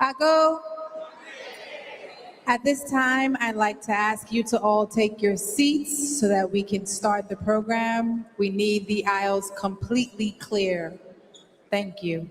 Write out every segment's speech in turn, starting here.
Paco. At this time, I'd like to ask you to all take your seats so that we can start the program. We need the aisles completely clear. Thank you.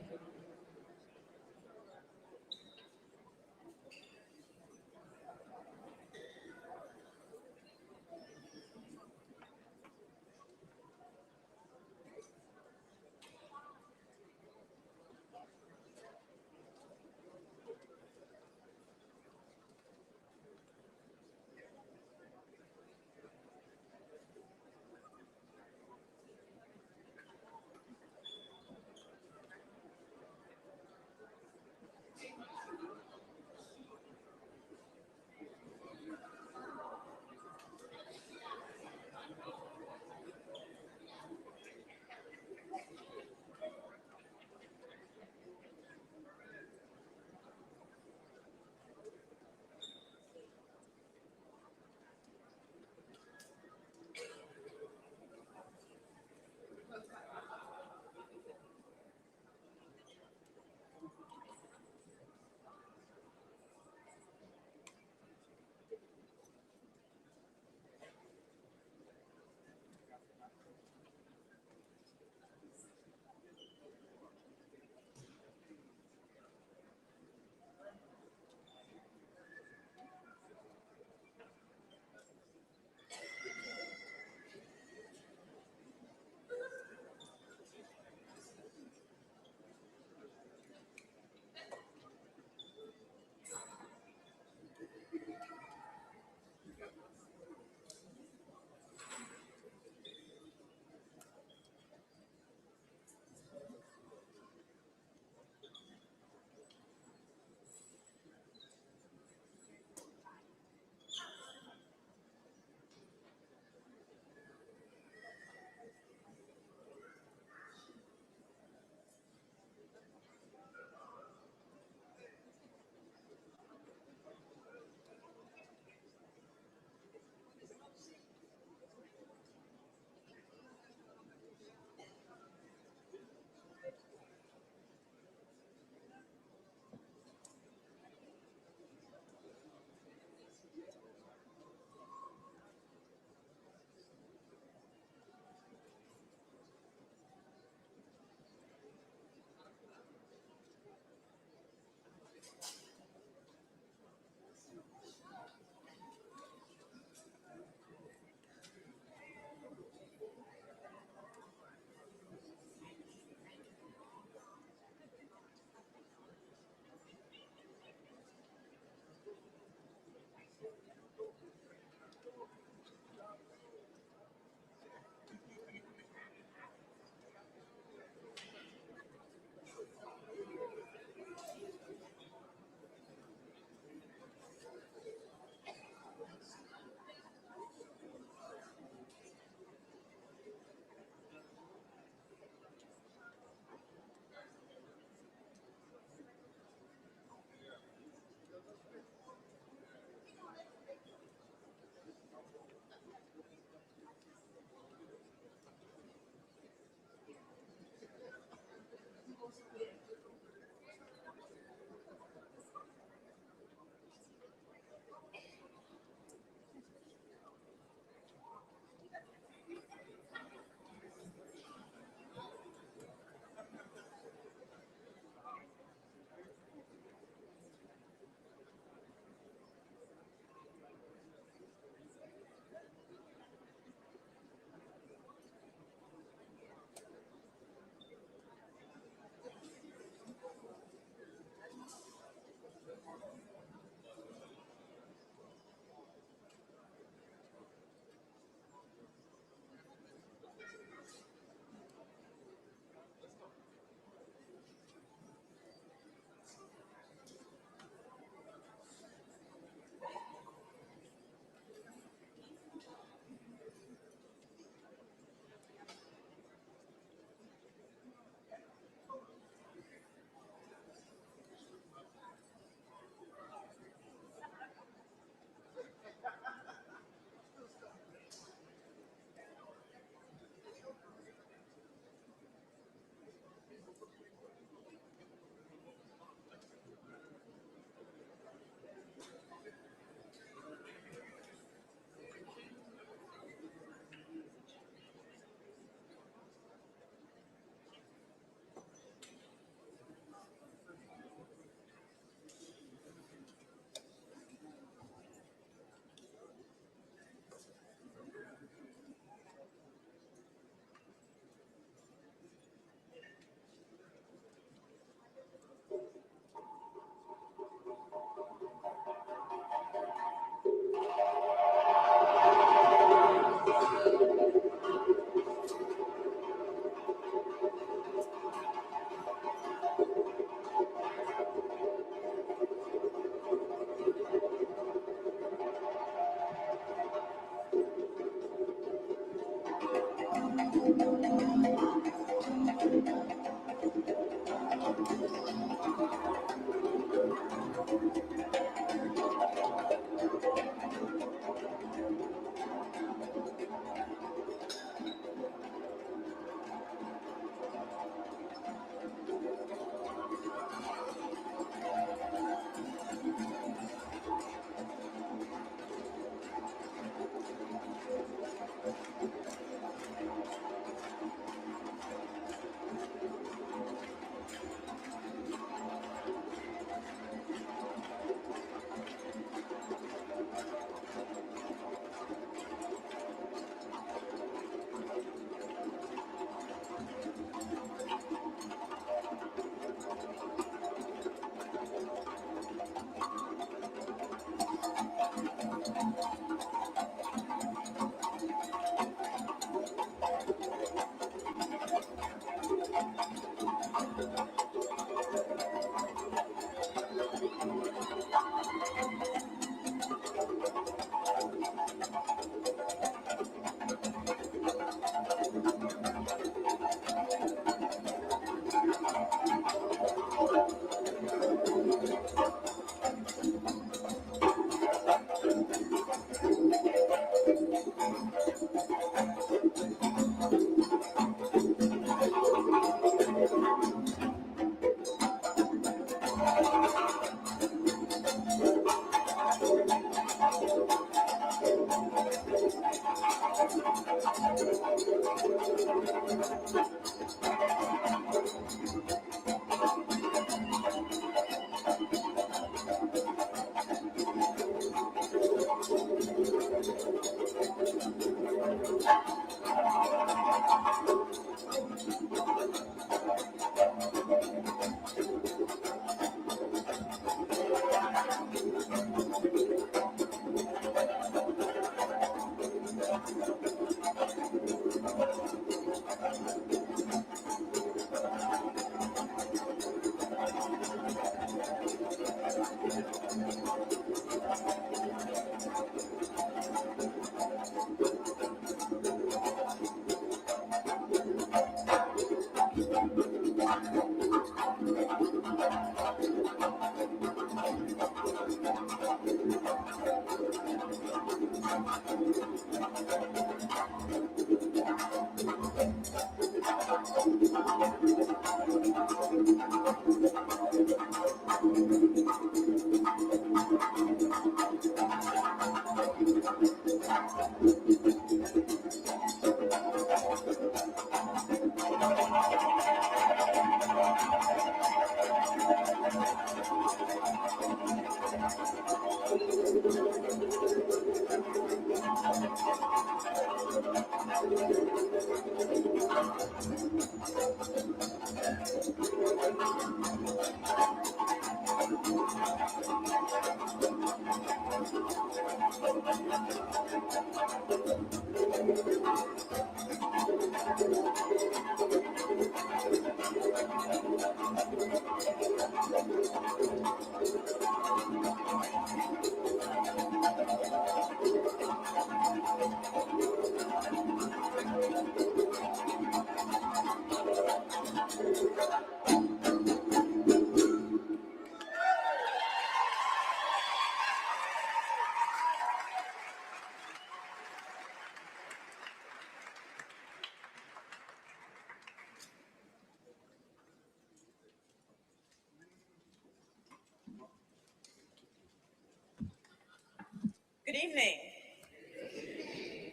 Good evening.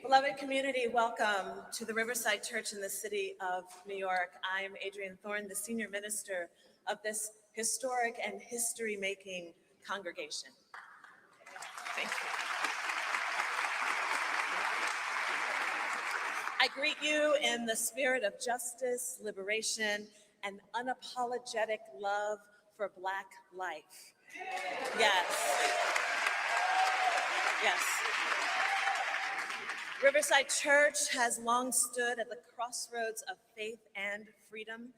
Beloved community, welcome to the Riverside Church in the city of New York. I'm Adrienne Thorne, the senior minister of this historic and history-making congregation. Thank you. I greet you in the spirit of justice, liberation, and unapologetic love for Black life. Yes. Yes. Riverside Church has long stood at the crossroads of faith and freedom,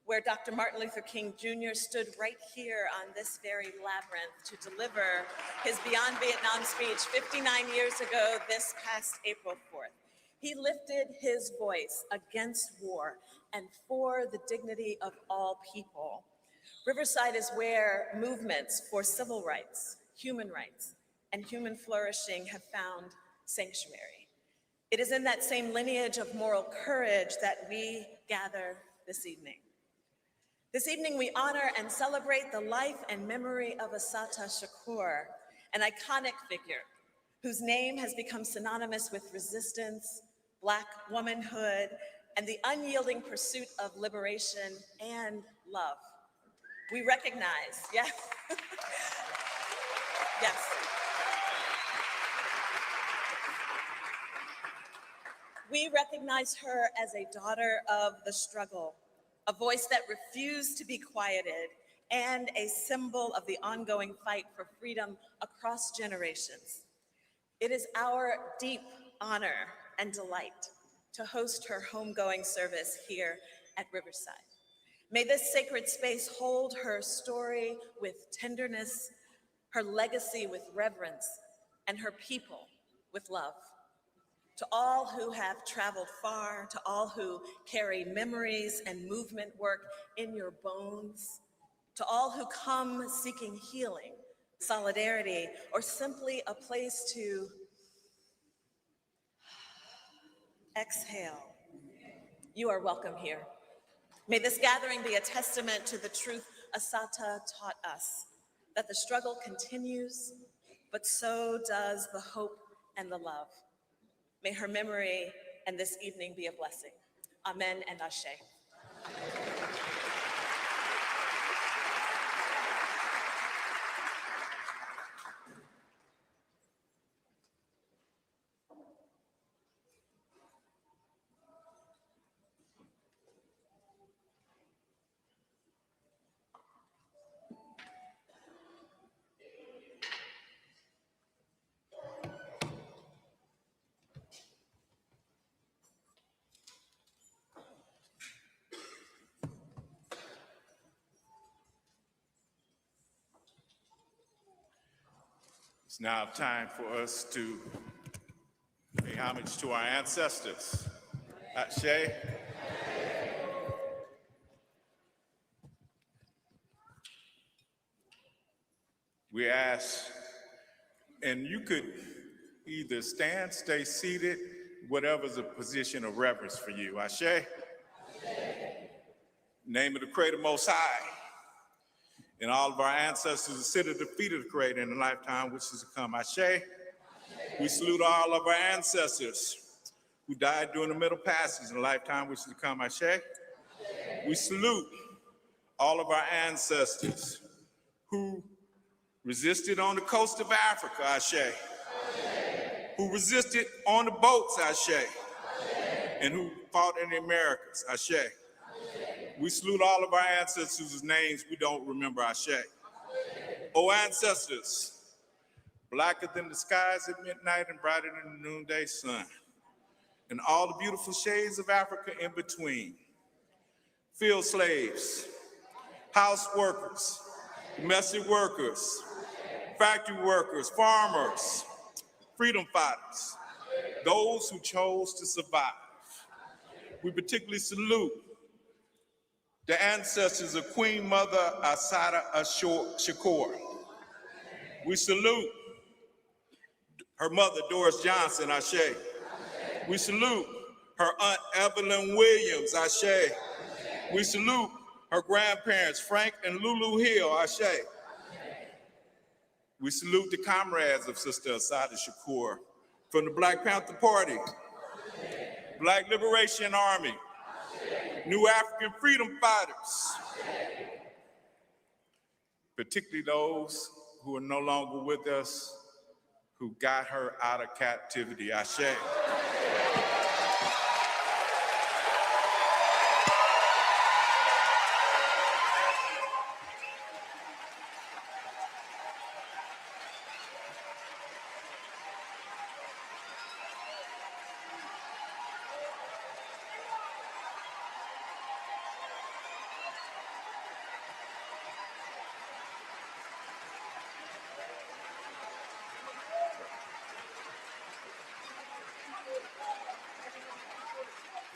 where Dr. Martin Luther King Jr. stood right here on this very labyrinth to deliver his Beyond Vietnam speech 59 years ago this past April 4th. He lifted his voice against war and for the dignity of all people. Riverside is where movements for civil rights, and human flourishing have found sanctuary. It is in that same lineage of moral courage that we gather this evening. This evening, we honor and celebrate the life and memory of Assata Shakur, an iconic figure whose name has become synonymous with resistance, Black womanhood, and the unyielding pursuit of liberation and love. We recognize, yes, yes. We recognize her as a daughter of the struggle, a voice that refused to be quieted, and a symbol of the ongoing fight for freedom across generations. It is our deep honor and delight to host her homegoing service here at Riverside. May this sacred space hold her story with tenderness, her legacy with reverence, and her people with love. To all who have traveled far, to all who carry memories and movement work in your bones, to all who come seeking healing, solidarity, or simply a place to exhale, you are welcome here. May this gathering be a testament to the truth Assata taught us that the struggle continues, but so does the hope and the love. May her memory and this evening be a blessing. Amen and Ashe. It's now time for us to pay homage to our ancestors. Ashe. We ask, and you could either stand, stay seated, whatever's a position of reverence for you. Ashe. Name of the Creator Most High. And all of our ancestors who sit at the feet of the Creator in the lifetime which is to come. Ashe. We salute all of our ancestors who died during the Middle Passage in the lifetime which is to come. Ashe. We salute all of our ancestors who resisted on the coast of Africa. Ashe. Who resisted on the boats. Ashe. And who fought in the Americas. Ashe. We salute all of our ancestors whose names we don't remember. Ashe. O ancestors, blacker than the skies at midnight and brighter than the noonday sun, and all the beautiful shades of Africa in between. Field slaves, house workers, domestic workers, factory workers, farmers, freedom fighters, those who chose to survive. We particularly salute the ancestors of Queen Mother Assata Shakur. We salute her mother, Doris Johnson. Ashe. We salute her aunt, Evelyn Williams. Ashe. We salute her grandparents, Frank and Lulu Hill. Ashe. We salute the comrades of Sister Assata Shakur from the Black Panther Party, Black Liberation Army, New African Freedom Fighters, particularly those who are no longer with us, who got her out of captivity. Ashe.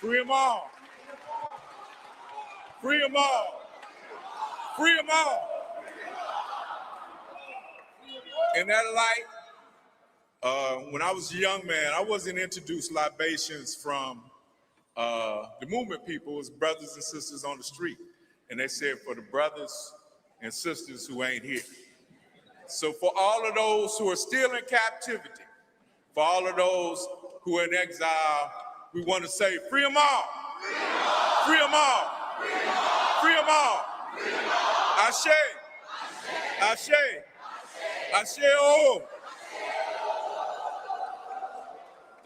Free them all. Free them all. Free them all. In that light, when I was a young man, I wasn't introduced libations from the movement people. It was brothers and sisters on the street. And they said, for the brothers and sisters who ain't here. So for all of those who are still in captivity, for all of those who are in exile, we want to say, free them all. Free them all. Free them all. Ashe. Ashe. Ashe. Oh.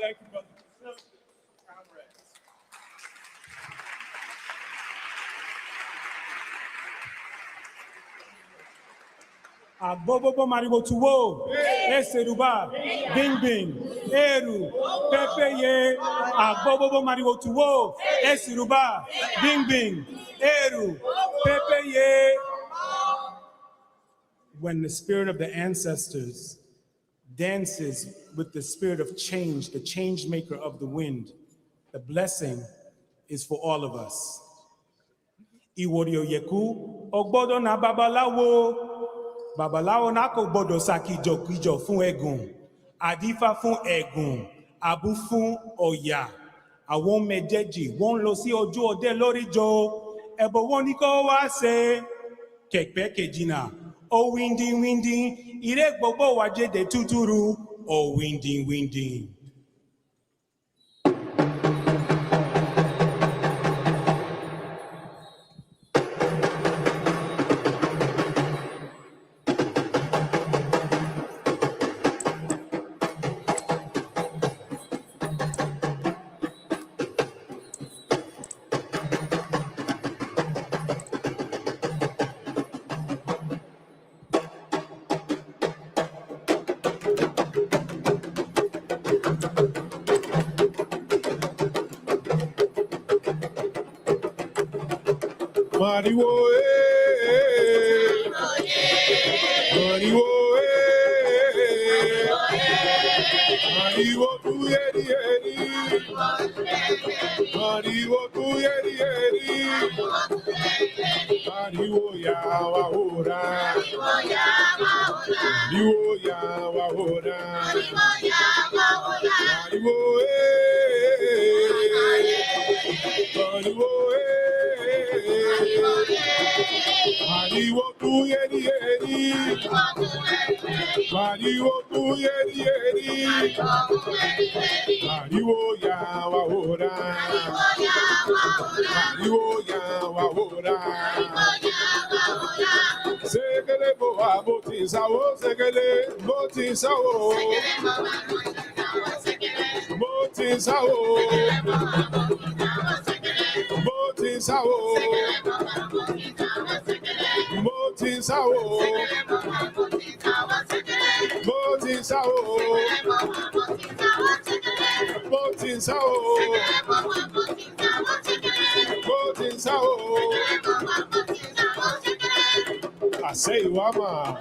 Thank you, brother. Agbobobo marigo tuwo, eseruba, bing bing, eru, pepeye. Agbobobo marigo tuwo, eseruba, bing bing, eru, pepeye. When the spirit of the ancestors dances with the spirit of change, the change maker of the wind, the blessing is for all of us. Iworio yeku, ogbodo na babalawo. Babalawo na kò gbọdọ̀ ṣàkìjọkìjọ fún ẹ̀gùn, àdífá fún ẹ̀gùn, àbú fún ọ̀yà. Àwọn méjèèjì wọ́n lọ sí ojú ọdẹ lóríjọ, ẹbọ wọn ní kó wá ṣe. kekpeke jina. O windy, windy, ire bobo waje de tuturu. O windy, windy. Mariwo, Mariwo, Mariwo, tu yeri yeri. Mariwo, tu yeri yeri. Mariwo ya wahora. Mariwo ya wahora. Mariwo, Mariwo, Mariwo tu yeri yeri. Mariwo tu yeri yeri. Mariwo ya wahora. Mariwo ya wahora. Segele bo aboti sawo, segele boti sawo. Boti sawo. Boti sawo. Boti sawo. Boti sawo. Boti sawo. Boti sawo. I say wama.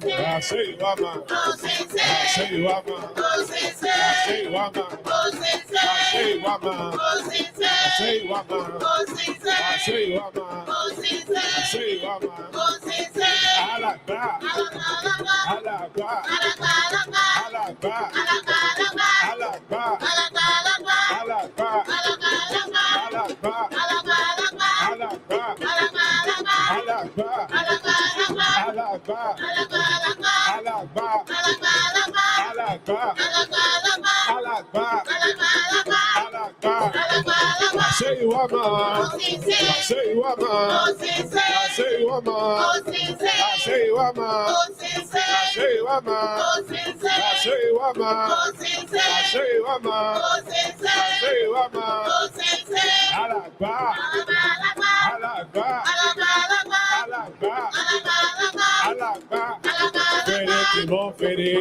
I say wama. I say wama. I say wama. I say wama. I say wama. I say wama. I say wama. Alagba. Alagba. Alagba. Alagba. Alagba. Alagba. Alagba. Alagba. Alagba. Alagba. Alagba. Alagba. Alagba. I say wama. I say wama. I say wama. I say wama. I say wama. I say wama. I say wama. I say wama. Alagba. Alagba. Alagba. Alagba. Fere timon fere.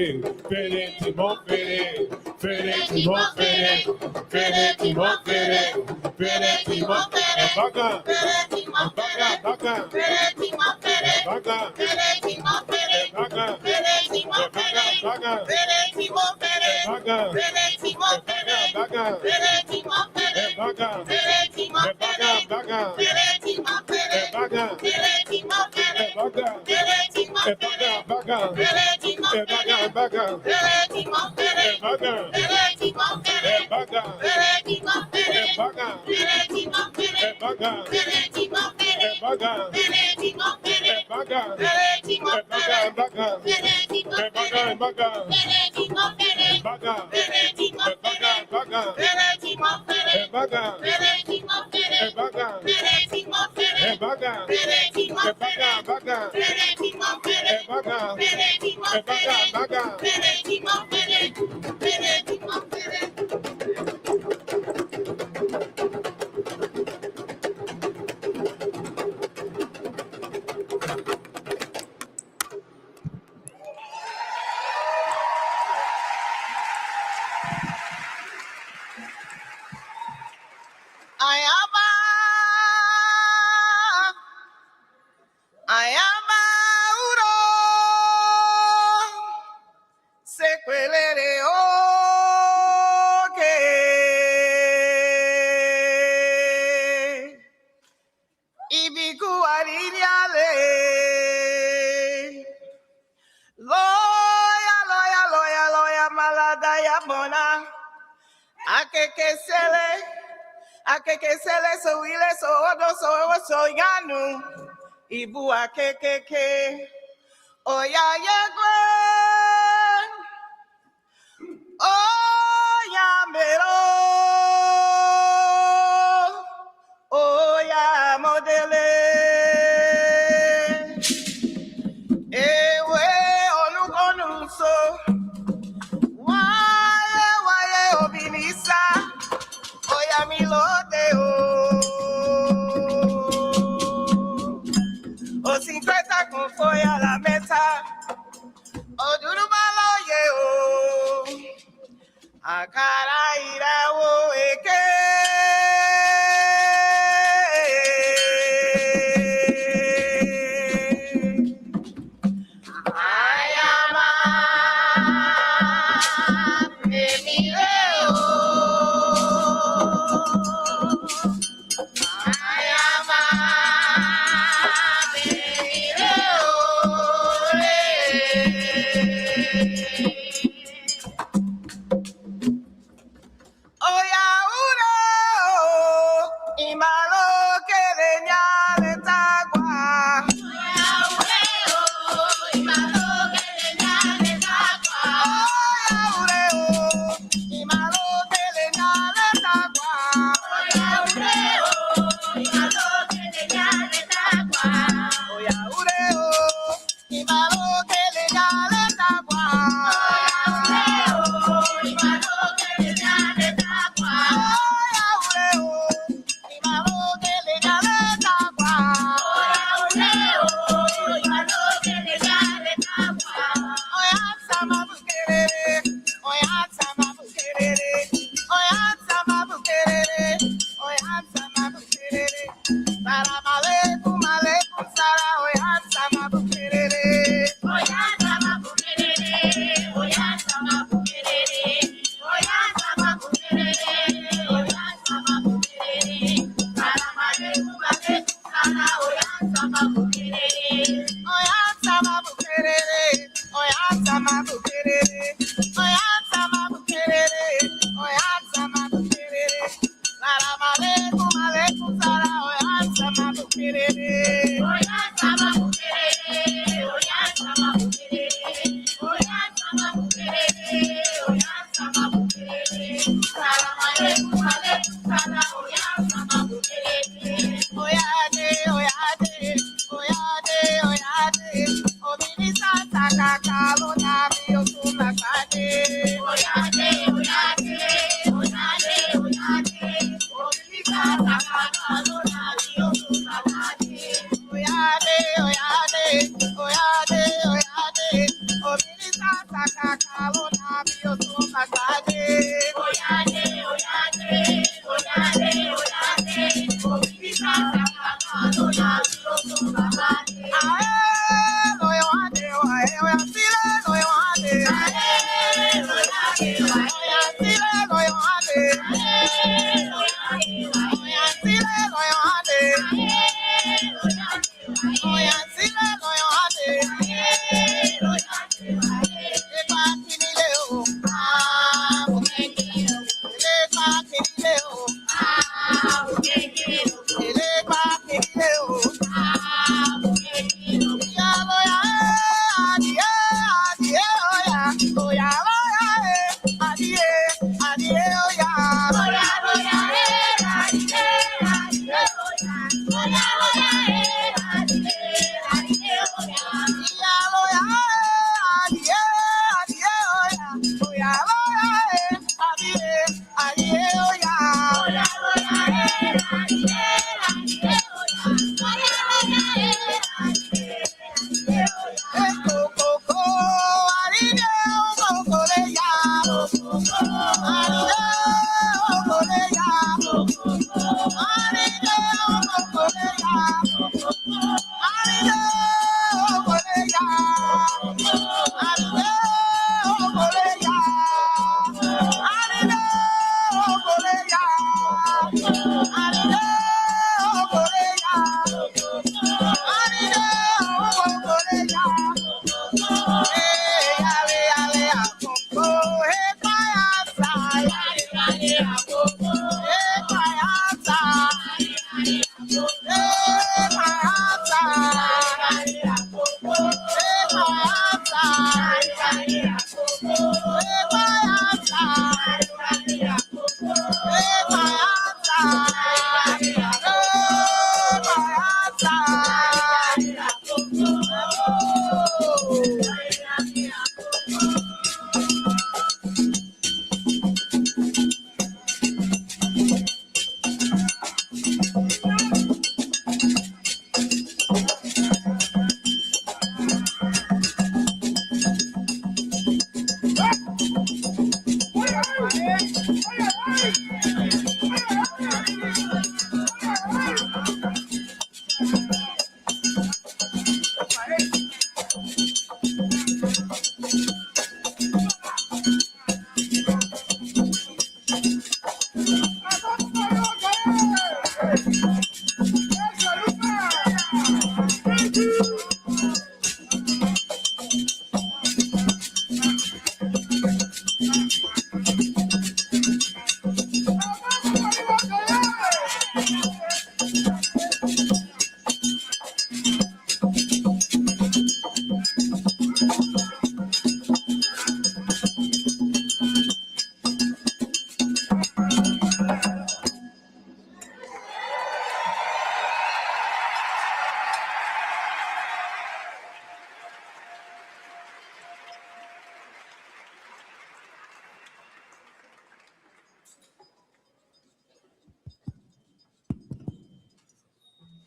Fere timon fere. Fere timon fere. Fere timon fere. Fere timon fere. Baga. Baga. Baga. Baga. Baga. Baga. Akekesele so ile so odo so yanu. Ibu akekeke. Oya yegwe. Oya mero. Oya modele. Ewe onugonu so. Waye obinisa. Oya mi lote o. O 50 con foi a la meta. O duru baloye o. Akara irawo eke. Ayama emile o. Ayama emile o. Oya ure o, imalo que leñale tagua. Oya ure o, imalo que leñale tagua. Oya ure o, imalo que leñale tagua. Oya ure o, imalo que leñale tagua. Oya ure o, imalo que leñale tagua. I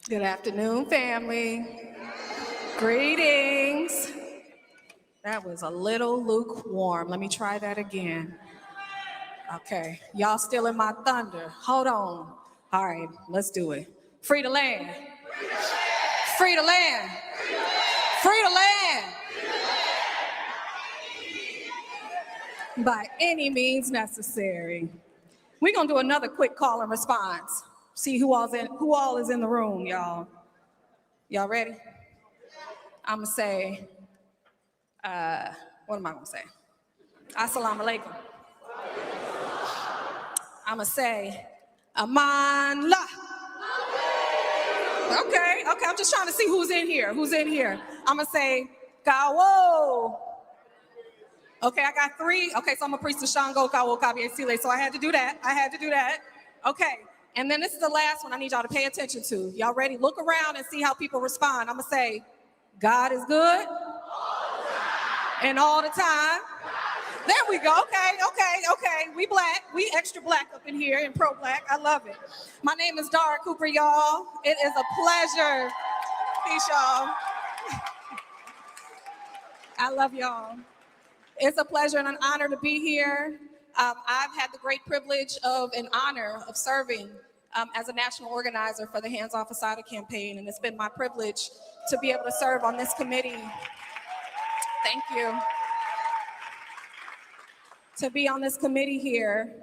Good afternoon, family. Greetings. That was a little lukewarm. Let me try that again. Okay, y'all still in my thunder. Hold on. All right, let's do it. Free the land. Free the land. Free the land. By any means necessary. We're gonna do another quick call and response. See who all is in the room, y'all. Y'all ready? I'ma say, what am I gonna say? Assalamu alaikum. I'ma say, Aman la. Okay, I'm just trying to see who's in here. I'ma say, Gawo. Okay, I got 3. Okay, so I'm a priest of Shango, Gawo, Kabi, Sile, so I had to do that. Okay, and then this is the last one I need y'all to pay attention to. Y'all ready? Look around and see how people respond. I'ma say, God is good. And all the time. There we go. Okay. We black. We extra black up in here and pro-black. I love it. My name is Dara Cooper, y'all. It is a pleasure. Peace, y'all. I love y'all. It's a pleasure and an honor to be here. I've had the great privilege of an honor of serving as a national organizer for the Hands Off Assata campaign, and it's been my privilege to be able to serve on this committee. Thank you. To be on this committee here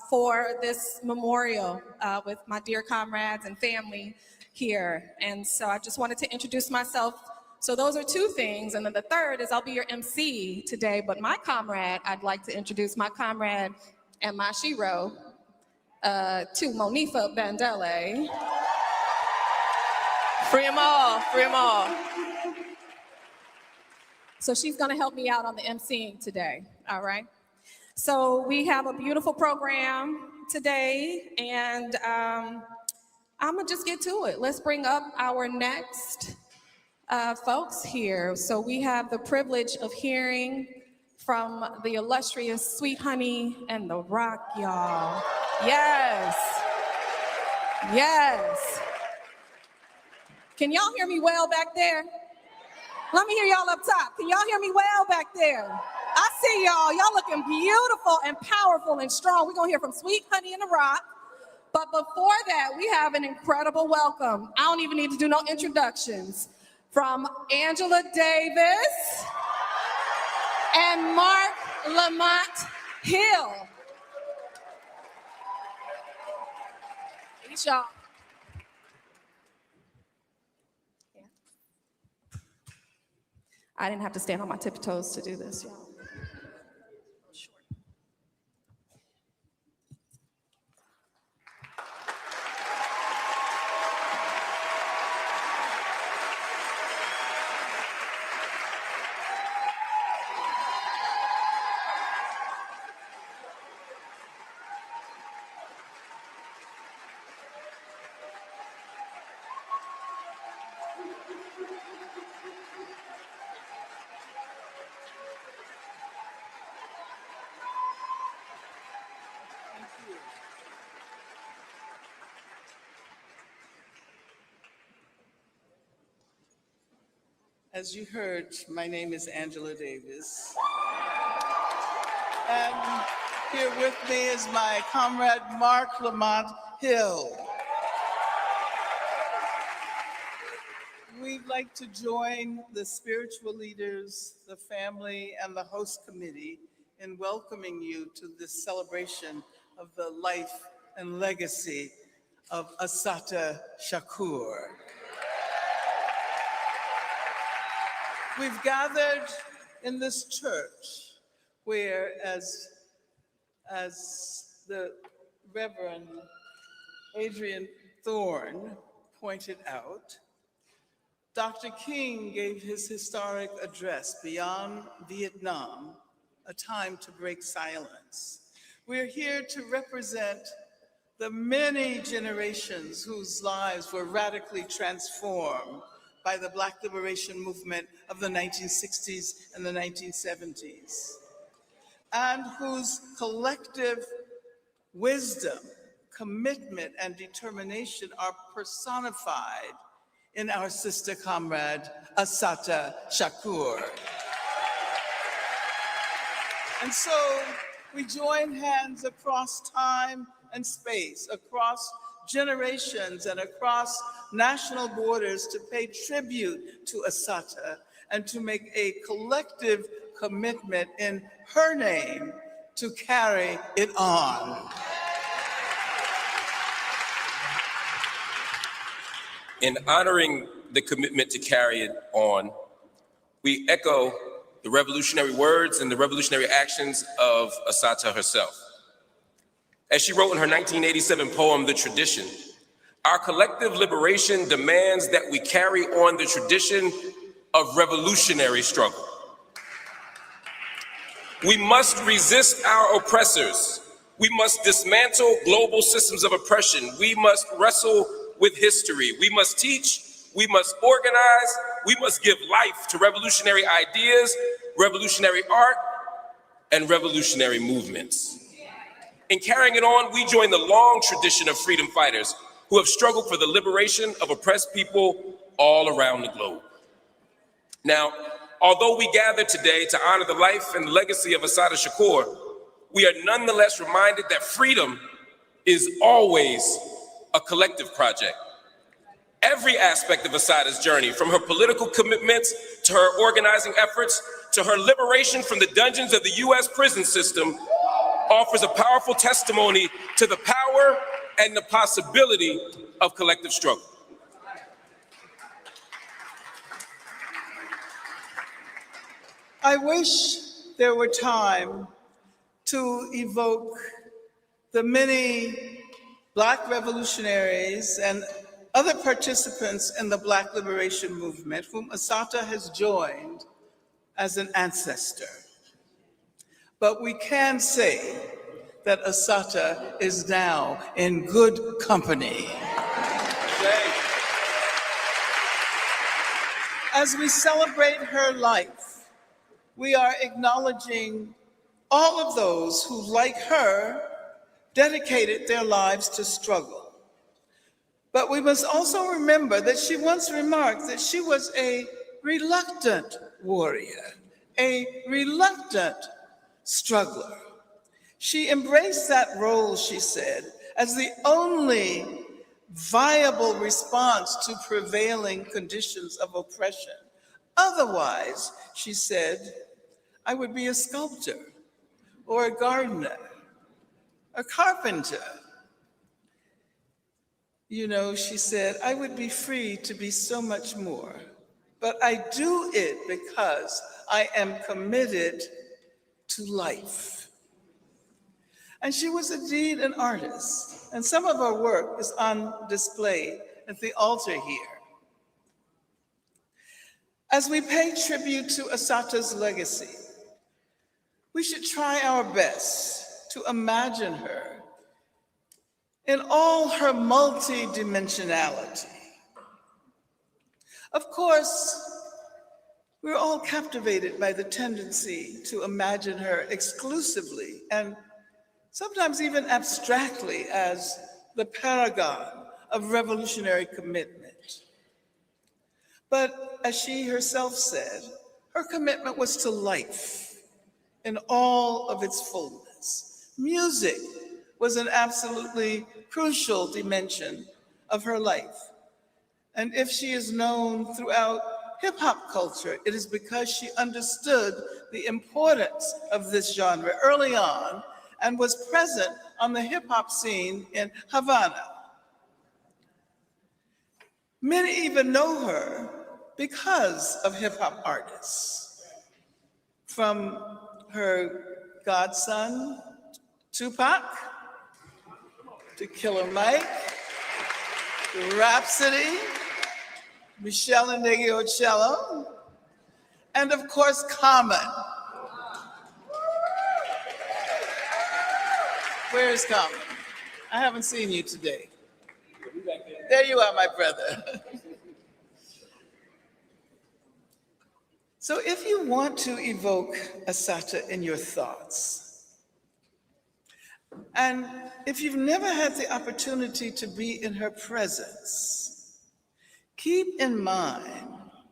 for this memorial with my dear comrades and family here. And so I just wanted to introduce myself. So those are 2 things. And then the third is I'll be your MC today. But my comrade, I'd like to introduce my comrade and my shiro to Monifa Bandele. Free 'em all. So she's gonna help me out on the emceeing today, all right? So we have a beautiful program today, and I'm gonna just get to it. Let's bring up our next folks here. So we have the privilege of hearing from the illustrious Sweet Honey and the Rock, y'all. Yes. Can y'all hear me well back there? Let me hear y'all up top. Can y'all hear me well back there? I see y'all. Y'all looking beautiful and powerful and strong. We're going to hear from Sweet Honey and the Rock. But before that, we have an incredible welcome. I don't even need to do no introductions. From Angela Davis and Mark Lamont Hill. Peace, y'all. I didn't have to stand on my tiptoes to do this, y'all. As you heard, my name is Angela Davis. And here with me is my comrade, Mark Lamont Hill. We'd like to join the spiritual leaders, the family, and the host committee in welcoming you to this celebration of the life and legacy of Assata Shakur. We've gathered in this church where, as the Reverend Adrian Thorne pointed out, Dr. King gave his historic address, Beyond Vietnam, a time to break silence. We're here to represent the many generations whose lives were radically transformed by the Black liberation movement of the 1960s and the 1970s, and whose collective wisdom commitment, and determination are personified in our sister comrade, Assata Shakur. And so we join hands across time and space, across generations and across national borders to pay tribute to Assata and to make a collective commitment in her name to carry it on. In honoring the commitment to carry it on, we echo the revolutionary words and the revolutionary actions of Assata herself. As she wrote in her 1987 poem, The Tradition, our collective liberation demands that we carry on the tradition of revolutionary struggle. We must resist our oppressors. We must dismantle global systems of oppression. We must wrestle with history. We must teach, we must organize, we must give life to revolutionary ideas, revolutionary art, and revolutionary movements. In carrying it on, we join the long tradition of freedom fighters who have struggled for the liberation of oppressed people all around the globe. Now, although we gather today to honor the life and the legacy of Assata Shakur, we are nonetheless reminded that freedom is always a collective project. Every aspect of Assata's journey, from her political commitments to her organizing efforts to her liberation from the dungeons of the US prison system, offers a powerful testimony to the power and the possibility of collective struggle. I wish there were time to evoke the many Black revolutionaries and other participants in the Black liberation movement whom Assata has joined as an ancestor. But we can say that Assata is now in good company. As we celebrate her life, we are acknowledging all of those who, like her, dedicated their lives to struggle. But we must also remember that she once remarked that she was a reluctant warrior, a reluctant struggler. She embraced that role, she said, as the only viable response to prevailing conditions of oppression. Otherwise, she said, I would be a sculptor or a gardener, a carpenter. You know, she said, I would be free to be so much more, but I do it because I am committed to life. And she was indeed an artist, and some of her work is on display at the altar here. As we pay tribute to Assata's legacy, we should try our best to imagine her in all her multidimensionality. Of course, we're all captivated by the tendency to imagine her exclusively and sometimes even abstractly as the paragon of revolutionary commitment. But as she herself said, her commitment was to life in all of its fullness. Music was an absolutely crucial dimension of her life. And if she is known throughout hip-hop culture, it is because she understood the importance of this genre early on and was present on the hip-hop scene in Havana. Many even know her because of hip-hop artists, from her godson, Tupac, to Killer Mike, to Rhapsody, Michelle and Negi Ocello, and of course, Common. Where is Common? I haven't seen you today. There you are, my brother. So if you want to evoke Assata in your thoughts, And if you've never had the opportunity to be in her presence, keep in mind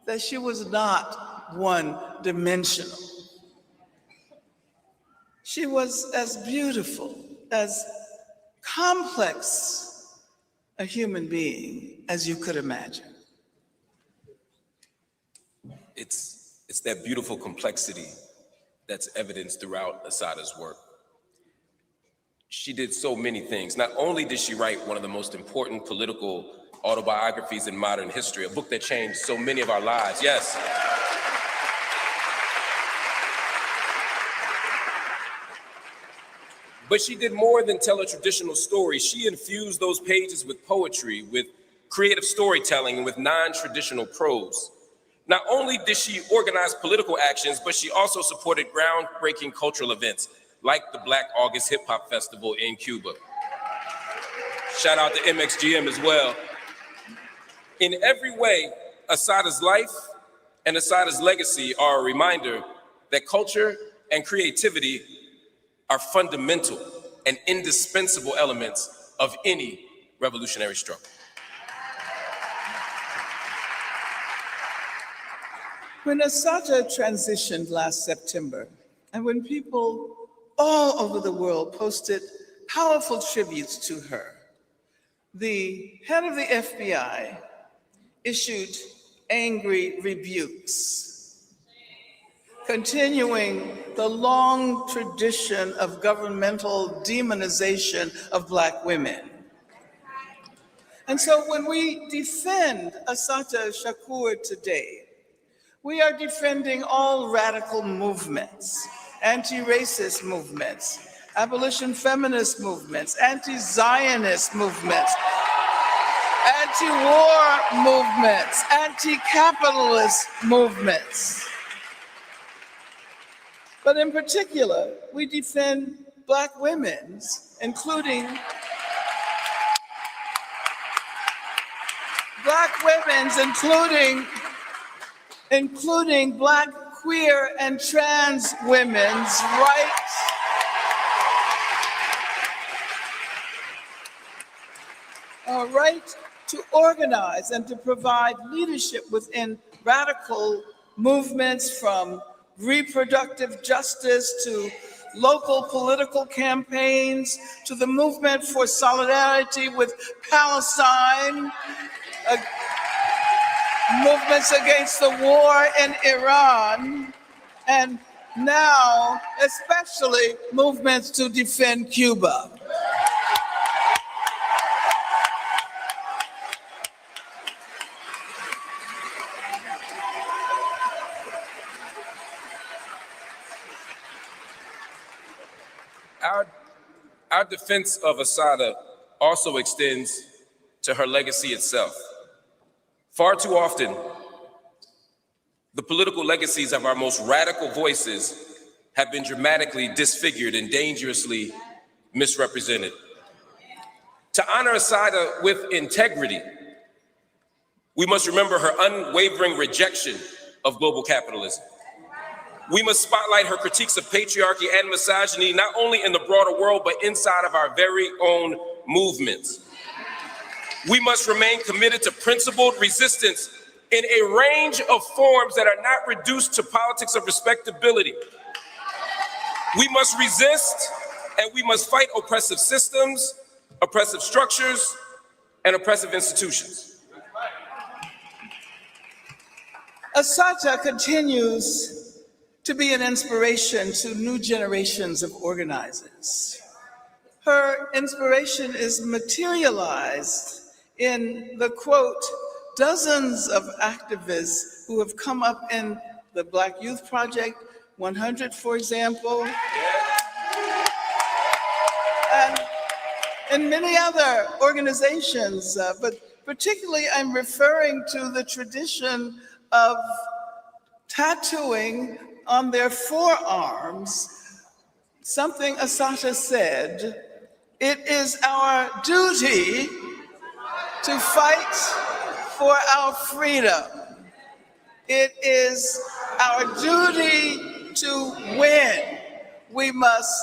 that she was not one-dimensional. She was as beautiful, as complex a human being as you could imagine. It's that beautiful complexity that's evidenced throughout Assata's work. She did so many things. Not only did she write one of the most important political autobiographies in modern history, a book that changed so many of our lives, yes. But she did more than tell a traditional story. She infused those pages with poetry, with creative storytelling, and with non-traditional prose. Not only did she organize political actions, but she also supported groundbreaking cultural events like the Black August Hip Hop Festival in Cuba. Shout out to MXGM as well. In every way, Assata's life and Assata's legacy are a reminder that culture and creativity are fundamental and indispensable elements of any revolutionary struggle. When Assata transitioned last September, and when people all over the world posted powerful tributes to her, the head of the FBI issued angry rebukes, continuing the long tradition of governmental demonization of Black women. And so when we defend Assata Shakur today, we are defending all radical movements, anti-racist movements, abolition feminist movements, anti-Zionist movements, anti-war movements, anti-capitalist movements. But in particular, we defend Black women's, including Black queer and trans women's rights, a right to organize and to provide leadership within radical movements, from reproductive justice to local political campaigns to the movement for solidarity with Palestine, movements against the war in Iran, and now especially movements to defend Cuba. Our defense of Assata also extends to her legacy itself. Far too often, the political legacies of our most radical voices have been dramatically disfigured and dangerously misrepresented. To honor Assata with integrity, we must remember her unwavering rejection of global capitalism. We must spotlight her critiques of patriarchy and misogyny, not only in the broader world, but inside of our very own movements. We must remain committed to principled resistance in a range of forms that are not reduced to politics of respectability. We must resist and we must fight oppressive systems, oppressive structures, and oppressive institutions. Assata continues to be an inspiration to new generations of organizers. Her inspiration is materialized in the quote, dozens of activists who have come up in the Black Youth Project 100, for example, and in many other organizations, but particularly I'm referring to the tradition of tattooing on their forearms something Assata said, "It is our duty to fight for our freedom. It is our duty to win. We must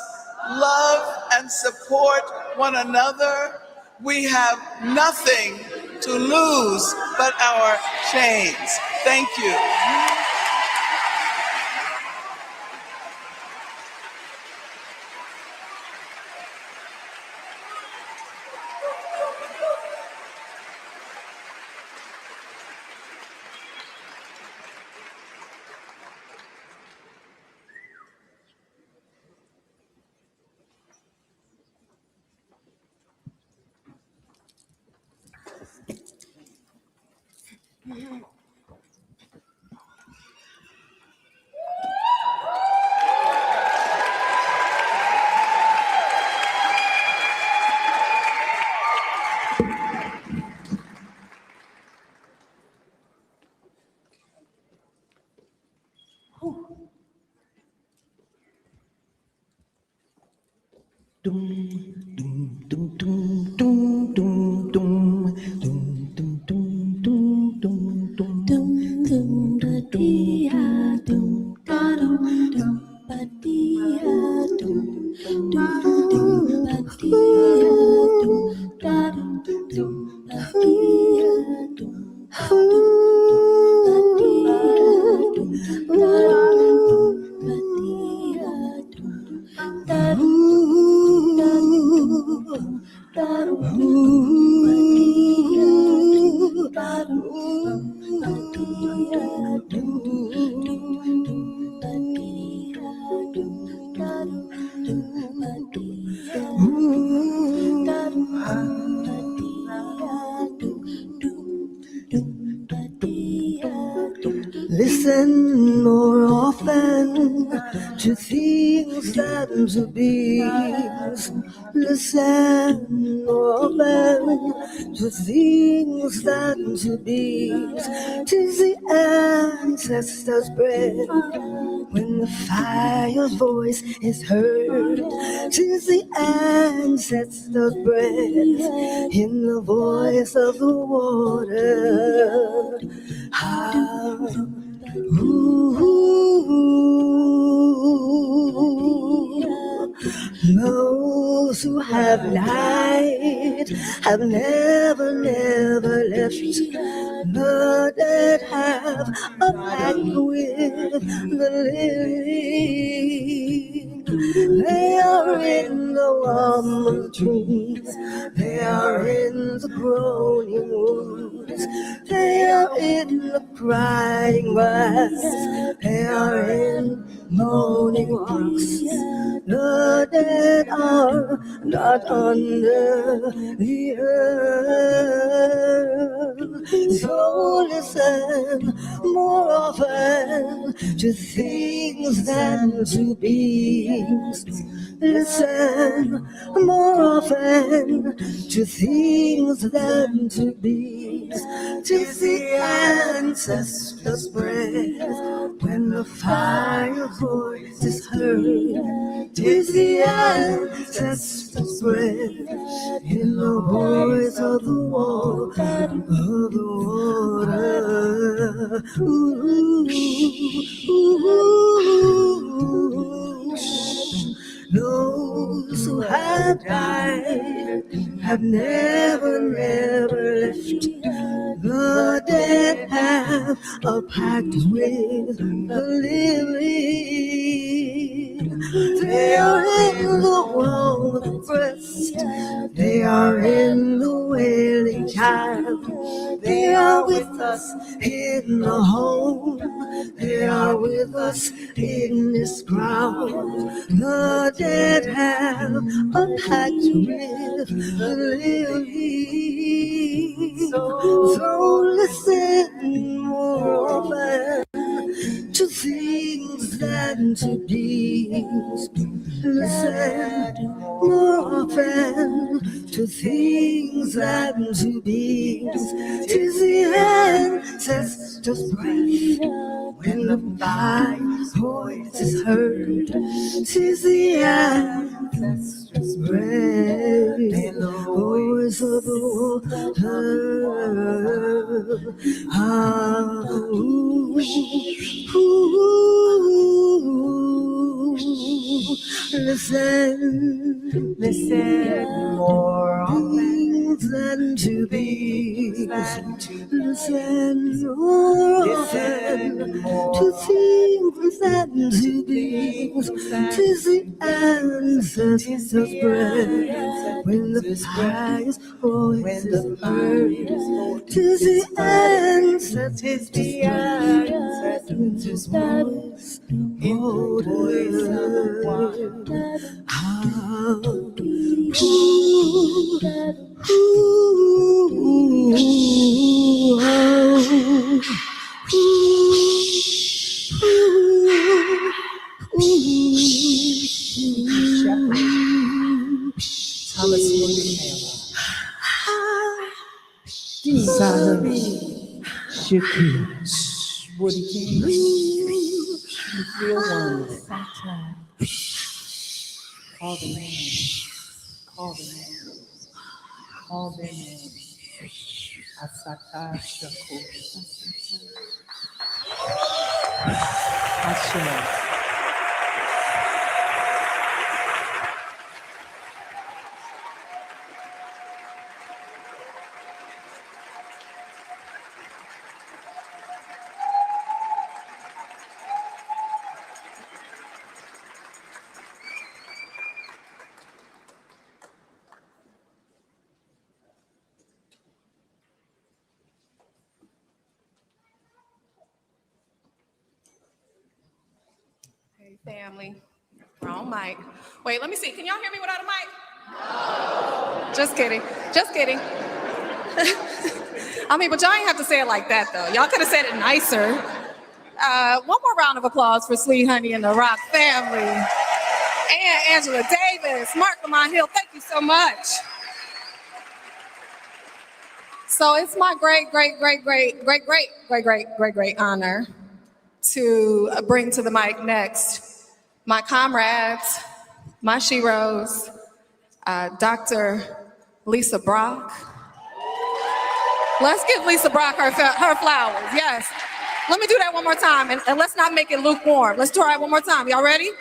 love and support one another, we have nothing to lose but our chains. Thank you. Listen more often to things than to beings. Listen more often to things than to beings. 'Tis the ancestors' breath when the fire's voice is heard. 'Tis the ancestors' breath in the voice of the water. Those who have light have never left. The dead have a pact with the living. They are in the warm trees. They are in the groaning woods. They are in the crying grass. They are in moaning rocks. The dead are not under the earth. So listen more often to things than to beings. Listen more often to things than to beings. 'Tis the ancestors' breath when the fire voice is heard. 'Tis the ancestors' breath in the voice of the water, of the water. Ooh, ooh, ooh. Those who have died have never left. The dead have a pact with the living. They are in the warm breast. They are in the wailing child. They are with us in the home. They are with us in this ground. The dead have a pact with the living. So listen more often to things than to beings. Listen more often to things than to beings. 'Tis the ancestors' breath when the fire's voice is heard. 'Tis the ancestors' breath in the voice of the water. Listen, listen more often. Listen to these. Listen more often to things. Listen to these. Tis the ancestors' breath when the highest voice is heard. Tis the ancestors' breath when his voice Tell us who you Shakur. Woody King. Real one. Assata. Call the names. Call the names. Call their names. Assata, Shakur. Asha. Hey, family. Wrong mic. Wait, let me see. Can y'all hear me without a mic? No. Just kidding. Just kidding. I mean, but y'all ain't have to say it like that, though. Y'all could have said it nicer. One more round of applause for Sweet Honey and the Rock family. And Angela Davis, Mark Lamont Hill, thank you so much. So it's my great honor to bring to the mic next my comrades, my sheroes, Dr. Lisa Brock. Let's give Lisa Brock her flowers, yes. Let me do that one more time, and let's not make it lukewarm. Let's try it one more time. Y'all ready?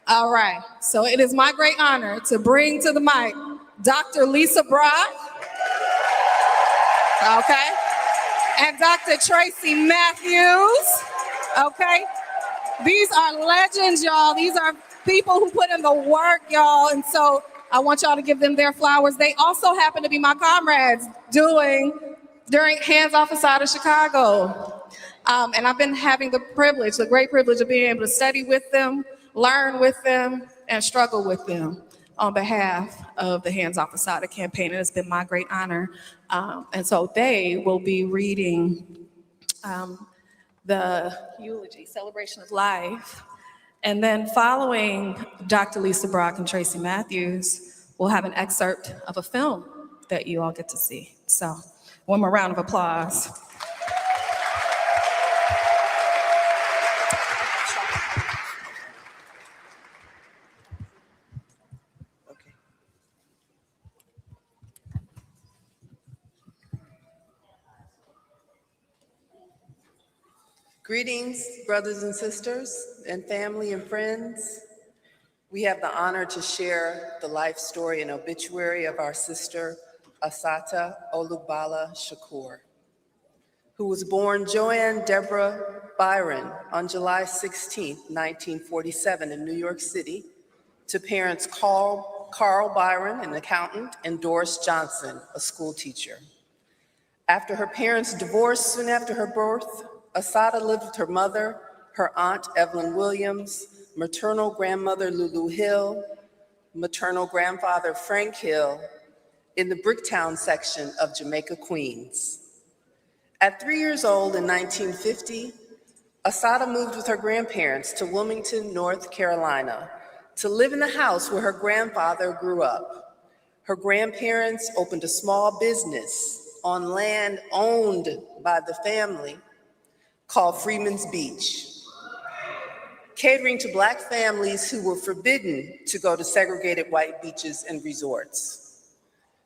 All right, so it is my great honor to bring to the mic Dr. Lisa Brock, okay, and Dr. Tracy Matthews, okay. These are legends, y'all. These are people who put in the work, y'all, and so I want y'all to give them their flowers. They also happen to be my comrades during Hands Off Assata Chicago. And I've been having the great privilege of being able to study with them, learn with them, and struggle with them on behalf of the Hands Off Assata campaign. And it's been my great honor. And so they will be reading the eulogy, celebration of life. And then following Dr. Lisa Brock and Tracy Matthews, we'll have an excerpt of a film that you all get to see. So one more round of applause. Greetings, brothers and sisters, and family and friends. We have the honor to share the life story and obituary of our sister, Assata Olugbala Shakur, who was born Joanne Deborah Byron on July 16, 1947 in New York City, to parents Carl Byron, an accountant, and Doris Johnson, a school teacher. After her parents divorced soon after her birth, Assata lived with her mother, her aunt Evelyn Williams, maternal grandmother Lulu Hill, maternal grandfather Frank Hill, in the Bricktown section of Jamaica, Queens. At 3 years old in 1950, Assata moved with her grandparents to Wilmington, North Carolina, to live in the house where her grandfather grew up. Her grandparents opened a small business on land owned by the family called Freeman's Beach, catering to Black families who were forbidden to go to segregated white beaches and resorts.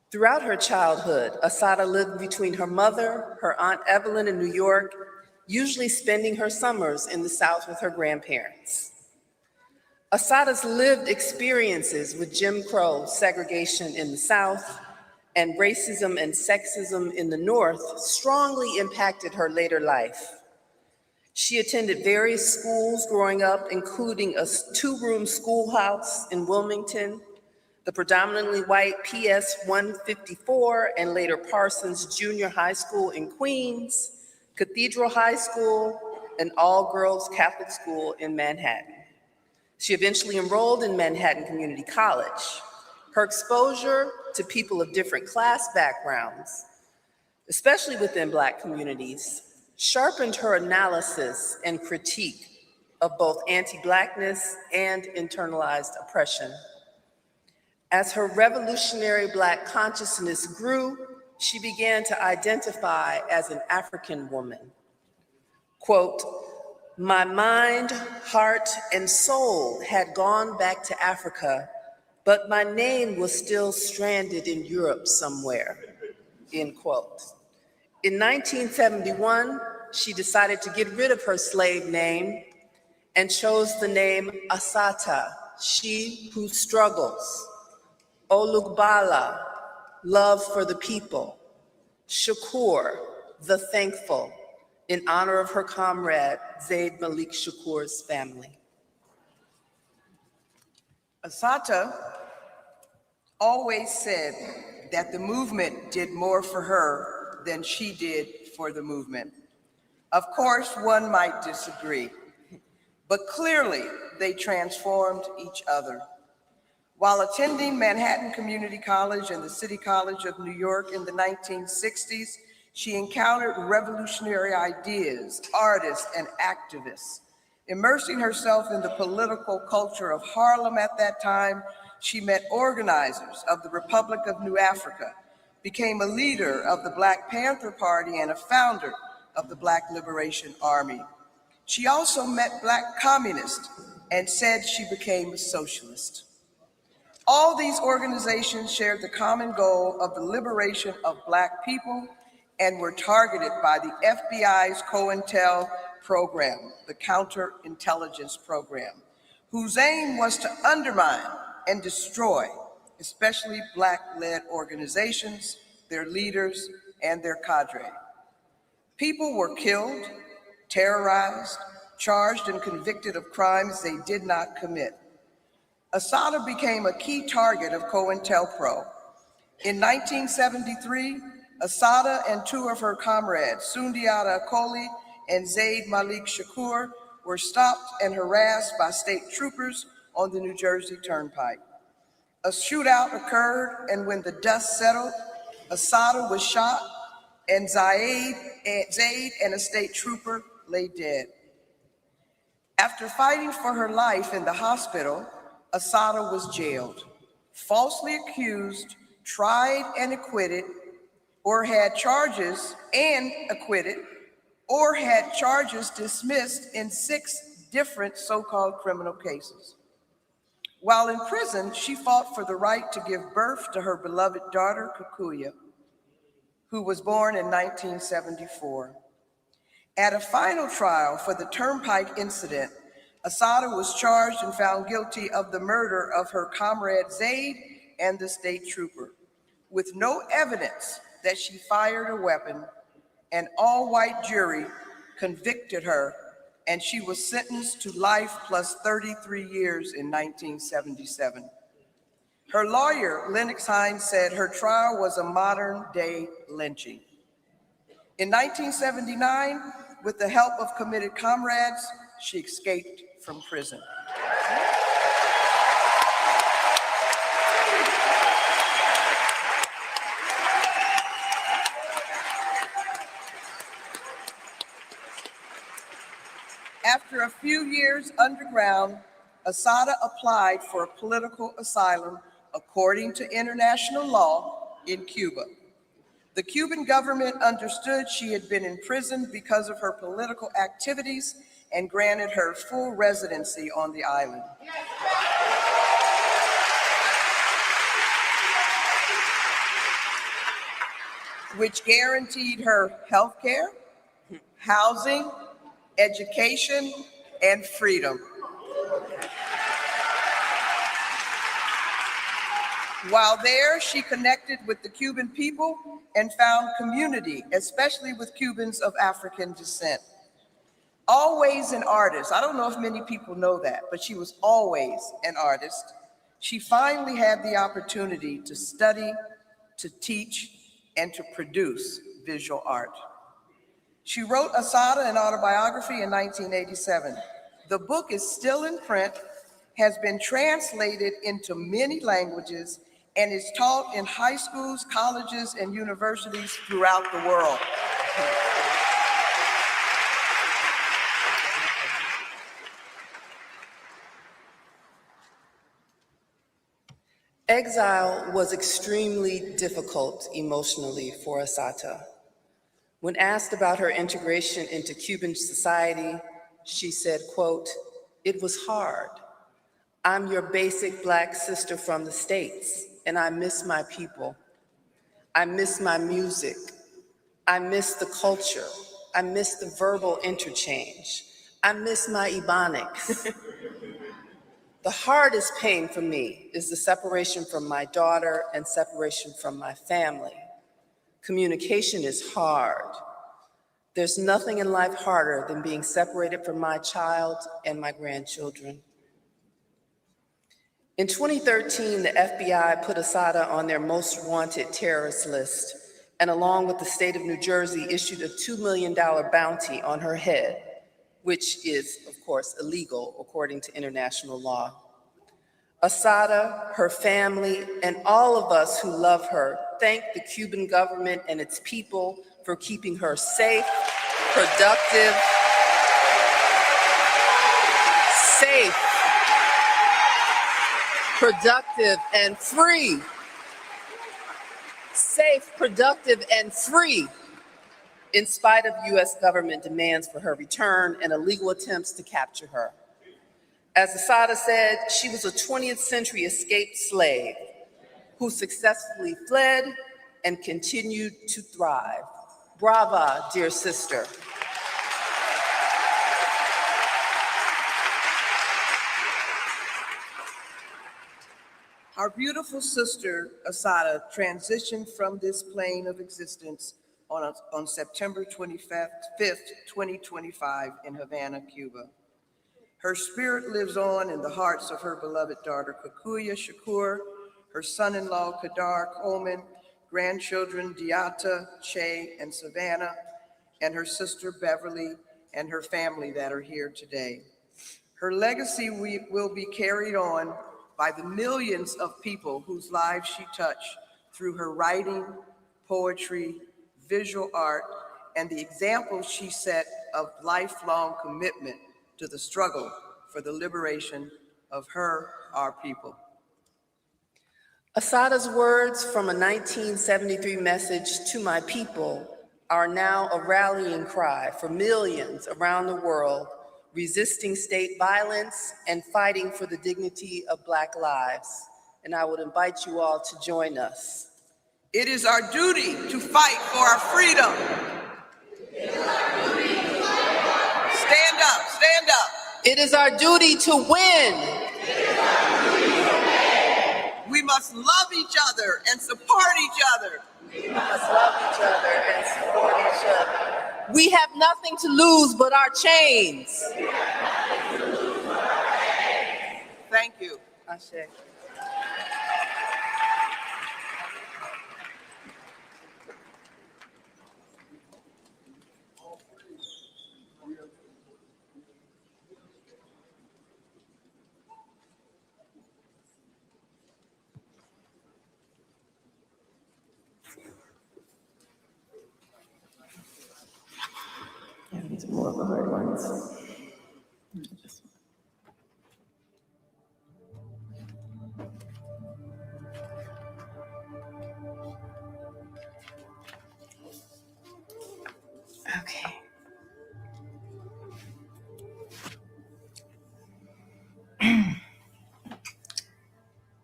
Throughout her childhood, Assata lived between her mother, her Aunt Evelyn in New York, usually spending her summers in the South with her grandparents. Assata's lived experiences with Jim Crow segregation in the South and racism and sexism in the North strongly impacted her later life. She attended various schools growing up, including a two-room schoolhouse in Wilmington, the predominantly white PS 154 and later Parsons Junior High School in Queens, Cathedral High School, an all-girls Catholic school in Manhattan. She eventually enrolled in Manhattan Community College. Her exposure to people of different class backgrounds, especially within Black communities, sharpened her analysis and critique of both anti-Blackness and internalized oppression. As her revolutionary Black consciousness grew, she began to identify as an African woman. Quote, "My mind, heart, and soul had gone back to Africa, but my name was still stranded in Europe somewhere," end quote. In 1971, she decided to get rid of her slave name and chose the name Assata, she who struggles, Olugbala, love for the people, Shakur, the thankful, in honor of her comrade, Zaid Malik Shakur's family. Assata always said that the movement did more for her than she did for the movement. Of course, one might disagree, but clearly they transformed each other. While attending Manhattan Community College and the City College of New York in the 1960s, she encountered revolutionary ideas, artists, and activists. Immersing herself in the political culture of Harlem at that time, she met organizers of the Republic of New Africa, became a leader of the Black Panther Party and a founder of the Black Liberation Army. She also met Black communists and said she became a socialist. All these organizations shared the common goal of the liberation of Black people and were targeted by the FBI's COINTEL program, the counterintelligence program, whose aim was to undermine and destroy, especially Black-led organizations, their leaders, and their cadre. People were killed, terrorized, charged and convicted of crimes they did not commit. Assata became a key target of COINTELPRO. In 1973, Assata and two of her comrades, Sundiata Acoli and Zaid Malik Shakur, were stopped and harassed by state troopers on the New Jersey Turnpike. A shootout occurred, and when the dust settled, Assata was shot, and Zaid and a state trooper lay dead. After fighting for her life in the hospital, Assata was jailed, falsely accused, tried and acquitted, or had charges and acquitted, or had charges dismissed in 6 different so-called criminal cases. While in prison, she fought for the right to give birth to her beloved daughter, Kikuya, who was born in 1974. At a final trial for the Turnpike incident, Assata was charged and found guilty of the murder of her comrade Zaid and the state trooper, with no evidence that she fired a weapon. An all-white jury convicted her, and she was sentenced to life plus 33 years in 1977. Her lawyer, Lennox Hines, said her trial was a modern-day lynching. In 1979, with the help of committed comrades, she escaped from prison. After a few years underground, Assata applied for political asylum according to international law in Cuba. The Cuban government understood she had been imprisoned because of her political activities and granted her full residency on the island. Which guaranteed her health care, housing, education, and freedom. While there, she connected with the Cuban people and found community, especially with Cubans of African descent. Always an artist. I don't know if many people know that, but she was always an artist. She finally had the opportunity to study, to teach, and to produce visual art. She wrote Assata, an autobiography, in 1987. The book is still in print, has been translated into many languages, and is taught in high schools, colleges, and universities throughout the world. Exile was extremely difficult emotionally for Assata. When asked about her integration into Cuban society, she said, quote, "It was hard. I'm your basic Black sister from the States, and I miss my people. I miss my music. I miss the culture. I miss the verbal interchange. I miss my Ebonics. The hardest pain for me is the separation from my daughter and separation from my family. Communication is hard. There's nothing in life harder than being separated from my child and my grandchildren." In 2013, the FBI put Assata on their most wanted terrorist list, and along with the state of New Jersey, issued a $2 million bounty on her head, which is, of course, illegal according to international law. Assata, her family, and all of us who love her thank the Cuban government and its people for keeping her safe, productive, and free. Safe, productive, and free, in spite of US government demands for her return and illegal attempts to capture her. As Assata said, she was a 20th century escaped slave who successfully fled and continued to thrive. Brava, dear sister. Our beautiful sister, Assata, transitioned from this plane of existence on September 25th, 2025 in Havana, Cuba. Her spirit lives on in the hearts of her beloved daughter, Kikuya Shakur, her son-in-law, Kadar Coleman, grandchildren, Diata, Che, and Savannah, and her sister, Beverly, and her family that are here today. Her legacy will be carried on by the millions of people whose lives she touched through her writing, poetry, visual art, and the example she set of lifelong commitment to the struggle for the liberation of our people. Assata's words from a 1973 message to my people are now a rallying cry for millions around the world resisting state violence and fighting for the dignity of Black lives. And I would invite you all to join us. It is our duty to fight for our freedom. Stand up, stand up. It is our duty to win. We must love each other and support each other. We must love each other and support each other. We have nothing to lose but our chains. Thank you. Ashe. Yeah, these are more of the hard ones. Okay.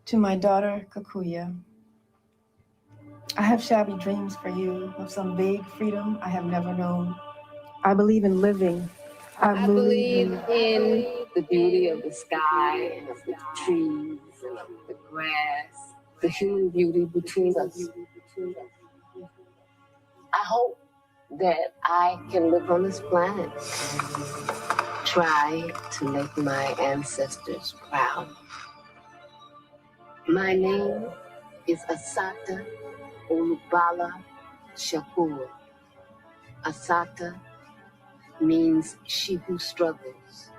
To my daughter, Kikuya, I have shabby dreams for you of some vague freedom I have never known. I believe in living. I believe in the beauty of the sky and of the trees and of the grass the human beauty between us. I hope that I can live on this planet, try to make my ancestors proud. My name is Assata Olubala Shakur. Assata means she who struggles.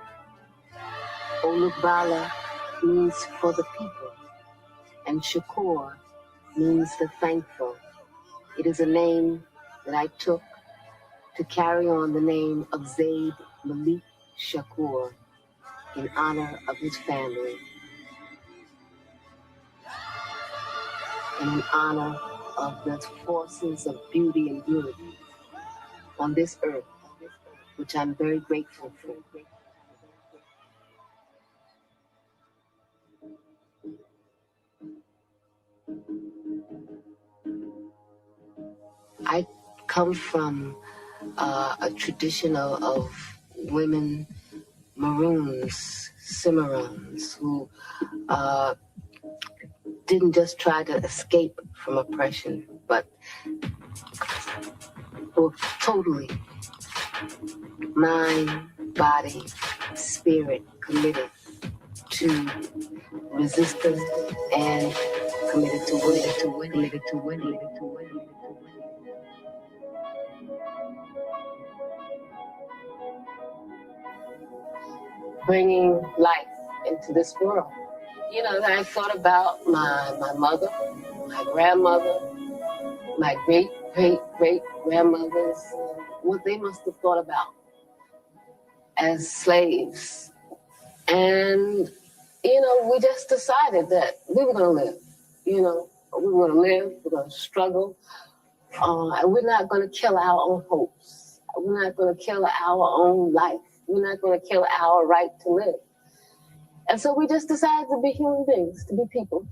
Olubala means for the people, and Shakur means the thankful. It is a name that I took to carry on the name of Zaid Malik Shakur in honor of his family and in honor of the forces of beauty and unity on this earth, which I'm very grateful for. I come from a tradition of women maroons, cimarrons, who didn't just try to escape from oppression, but were totally mind, body, spirit committed to resistance and committed to winning, committed to winning. Bringing life into this world. You know, I thought about my mother, my grandmother, my great-great-great-grandmothers, what they must have thought about as slaves. And, you know, we just decided that we were going to live. You know, we were going to live, we're going to struggle, and we're not going to kill our own hopes. We're not going to kill our own life. We're not going to kill our right to live. And so we just decided to be human beings, to be people.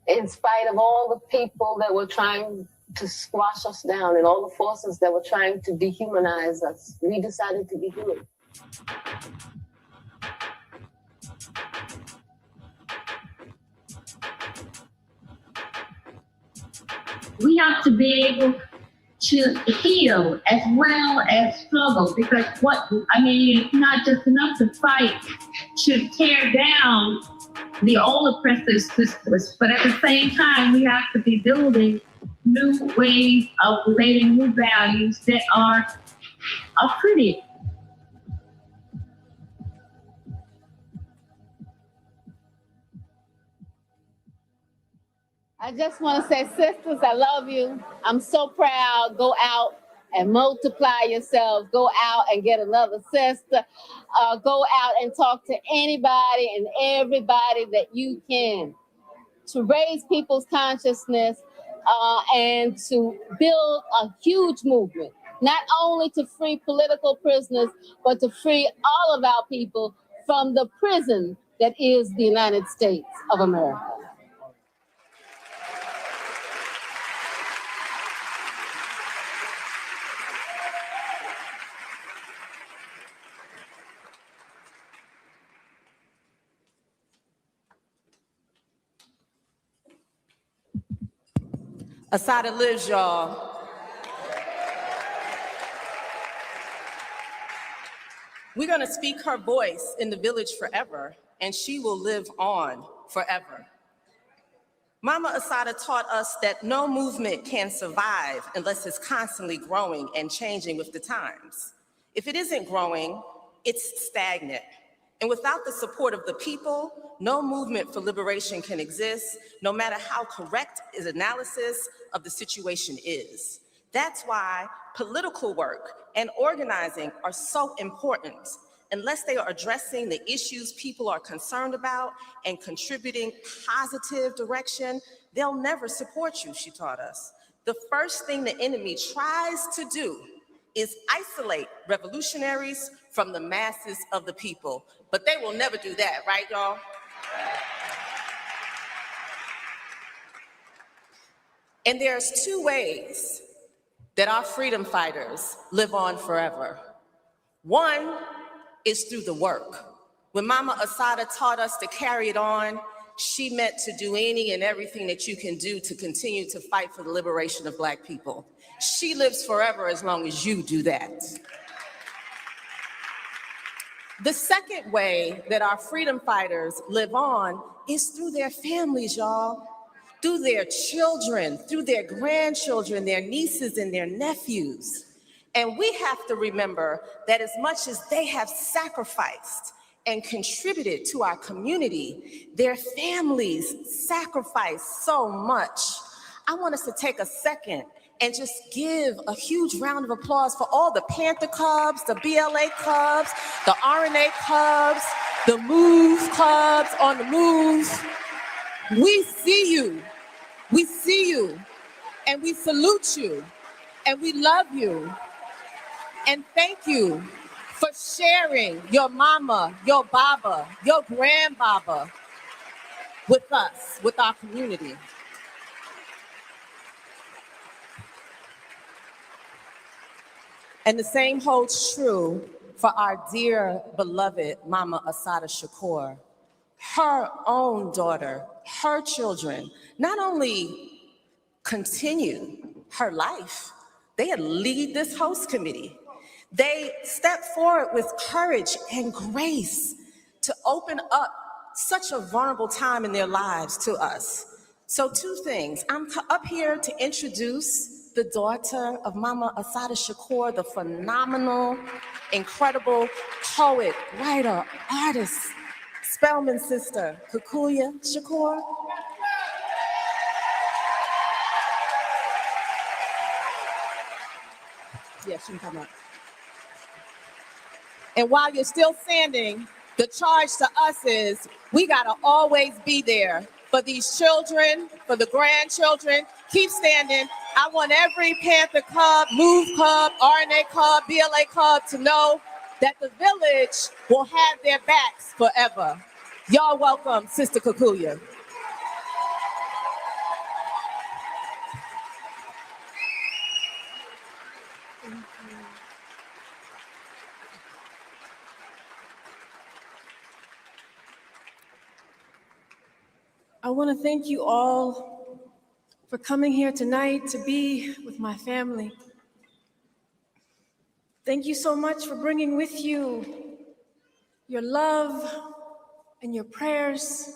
In spite of all the people that were trying to squash us down and all the forces that were trying to dehumanize us, we decided to be human. We have to be able to heal as well as struggle, because it's not just enough to fight to tear down the old oppressive systems, but at the same time, we have to be building new ways of relating, new values that are pretty. I just want to say, sisters, I love you. I'm so proud. Go out and multiply yourselves. Go out and get another sister. Go out and talk to anybody and everybody that you can to raise people's consciousness and to build a huge movement, not only to free political prisoners, but to free all of our people from the prison that is the United States of America. Assata lives, y'all. We're gonna speak her voice in the village forever, and she will live on forever. Mama Assata taught us that no movement can survive unless it's constantly growing and changing with the times. If it isn't growing, it's stagnant. And without the support of the people, no movement for liberation can exist, no matter how correct his analysis of the situation is. That's why political work and organizing are so important. Unless they are addressing the issues people are concerned about and contributing positive direction, they'll never support you, she taught us. The first thing the enemy tries to do is isolate revolutionaries from the masses of the people. But they will never do that, right, y'all? And there's two ways that our freedom fighters live on forever. One is through the work. When Mama Assata taught us to carry it on, she meant to do any and everything that you can do to continue to fight for the liberation of Black people. She lives forever as long as you do that. The second way that our freedom fighters live on is through their families, y'all. Through their children, through their grandchildren, their nieces and their nephews. And we have to remember that as much as they have sacrificed and contributed to our community, their families sacrifice so much. I want us to take a second and just give a huge round of applause for all the Panther Cubs, the BLA Cubs, the RNA Cubs, the Move Cubs on the move. We see you. We see you, and we salute you, and we love you. And thank you for sharing your mama, your baba, your grandbaba with us, with our community. And the same holds true for our dear, beloved Mama Assata Shakur. Her own daughter, her children, not only continue her life, they lead this host committee. They step forward with courage and grace to open up such a vulnerable time in their lives to us. So two things. I'm up here to introduce the daughter of Mama Assata Shakur, the phenomenal, incredible poet, writer, artist, Spelman sister, Kukuya Shakur. Yeah, she can come up. And while you're still standing, the charge to us is we gotta always be there for these children, for the grandchildren. Keep standing. I want every Panther Cub, Move Cub, RNA Cub, BLA Cub to know that the village will have their backs forever. Y'all welcome Sister Kukuya. I want to thank you all for coming here tonight to be with my family. Thank you so much for bringing with you your love and your prayers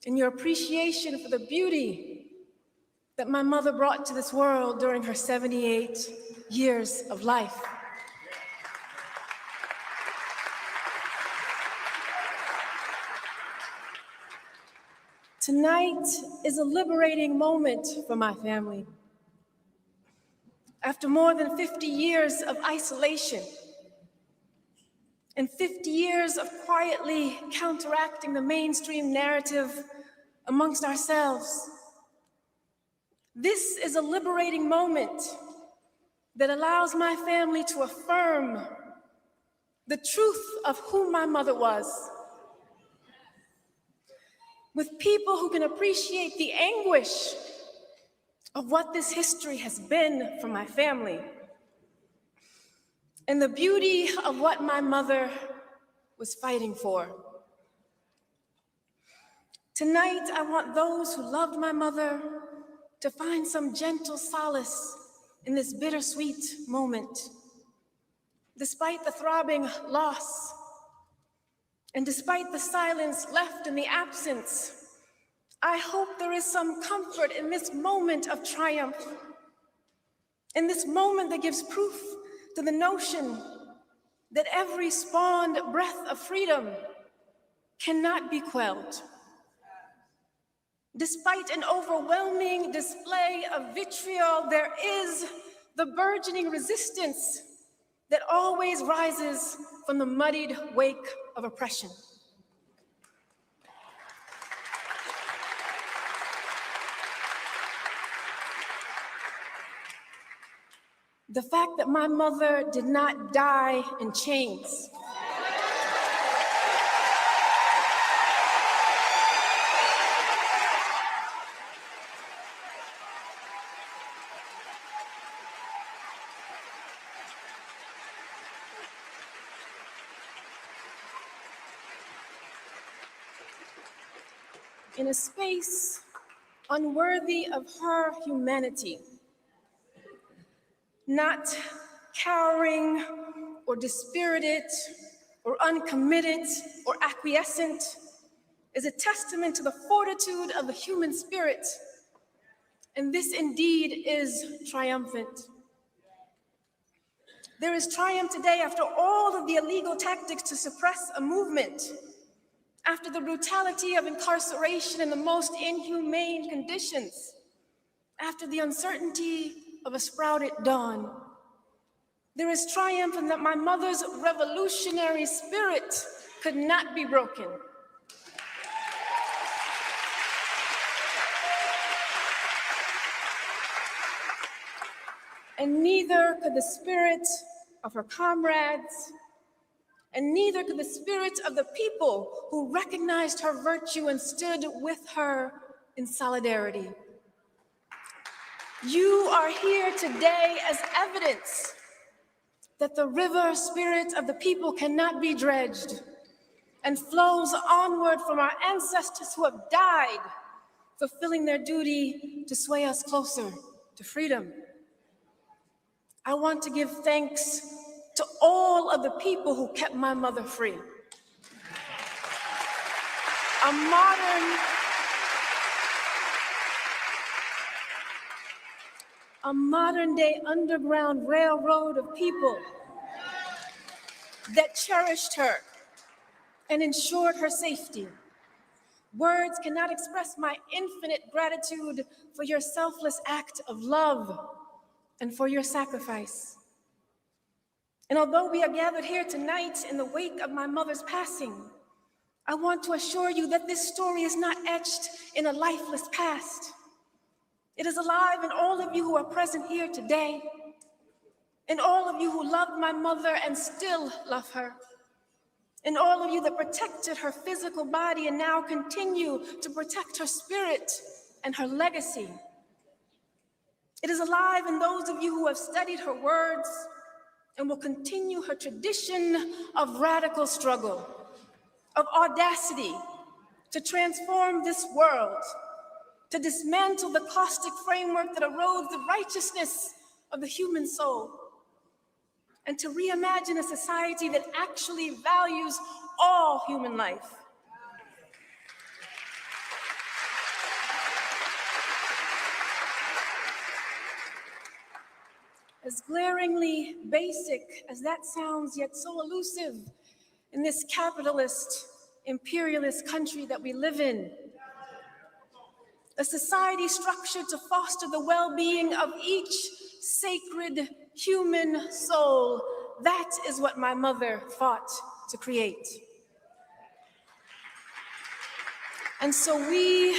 and your appreciation for the beauty that my mother brought to this world during her 78 years of life. Tonight is a liberating moment for my family. After more than 50 years of isolation and 50 years of quietly counteracting the mainstream narrative amongst ourselves, this is a liberating moment that allows my family to affirm the truth of who my mother was, with people who can appreciate the anguish of what this history has been for my family, and the beauty of what my mother was fighting for. Tonight, I want those who loved my mother to find some gentle solace in this bittersweet moment. Despite the throbbing loss, and despite the silence left in the absence, I hope there is some comfort in this moment of triumph, in this moment that gives proof to the notion that every spawned breath of freedom cannot be quelled. Despite an overwhelming display of vitriol, there is the burgeoning resistance that always rises from the muddied wake of oppression. The fact that my mother did not die in chains, in a space unworthy of her humanity, not cowering or dispirited or uncommitted or acquiescent, is a testament to the fortitude of the human spirit. And this indeed is triumphant. There is triumph today after all of the illegal tactics to suppress a movement, after the brutality of incarceration in the most inhumane conditions, after the uncertainty of a sprouted dawn. There is triumph in that my mother's revolutionary spirit could not be broken. And neither could the spirit of her comrades, and neither could the spirit of the people who recognized her virtue and stood with her in solidarity. You are here today as evidence that the river spirit of the people cannot be dredged and flows onward from our ancestors who have died, fulfilling their duty to sway us closer to freedom. I want to give thanks to all of the people who kept my mother free. A modern day underground railroad of people that cherished her and ensured her safety. Words cannot express my infinite gratitude for your selfless act of love and for your sacrifice. And although we are gathered here tonight in the wake of my mother's passing, I want to assure you that this story is not etched in a lifeless past. It is alive in all of you who are present here today, in all of you who loved my mother and still love her, in all of you that protected her physical body and now continue to protect her spirit and her legacy. It is alive in those of you who have studied her words and will continue her tradition of radical struggle, of audacity to transform this world, to dismantle the caustic framework that erodes the righteousness of the human soul, and to reimagine a society that actually values all human life. As glaringly basic as that sounds, yet so elusive in this capitalist, imperialist country that we live in, a society structured to foster the well-being of each sacred human soul, that is what my mother fought to create. And so we,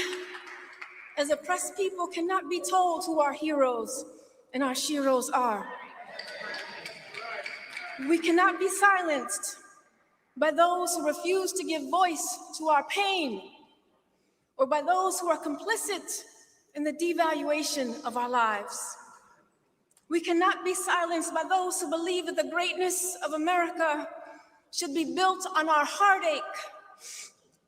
as oppressed people, cannot be told who our heroes and our sheroes are. We cannot be silenced by those who refuse to give voice to our pain, or by those who are complicit in the devaluation of our lives. We cannot be silenced by those who believe that the greatness of America should be built on our heartache,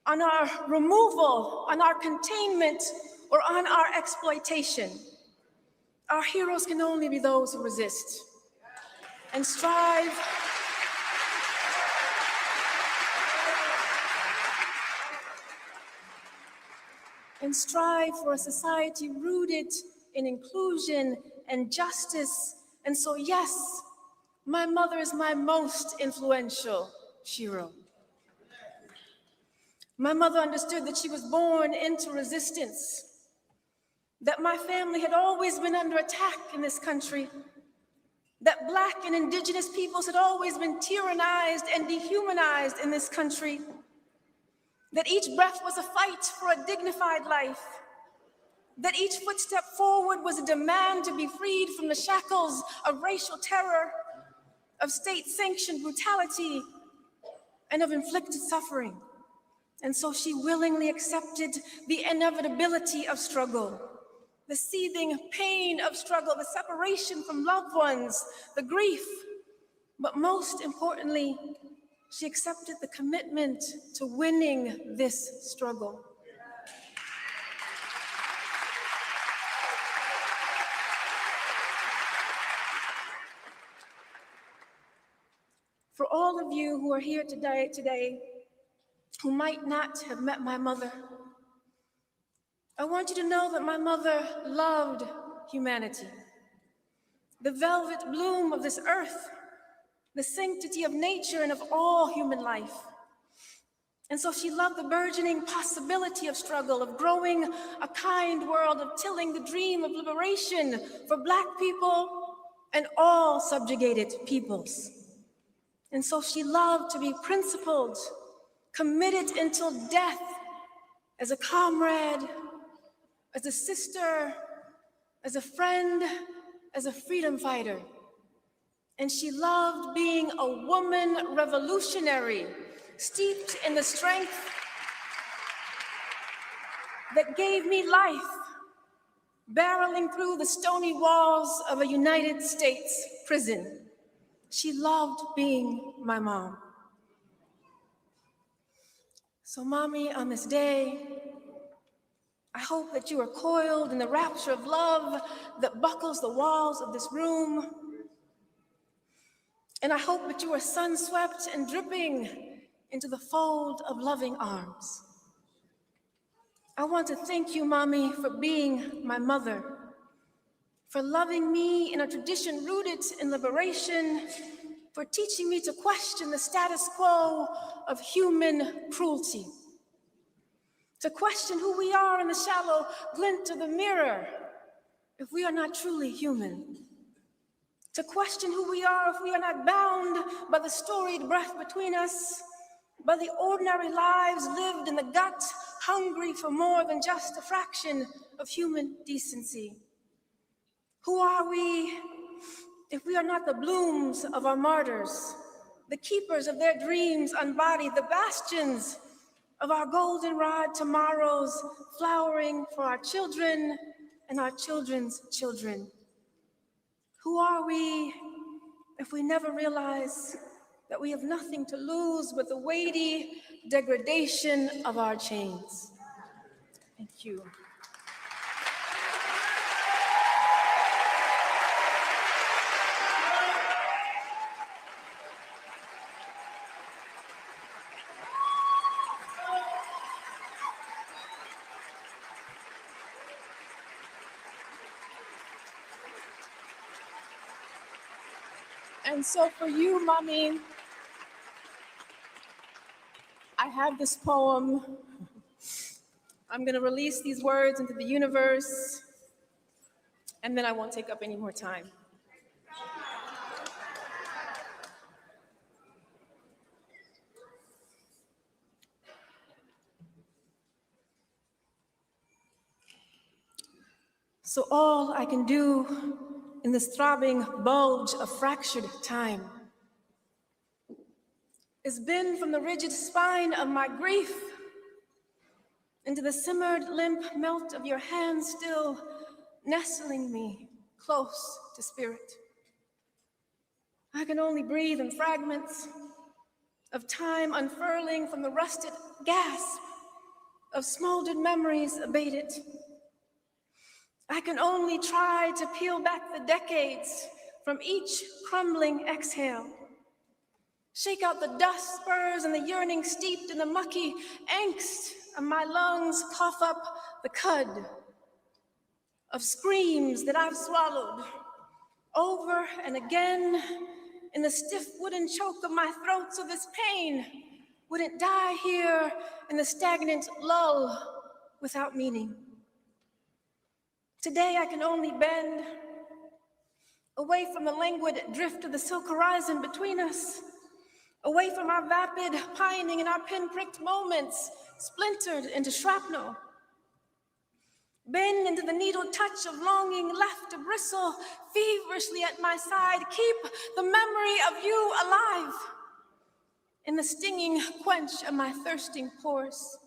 on our removal, on our containment, or on our exploitation. Our heroes can only be those who resist and strive for a society rooted in inclusion and justice. And so, yes, my mother is my most influential hero. My mother understood that she was born into resistance, that my family had always been under attack in this country, that Black and Indigenous peoples had always been tyrannized and dehumanized in this country, that each breath was a fight for a dignified life, that each footstep forward was a demand to be freed from the shackles of racial terror, of state-sanctioned brutality, and of inflicted suffering. And so she willingly accepted the inevitability of struggle, the seething pain of struggle, the separation from loved ones, the grief, but most importantly, she accepted the commitment to winning this struggle. you who are here today who might not have met my mother, I want you to know that my mother loved humanity, the velvet bloom of this earth, the sanctity of nature and of all human life. And so she loved the burgeoning possibility of struggle, of growing a kind world, of tilling the dream of liberation for Black people and all subjugated peoples. And so she loved to be principled, committed until death, as a comrade, as a sister, as a friend, as a freedom fighter. And she loved being a woman revolutionary, steeped in the strength that gave me life, barreling through the stony walls of a United States prison. She loved being my mom. So, Mommy, on this day, I hope that you are coiled in the rapture of love that buckles the walls of this room. And I hope that you are sun-swept and dripping into the fold of loving arms. I want to thank you, Mommy, for being my mother, for loving me in a tradition rooted in liberation, for teaching me to question the status quo of human cruelty, to question who we are in the shallow glint of the mirror if we are not truly human, to question who we are if we are not bound by the storied breath between us, by the ordinary lives lived in the gut, hungry for more than just a fraction of human decency. Who are we if we are not the blooms of our martyrs, the keepers of their dreams unbodied, the bastions of our goldenrod tomorrows, flowering for our children and our children's children? Who are we if we never realize that we have nothing to lose but the weighty degradation of our chains? Thank you. And so for you, Mommy, I have this poem. I'm going to release these words into the universe, and then I won't take up any more time. So all I can do in this throbbing bulge of fractured time is bend from the rigid spine of my grief into the simmered limp melt of your hand, still nestling me close to spirit. I can only breathe in fragments of time unfurling from the rusted gasp of smoldered memories abated. I can only try to peel back the decades from each crumbling exhale. Shake out the dust spurs and the yearning steeped in the mucky angst of my lungs, cough up the cud of screams that I've swallowed over and again in the stiff wooden choke of my throat, so this pain wouldn't die here in the stagnant lull without meaning. Today I can only bend away from the languid drift of the silk horizon between us, away from our vapid pining and our pin-pricked moments splintered into shrapnel. Bend into the needle touch of longing left to bristle feverishly at my side. Keep the memory of you alive in the stinging quench of my thirsting pores,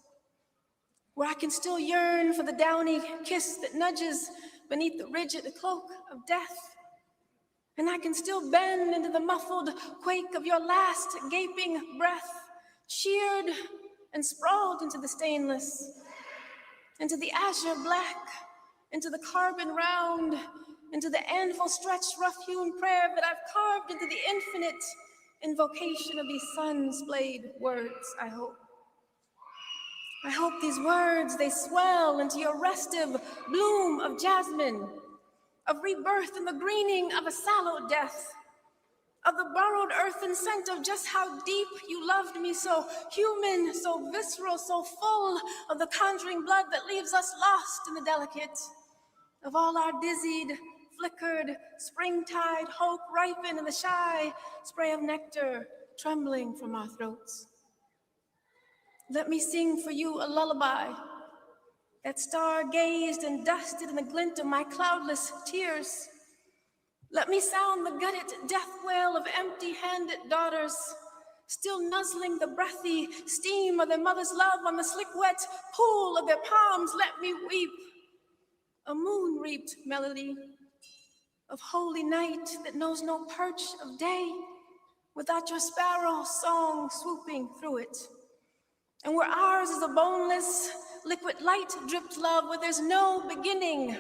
where I can still yearn for the downy kiss that nudges beneath the rigid cloak of death. And I can still bend into the muffled quake of your last gaping breath, sheared and sprawled into the stainless, into the azure black, into the carbon round, into the anvil stretched rough-hewn prayer that I've carved into the infinite invocation of these sun-splayed words, I hope. I hope these words, they swell into your restive bloom of jasmine, of rebirth in the greening of a sallow death, of the borrowed earthen scent of just how deep you loved me, so human, so visceral, so full of the conjuring blood that leaves us lost in the delicate, of all our dizzied, flickered, springtide hope ripen in the shy spray of nectar trembling from our throats. Let me sing for you a lullaby that star-gazed and dusted in the glint of my cloudless tears. Let me sound the gutted death wail of empty-handed daughters, still nuzzling the breathy steam of their mother's love on the slick wet pool of their palms. Let me weep a moon-reaped melody of holy night that knows no perch of day without your sparrow song swooping through it. And where ours is a boneless, liquid light-dripped love, where there's no beginning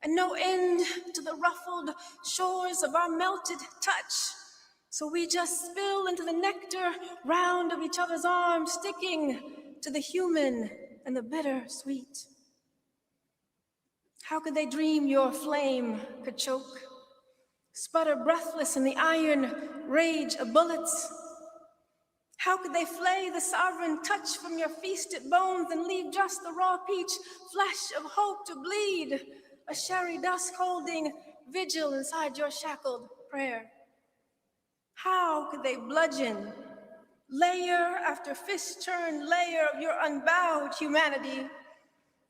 and no end to the ruffled shores of our melted touch. So we just spill into the nectar round of each other's arms, sticking to the human and the bitter-sweet. How could they dream your flame could choke, sputter breathless in the iron rage of bullets? How could they flay the sovereign touch from your feasted bones and leave just the raw peach flesh of hope to bleed, a sherry dusk holding vigil inside your shackled prayer? How could they bludgeon layer after fist-turned layer of your unbowed humanity,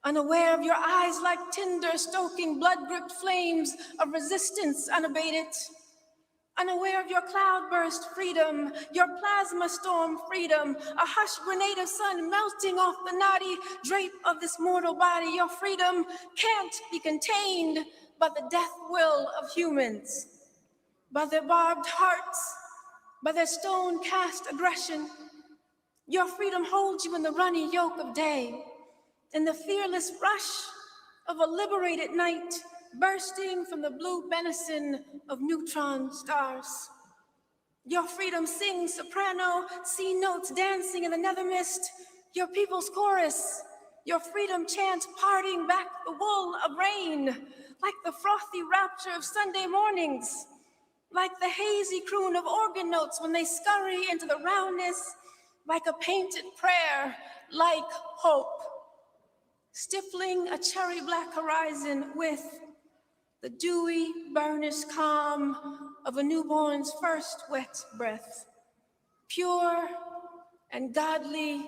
unaware of your eyes like tinder stoking blood-gripped flames of resistance unabated? Unaware of your cloudburst freedom, your plasma storm freedom, a hush grenade of sun melting off the knotty drape of this mortal body. Your freedom can't be contained by the death will of humans, by their barbed hearts, by their stone-cast aggression. Your freedom holds you in the runny yoke of day, in the fearless rush of a liberated night, bursting from the blue benison of neutron stars. Your freedom sings soprano C notes dancing in the nether mist, your people's chorus. Your freedom chants parting back the wool of rain, like the frothy rapture of Sunday mornings, like the hazy croon of organ notes when they scurry into the roundness, like a painted prayer, like hope, stifling a cherry black horizon with the dewy, burnished calm of a newborn's first wet breath, pure and godly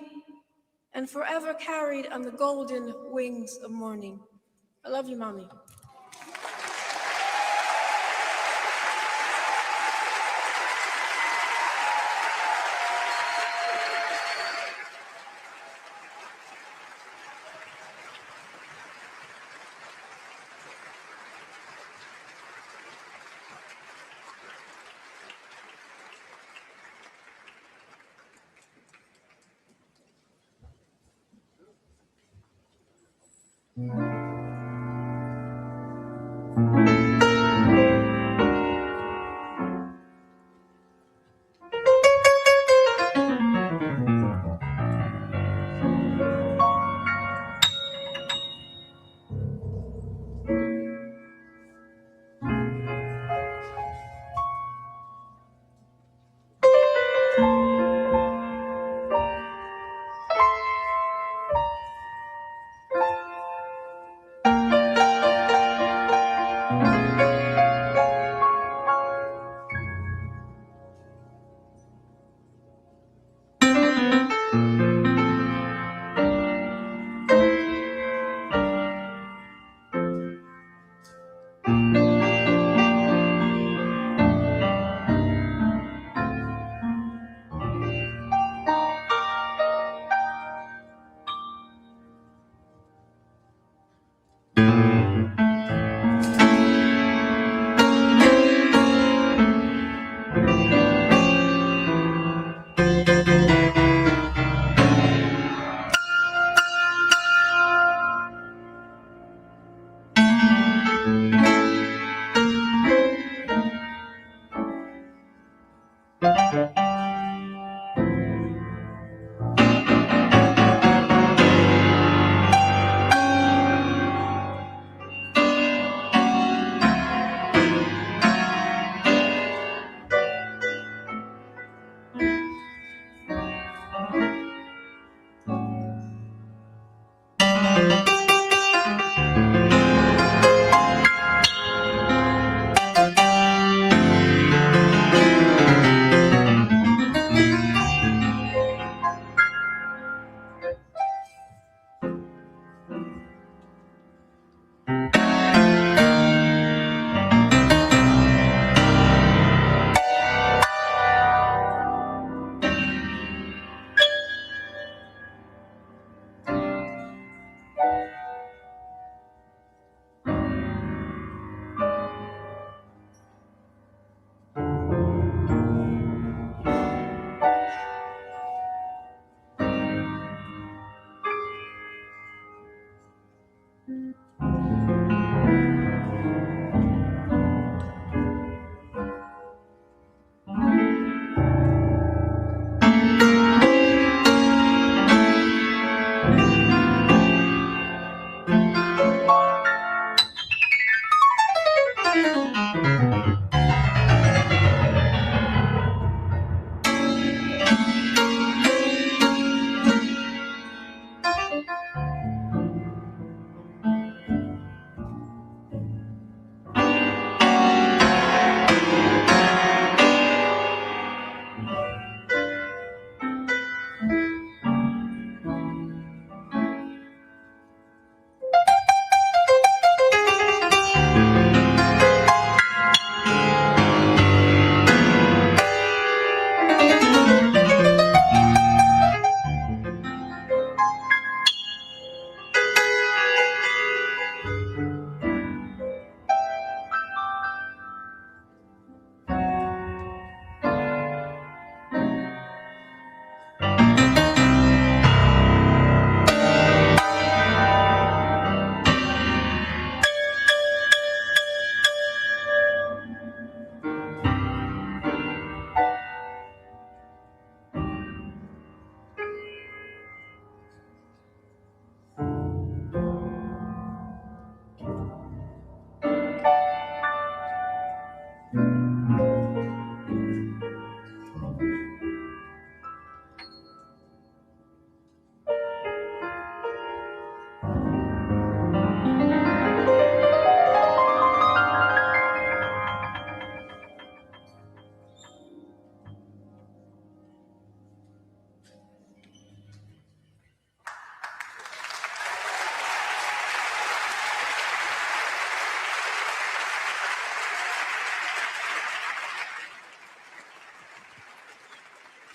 and forever carried on the golden wings of morning. I love you, Mommy.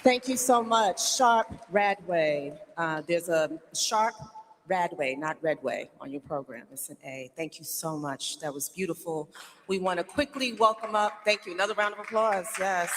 Thank you so much. Sharp Radway. There's a Sharp Radway, not Redway, on your program. It's an A. Thank you so much. That was beautiful. We want to quickly welcome up. Thank you. Another round of applause. Yes.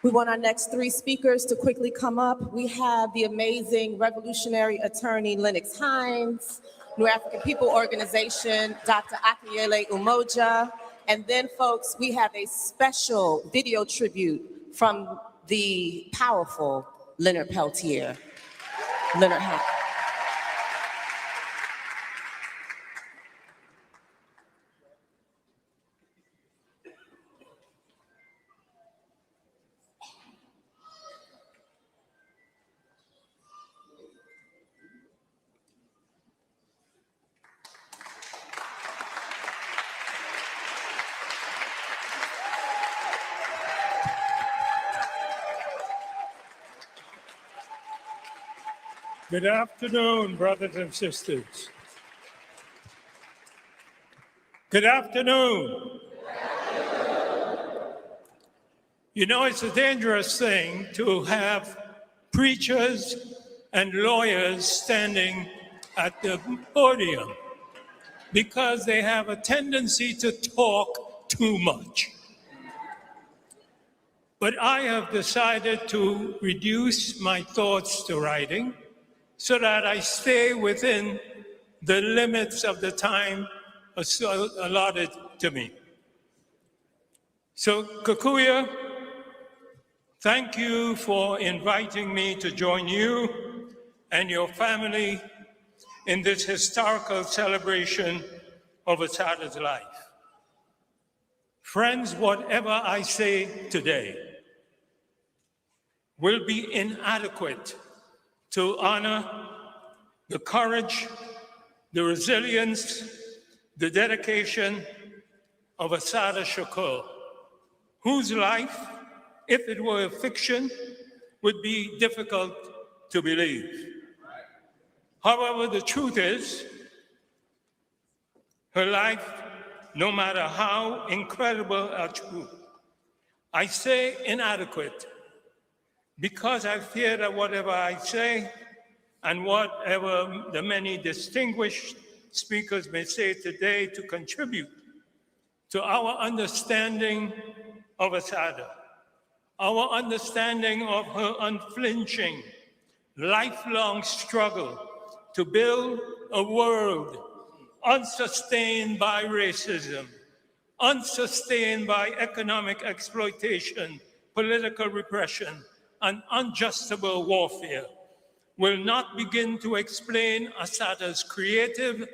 We want our next three speakers to quickly come up. We have the amazing revolutionary attorney Lennox Hines, New African People Organization, Dr. Akinyele Umoja, and then, folks, we have a special video tribute from the powerful Leonard Peltier. Leonard Hines. Good afternoon, brothers and sisters. Good afternoon. You know, it's a dangerous thing to have preachers and lawyers standing at the podium because they have a tendency to talk too much. But I have decided to reduce my thoughts to writing so that I stay within the limits of the time allotted to me. So, Kikuya, thank you for inviting me to join you and your family in this historical celebration of Assata's life. Friends, whatever I say today will be inadequate to honor the courage, the resilience, the dedication of Assata Shakur, whose life, if it were a fiction, would be difficult to believe. However, the truth is, her life, no matter how incredible or true, I say inadequate because I fear that whatever I say and whatever the many distinguished speakers may say today to contribute to our understanding of Assata, our understanding of her unflinching, lifelong struggle to build a world unsustained by racism, unsustained by economic exploitation, political repression, and unjustifiable warfare, will not begin to explain Assata's creative,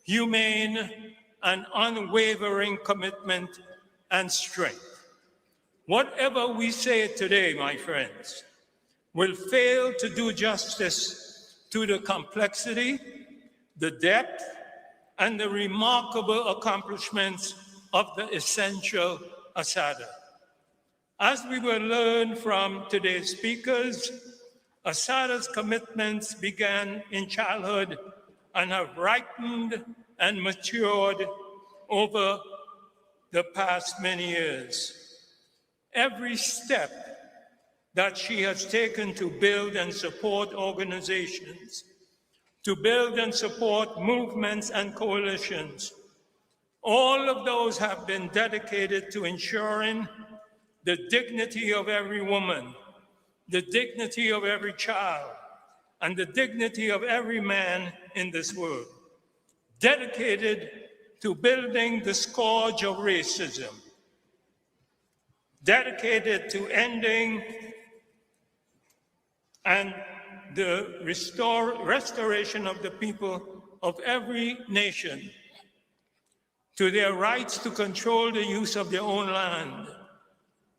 humane, and unwavering commitment and strength. Whatever we say today, my friends, will fail to do justice to the complexity, the depth, and the remarkable accomplishments of the essential Assata. As we will learn from today's speakers, Assata's commitments began in childhood and have ripened and matured over the past many years. Every step that she has taken to build and support organizations, to build and support movements and coalitions, all of those have been dedicated to ensuring the dignity of every woman, the dignity of every child, and the dignity of every man in this world, dedicated to building the scourge of racism, dedicated to ending and the restoration of the people of every nation to their rights to control the use of their own land,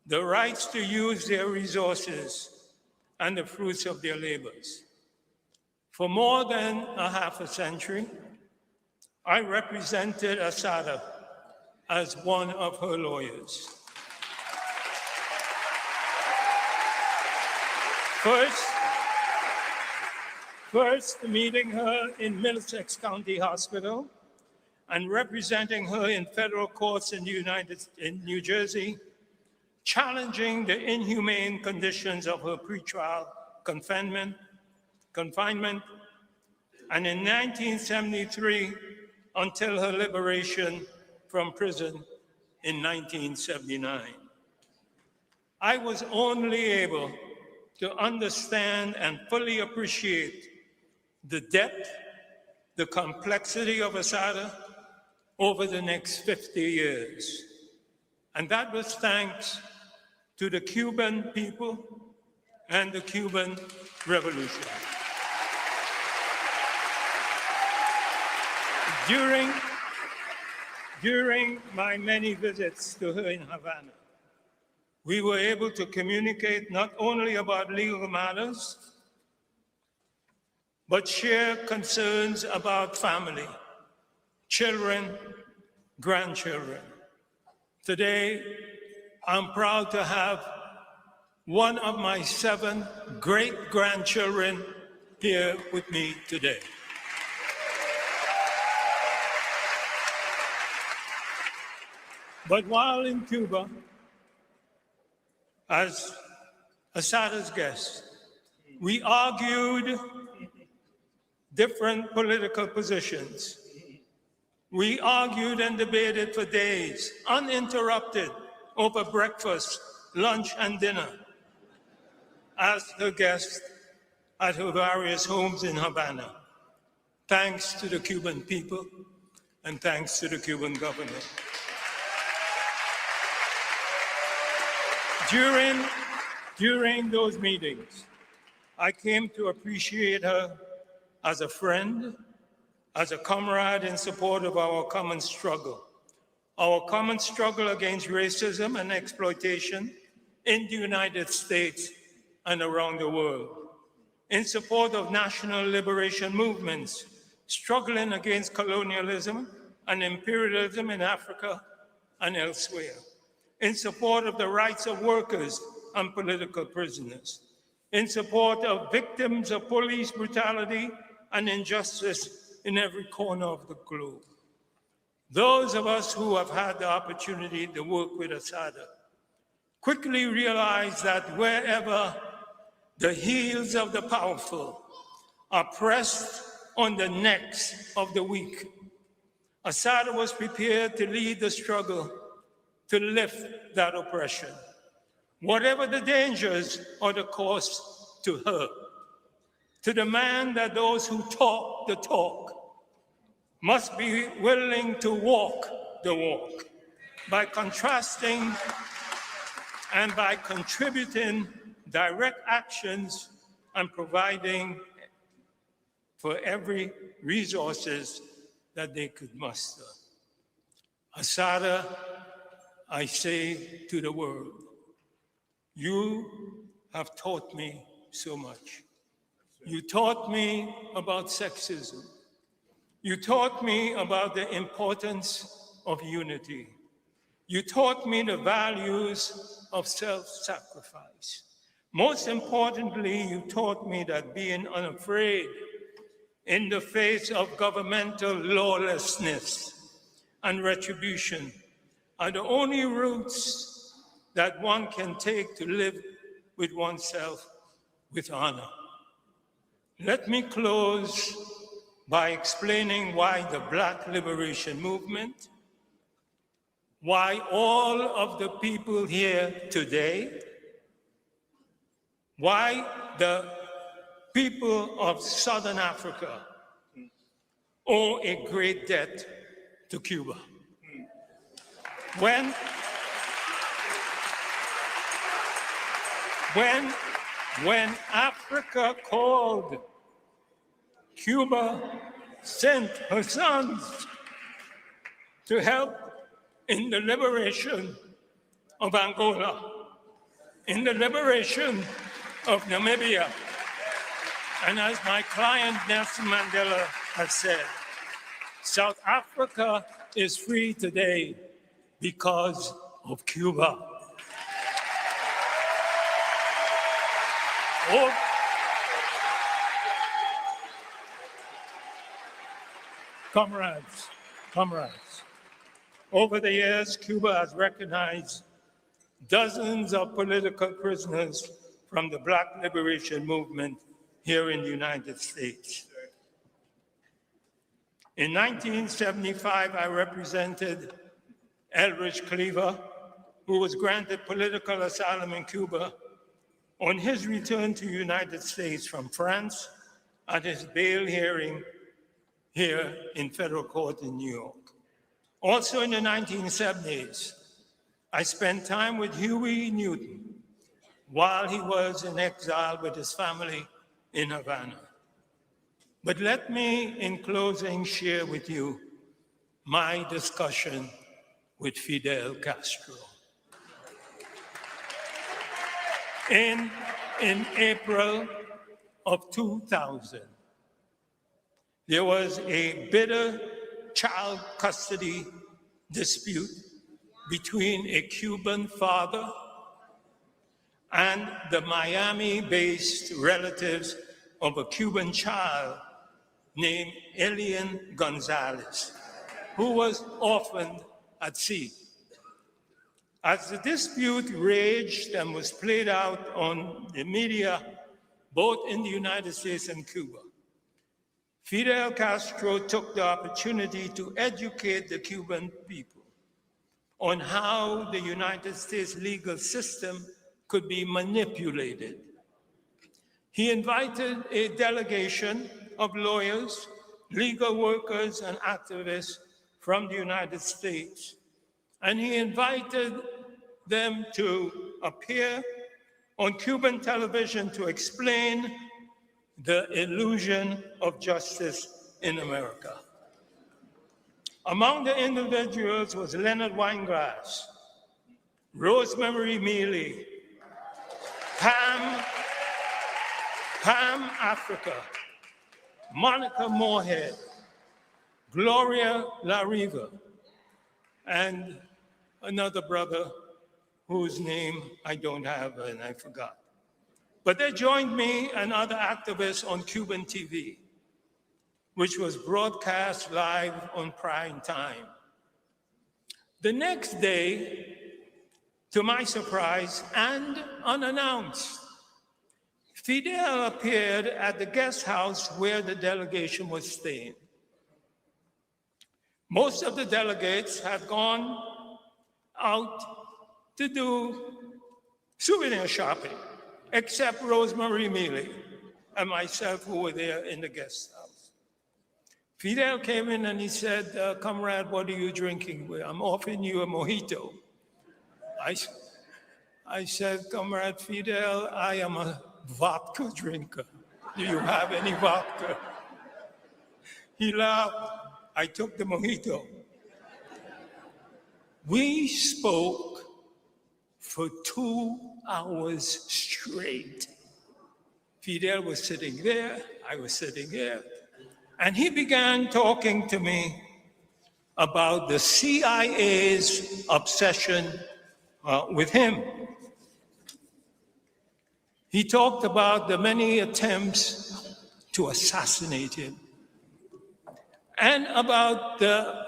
the rights to use their resources and the fruits of their labors. For more than a half a century, I represented Assata as one of her lawyers. First meeting her in Middlesex County Hospital, and representing her in federal courts in New Jersey, challenging the inhumane conditions of her pretrial confinement, and in 1973 until her liberation from prison in 1979. I was only able to understand and fully appreciate the depth, the complexity of Assata over the next 50 years. And that was thanks to the Cuban people and the Cuban Revolution. During my many visits to her in Havana, we were able to communicate not only about legal matters, but share concerns about family, children, grandchildren. Today, I'm proud to have one of my 7 great-grandchildren here with me today. But while in Cuba, as Assata's guest, we argued different political positions. We argued and debated for days, uninterrupted, over breakfast, lunch, and dinner, as her guest at her various homes in Havana, thanks to the Cuban people and thanks to the Cuban government. During those meetings, I came to appreciate her as a friend, as a comrade in support of our common struggle against racism and exploitation in the United States and around the world, in support of national liberation movements, struggling against colonialism and imperialism in Africa and elsewhere, in support of the rights of workers and political prisoners, in support of victims of police brutality and injustice in every corner of the globe. Those of us who have had the opportunity to work with Assata quickly realize that wherever the heels of the powerful are pressed on the necks of the weak, Assata was prepared to lead the struggle to lift that oppression, whatever the dangers or the cost to her, to demand that those who talk the talk must be willing to walk the walk by contrasting and by contributing direct actions and providing for every resources that they could muster. Assata, I say to the world, you have taught me so much. You taught me about sexism. You taught me about the importance of unity. You taught me the values of self-sacrifice. Most importantly, you taught me that being unafraid in the face of governmental lawlessness and retribution are the only routes that one can take to live with oneself with honor. Let me close by explaining why the Black Liberation Movement, why all of the people here today, why the people of Southern Africa owe a great debt to Cuba. When Africa called, Cuba sent her sons to help in the liberation of Angola, in the liberation of Namibia. And as my client Nelson Mandela has said, South Africa is free today because of Cuba. Oh, comrades, Comrades, over the years, Cuba has recognized dozens of political prisoners from the Black liberation movement here in the United States. In 1975, I represented Eldridge Cleaver, who was granted political asylum in Cuba on his return to the United States from France at his bail hearing here in federal court in New York. Also in the 1970s, I spent time with Huey Newton while he was in exile with his family in Havana. But let me, in closing, share with you my discussion with Fidel Castro. In April of 2000, there was a bitter child custody dispute between a Cuban father and the Miami-based relatives of a Cuban child named Elian Gonzalez, who was orphaned at sea. As the dispute raged and was played out on the media, both in the United States and Cuba, Fidel Castro took the opportunity to educate the Cuban people on how the United States legal system could be manipulated. He invited a delegation of lawyers, legal workers, and activists from the United States, and he invited them to appear on Cuban television to explain the illusion of justice in America. Among the individuals was Leonard Weinglass, Rosemary Mealy, Pam Africa, Monica Moorhead, Gloria La Riva, and another brother whose name I don't have and I forgot. But they joined me and other activists on Cuban TV, which was broadcast live on prime time. The next day, to my surprise and unannounced, Fidel appeared at the guest house where the delegation was staying. Most of the delegates had gone out to do souvenir shopping, except Rosemary Mealy and myself, who were there in the guest house. Fidel came in and he said, "Comrade, what are you drinking? I'm offering you a mojito." I said, "Comrade Fidel, I am a vodka drinker. Do you have any vodka?" He laughed. I took the mojito. We spoke for 2 hours straight. Fidel was sitting there, I was sitting here, and he began talking to me about the CIA's obsession with him. He talked about the many attempts to assassinate him and about the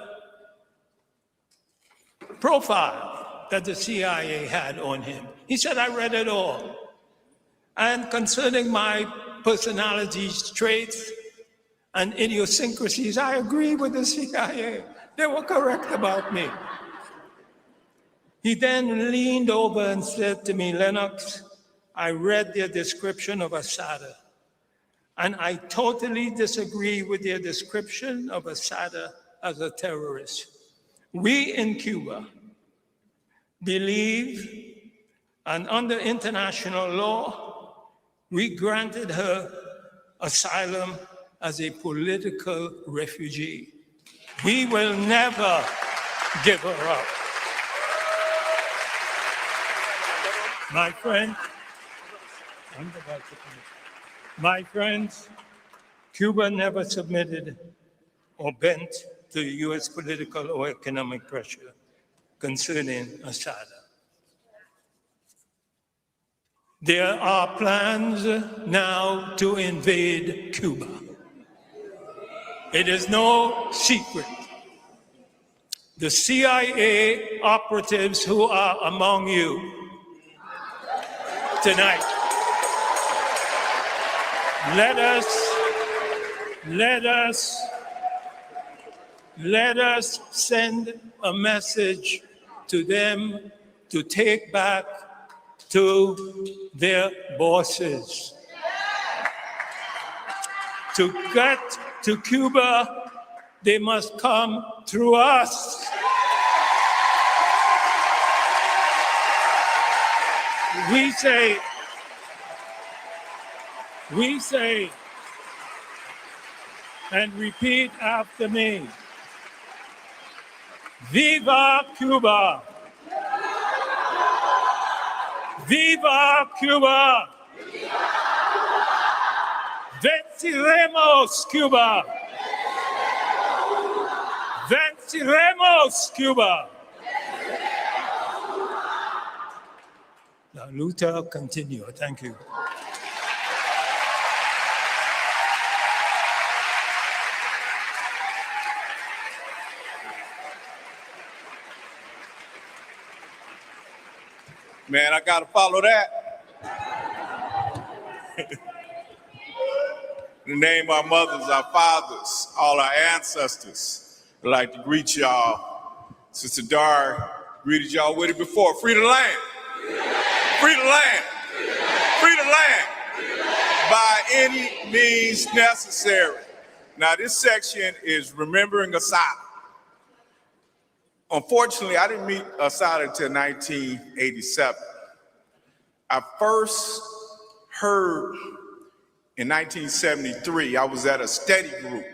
profile that the CIA had on him. He said, "I read it all. And concerning my personality traits and idiosyncrasies, I agree with the CIA. They were correct about me." He then leaned over and said to me, "Lennox, I read their description of Assata, and I totally disagree with their description of Assata as a terrorist. We in Cuba believe, and under international law, we granted her asylum as a political refugee. We will never give her up." My friends, Cuba never submitted or bent to US political or economic pressure concerning Assata. There are plans now to invade Cuba. It is no secret the CIA operatives who are among you tonight. Let us send a message to them to take back to their bosses. To get to Cuba, they must come through us. We say, and repeat after me, Viva Cuba! Viva Cuba! Venceremos Cuba! Venceremos Cuba! La lucha continua. Thank you. Man, I gotta follow that. In the name of our mothers, our fathers, all our ancestors, I'd like to greet y'all. Sister Dar greeted y'all with it before. Free the land. Free the land. Free the land. By any means necessary. Now, this section is remembering Assata. Unfortunately, I didn't meet Assata until 1987. I first heard in 1973, I was at a study group.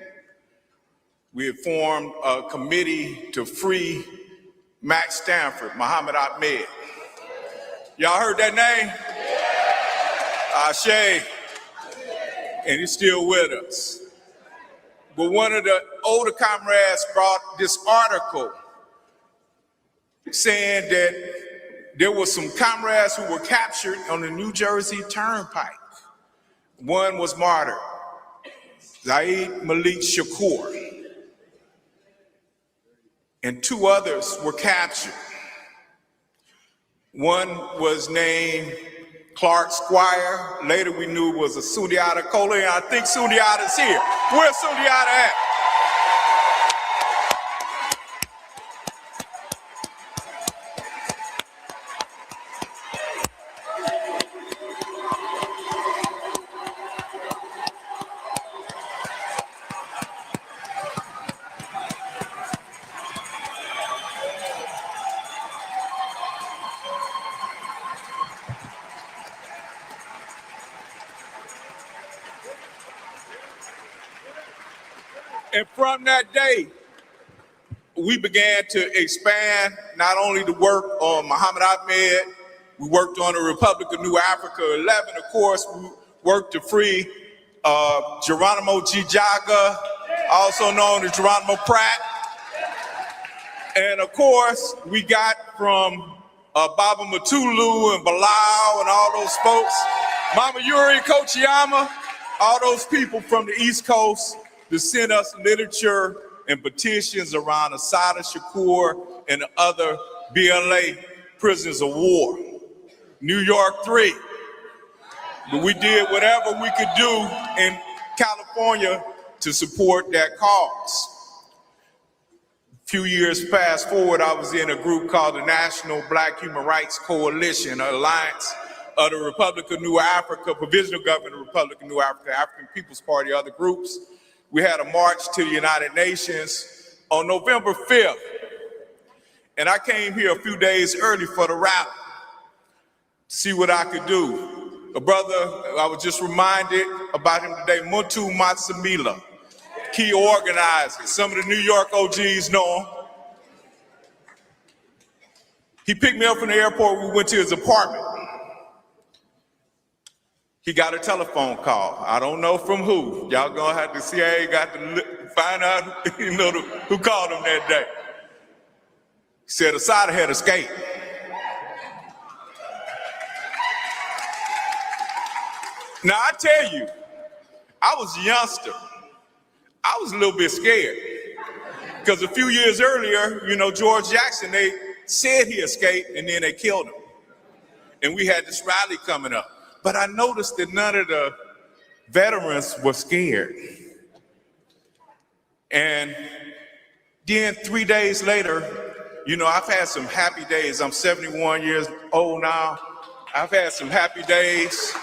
We had formed a committee to free Max Stanford, Muhammad Ahmed. Y'all heard that name? Ashe. And he's still with us. But one of the older comrades brought this article saying that there were some comrades who were captured on the New Jersey Turnpike. One was martyred, Zaid Malik Shakur, and two others were captured. One was named Clark Squire. Later we knew it was a Sundiata Kohler, and I think Sundiata's here. Where's Sundiata at? And from that day, we began to expand not only the work on Muhammad Ahmed, we worked on the Republic of New Africa 11, of course, we worked to free Geronimo Gijaga, also known as Geronimo Pratt. And of course, we got from Baba Matulu and Bilal and all those folks, Mama Yuri Kochiyama, all those people from the East Coast to send us literature and petitions around Assata, Shakur, and other BLA prisoners of war. New York 3. But we did whatever we could do in California to support that cause. A few years fast forward, I was in a group called the National Black Human Rights Coalition, an alliance of the Republic of New Africa, Provisional Government of the Republic of New Africa, African People's Party, other groups. We had a march to the United Nations on November 5th. And I came here a few days early for the rally to see what I could do. A brother, I was just reminded about him today, Muntu Matsamila, key organizer. Some of the New York OGs know him. He picked me up from the airport. We went to his apartment. He got a telephone call. I don't know from who. Y'all gonna have to see. I got to find out, who called him that day. He said Assata had escaped. Now I tell you, I was a youngster. I was a little bit scared. Because a few years earlier, George Jackson, they said he escaped and then they killed him. And we had this rally coming up. But I noticed that none of the veterans were scared. And then 3 days later, I've had some happy days. I'm 71 years old now. I've had some happy days.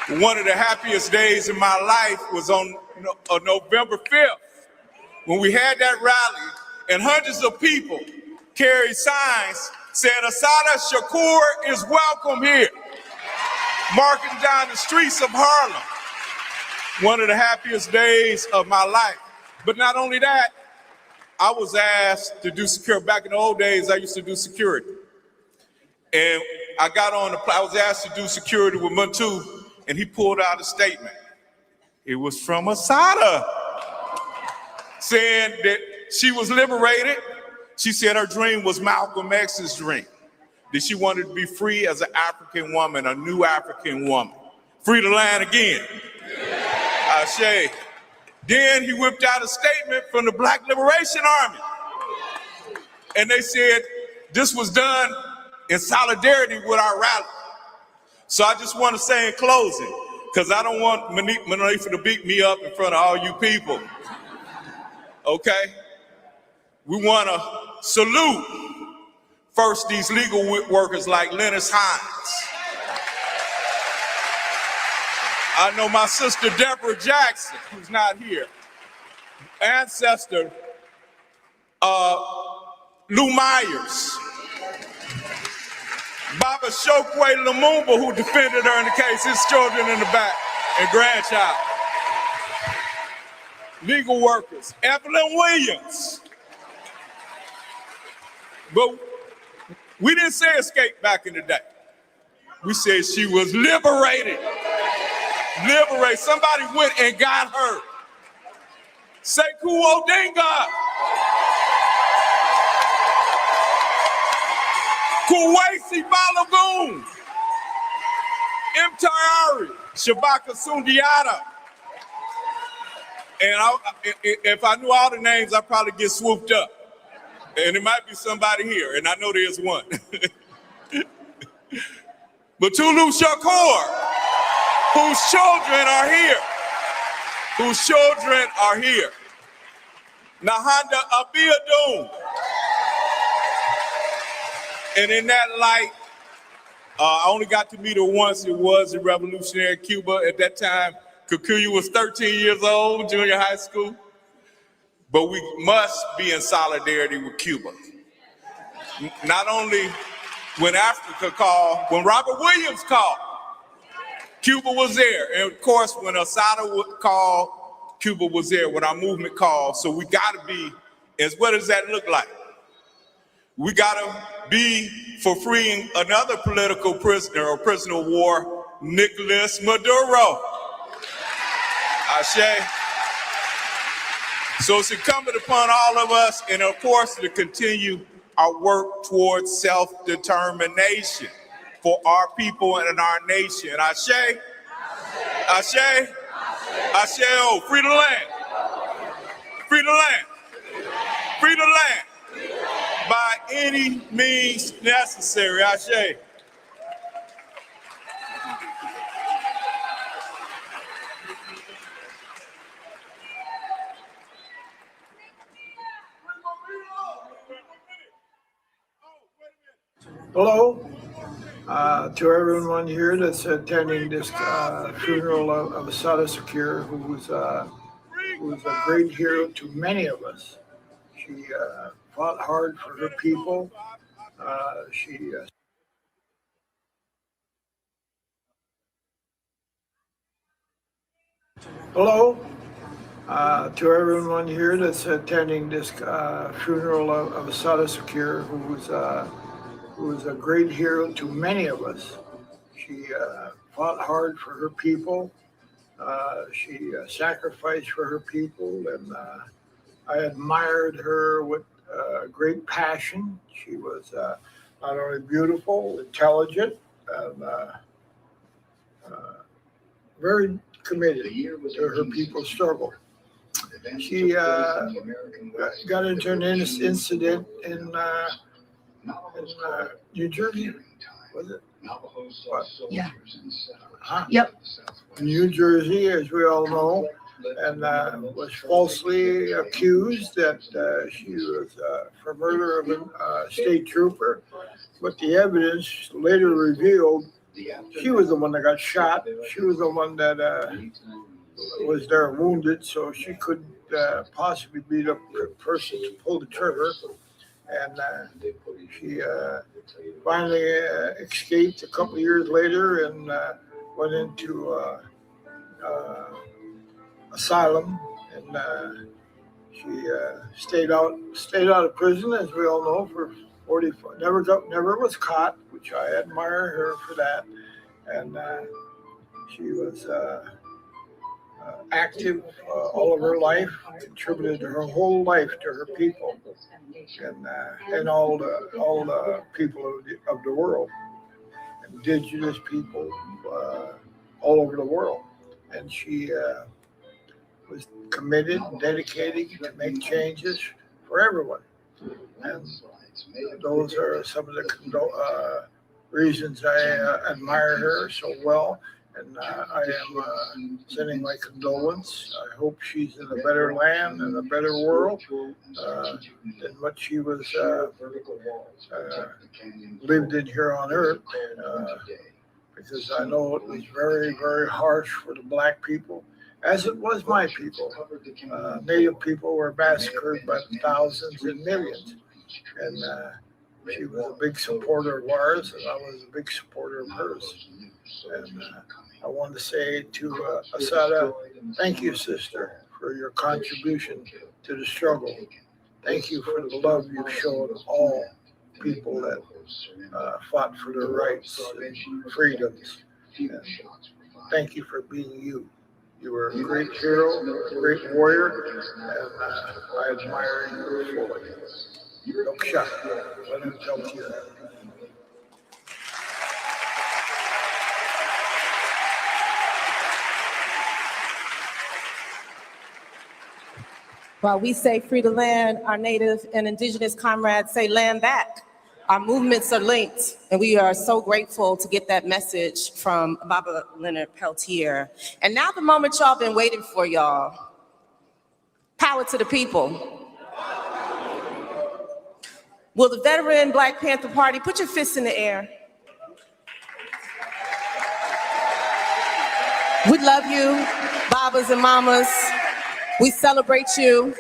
One of the happiest days in my life was on November 5th, when we had that rally and hundreds of people carried signs saying, Assata Shakur is welcome here, marking down the streets of Harlem. One of the happiest days of my life. But not only that, I was asked to do security. Back in the old days, I used to do security. And I was asked to do security with Muntu, and he pulled out a statement. It was from Assata, saying that she was liberated. She said her dream was Malcolm X's dream, that she wanted to be free as an African woman, a new African woman. Free the land again. Ashe. Then he whipped out a statement from the Black Liberation Army. And they said this was done in solidarity with our rally. So I just want to say in closing, because I don't want Manifa to beat me up in front of all you people. Okay? We want to salute first these legal workers like Lennox Hines. I know my sister Deborah Jackson, who's not here, ancestor Lou Myers, Baba Shokwe Lumumba, who defended her in the case, his children in the back, and grandchild. Legal workers, Evelyn Williams. But we didn't say escape back in the day. We said she was liberated. Liberate. Somebody went and got her. Sekou Odinga. Kuwaisi Balagoon. Mtayari. Shabaka Sundiata. And if I knew all the names, I'd probably get swooped up. And there might be somebody here, and I know there's one. But Tulu Shakur, whose children are here. Whose children are here. Nahanda Abiodun. And in that light, I only got to meet her once. It was in revolutionary Cuba. At that time, Kikuyu was 13 years old, junior high school. But we must be in solidarity with Cuba. Not only when Africa called, when Robert Williams called, Cuba was there. And of course, when Assata called, Cuba was there. When our movement called. So we gotta be, as what does that look like? We gotta be for freeing another political prisoner or prisoner of war, Nicolas Maduro. Ashe. So it's incumbent upon all of us, and of course, to continue our work towards self-determination for our people and our nation. Ashe. Ashe. Ashe. Oh, free the land. Free the land. Free the land. By any means necessary. Ashe. Hello to everyone here that's attending this funeral of Assata Shakur, who was a great hero to many of us. She fought hard for her people. Hello to everyone here that's attending this funeral of Assata Shakur, who was a great hero to many of us. She fought hard for her people. She sacrificed for her people, and I admired her with great passion. She was not only beautiful, intelligent, and very committed to her people's struggle. she got into an incident in New Jersey, was it? What? Yeah. Huh? Yep. New Jersey, as we all know, and was falsely accused that she was for murder of a state trooper. But the evidence later revealed she was the one that got shot. She was the one that was there wounded, so she couldn't possibly be the person to pull the trigger. And she finally escaped a couple of years later and went into asylum, and she stayed out of prison, as we all know, for 45. Never was caught, which I admire her for that. And she was active all of her life, contributed her whole life to her people and all the people of the world, indigenous people all over the world. And she was committed and dedicated to make changes for everyone. And those are some of the reasons I admire her so well. And I am sending my condolence. I hope she's in a better land and a better world than what she was lived in here on earth. Because I know it was very, very harsh for the Black people, as it was my people. Native people were massacred by the thousands and millions. And she was a big supporter of ours, and I was a big supporter of hers. And I want to say to Assata, thank you, sister, for your contribution to the struggle. Thank you for the love you've shown all people that fought for their rights and freedoms. And thank you for being you. You were a great hero, a great warrior, and I admire you fully. Look shot. Let him tell you that. While we say free the land, our Native and Indigenous comrades say land back. Our movements are linked, and we are so grateful to get that message from Baba Leonard Peltier. And now the moment y'all been waiting for, y'all. Power to the people. Will the veteran Black Panther Party, put your fists in the air. We love you, Babas and Mamas. We celebrate you.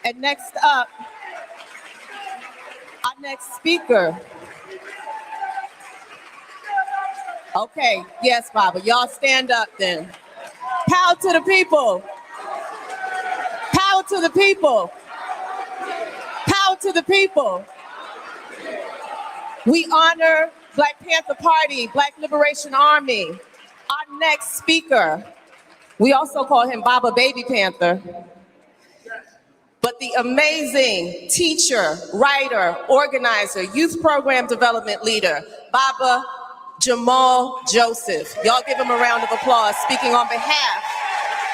And next up, our next speaker. Okay, yes, Baba, y'all stand up then. Power to the people. Power to the people. Power to the people. We honor Black Panther Party, Black Liberation Army. Our next speaker, we also call him Baba Baby Panther, but the amazing teacher, writer, organizer, youth program development leader, Baba Jamal Joseph. Y'all give him a round of applause, speaking on behalf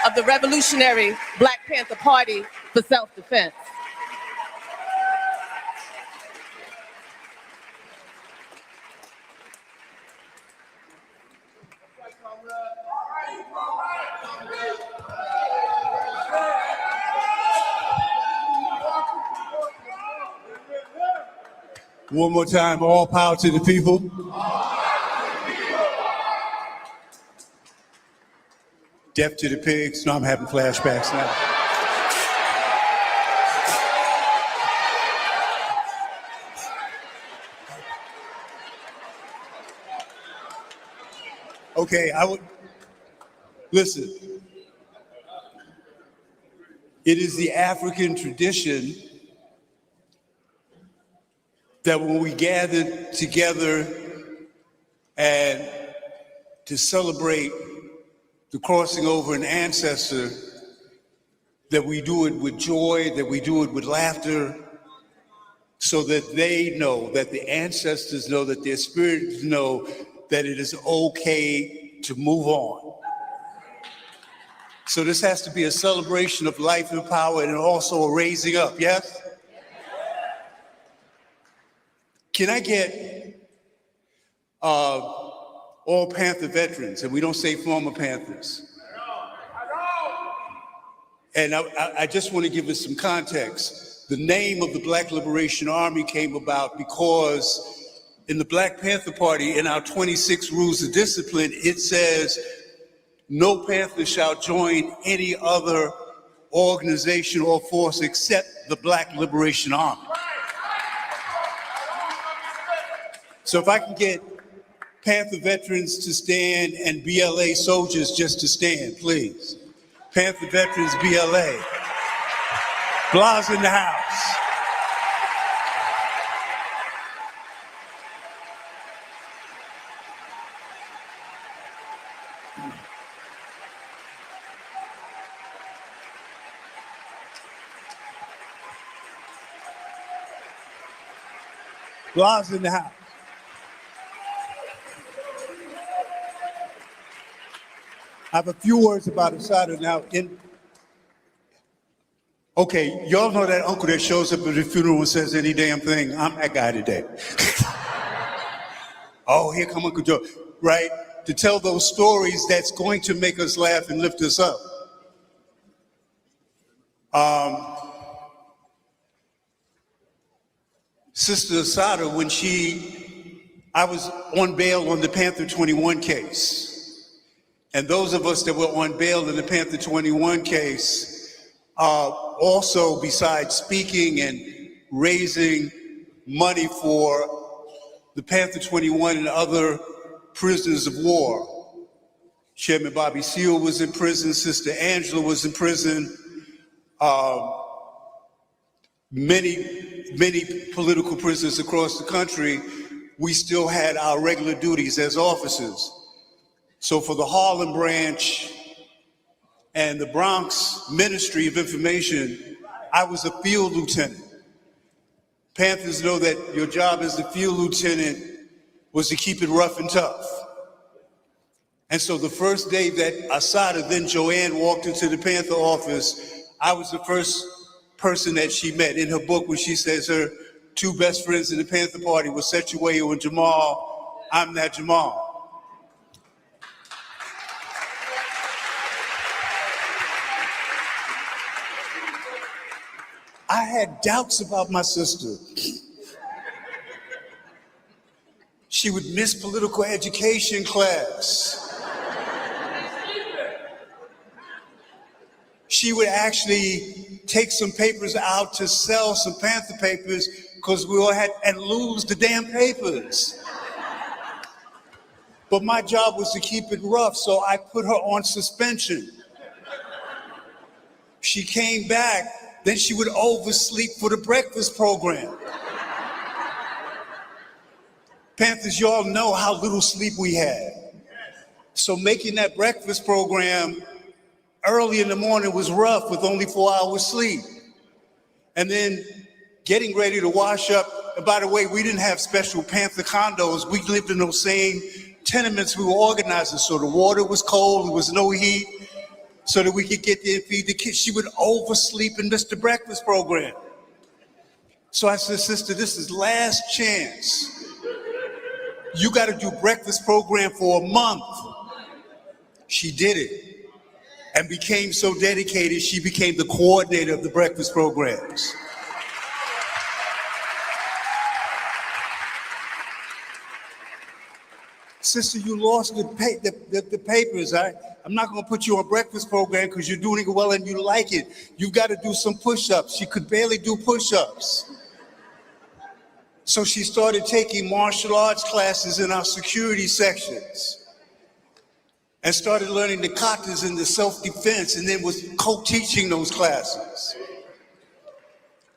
of the Revolutionary Black Panther Party for Self-Defense. One more time, all power to the people. Deaf to the pigs. No, I'm having flashbacks now. Okay, listen. It is the African tradition that when we gather together and to celebrate the crossing over an ancestor, that we do it with joy, that we do it with laughter, so that they know, that the ancestors know, that their spirits know that it is okay to move on. So this has to be a celebration of life and power and also a raising up, yes? Can I get all Panther veterans, and we don't say former Panthers. And I just want to give us some context. The name of the Black Liberation Army came about because in the Black Panther Party, in our 26 rules of discipline, it says, no Panther shall join any other organization or force except the Black Liberation Army. So if I can get Panther veterans to stand and BLA soldiers just to stand, please. Panther veterans, BLA. Blas in the house. Blas in the house. I have a few words about Assata now. Okay, y'all know that uncle that shows up at the funeral and says any damn thing. I'm that guy today. Oh, here come Uncle Joe, right? To tell those stories that's going to make us laugh and lift us up. Sister Assata, when I was on bail on the Panther 21 case. And those of us that were on bail in the Panther 21 case, also besides speaking and raising money for the Panther 21 and other prisoners of war. Chairman Bobby Seale was in prison, Sister Angela was in prison, many political prisoners across the country. We still had our regular duties as officers. So for the Harlem branch and the Bronx Ministry of Information, I was a field lieutenant. Panthers know that your job as the field lieutenant was to keep it rough and tough. And so the first day that Assata, then Joanne, walked into the Panther office, I was the first person that she met. In her book, when she says her two best friends in the Panther Party were Sechuayo and Jamal, I'm that Jamal. I had doubts about my sister. She would miss political education class. She would actually take some papers out to sell some Panther papers because we all had, and lose the damn papers. But my job was to keep it rough, so I put her on suspension. She came back. Then she would oversleep for the breakfast program. Panthers, y'all know how little sleep we had. So making that breakfast program early in the morning was rough with only 4 hours sleep. And then getting ready to wash up. And by the way, we didn't have special Panther condos. We lived in those same tenements we were organizing. So the water was cold, there was no heat. So that we could get there and feed the kids. She would oversleep and miss the breakfast program. So I said, sister, this is last chance. You got to do breakfast program for a month. She did it and became so dedicated, she became the coordinator of the breakfast programs. Sister, you lost the papers. I'm not going to put you on breakfast program because you're doing it well and you like it. You've got to do some push-ups. She could barely do push-ups. So she started taking martial arts classes in our security sections and started learning the katas and the self-defense, and then was co-teaching those classes.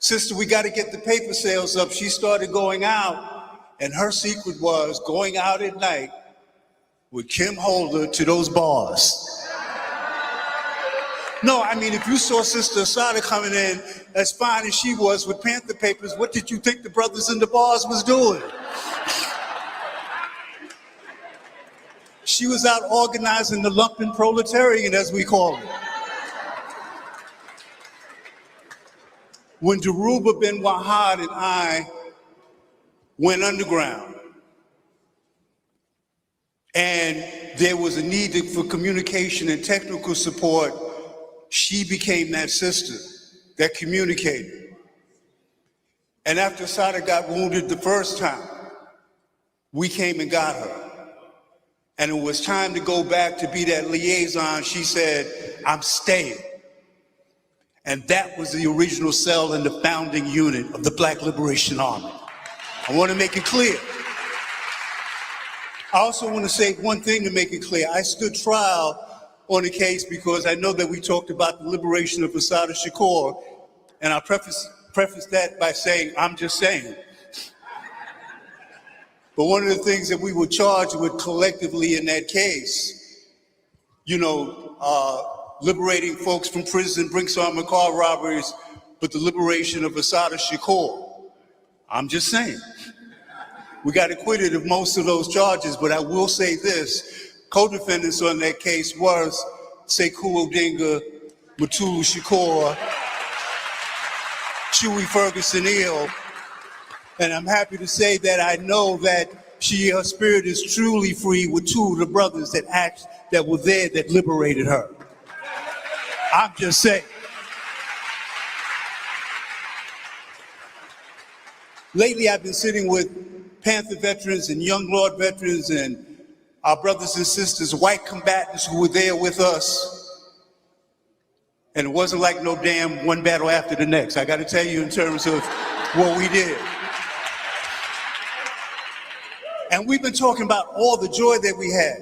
Sister, we got to get the paper sales up. She started going out, and her secret was going out at night with Kim Holder to those bars. No, I mean, if you saw Sister Assata coming in as fine as she was with Panther papers, what did you think the brothers in the bars was doing? She was out organizing the lumpen proletariat, as we call it. when Dhoruba bin Wahad and I went underground, and there was a need for communication and technical support, she became that sister that communicated. And after Assata got wounded the first time, we came and got her. And it was time to go back to be that liaison. She said, I'm staying. And that was the original cell in the founding unit of the Black Liberation Army. I want to make it clear. I also want to say one thing to make it clear. I stood trial on the case because I know that we talked about the liberation of Assata Shakur, and I'll preface that by saying, I'm just saying. But one of the things that we were charged with collectively in that case, liberating folks from prison, Brinks-Armour car robberies, but the liberation of Assata Shakur. I'm just saying. We got acquitted of most of those charges, but I will say this, co-defendants on that case was Sekou Odinga, Mutulu Shakur, Chewy Ferguson-Eel, and I'm happy to say that I know that her spirit is truly free with two of the brothers that were there that liberated her. I'm just saying. Lately, I've been sitting with Panther veterans and Young Lord veterans and our brothers and sisters, white combatants who were there with us. And it wasn't like no damn one battle after the next. I got to tell you in terms of what we did. And we've been talking about all the joy that we had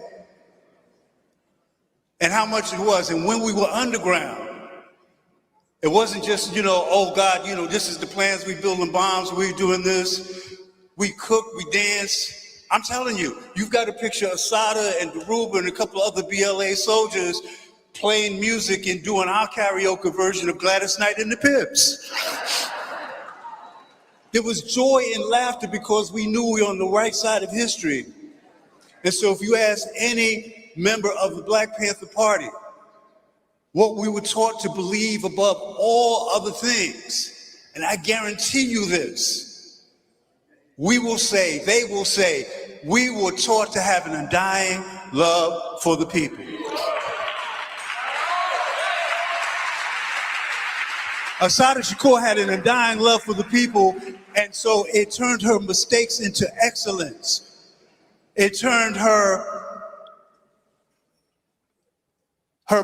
and how much it was. And when we were underground, it wasn't just, oh God, this is the plans, we building bombs, we doing this. We cook, we dance. I'm telling you, you've got to picture Assata and Dhoruba and a couple of other BLA soldiers playing music and doing our karaoke version of Gladys Knight and the Pips. There was joy and laughter because we knew we were on the right side of history. And so if you ask any member of the Black Panther Party what we were taught to believe above all other things, and I guarantee you this, they will say, we were taught to have an undying love for the people. Assata Shakur had an undying love for the people, and so it turned her mistakes into excellence. It turned her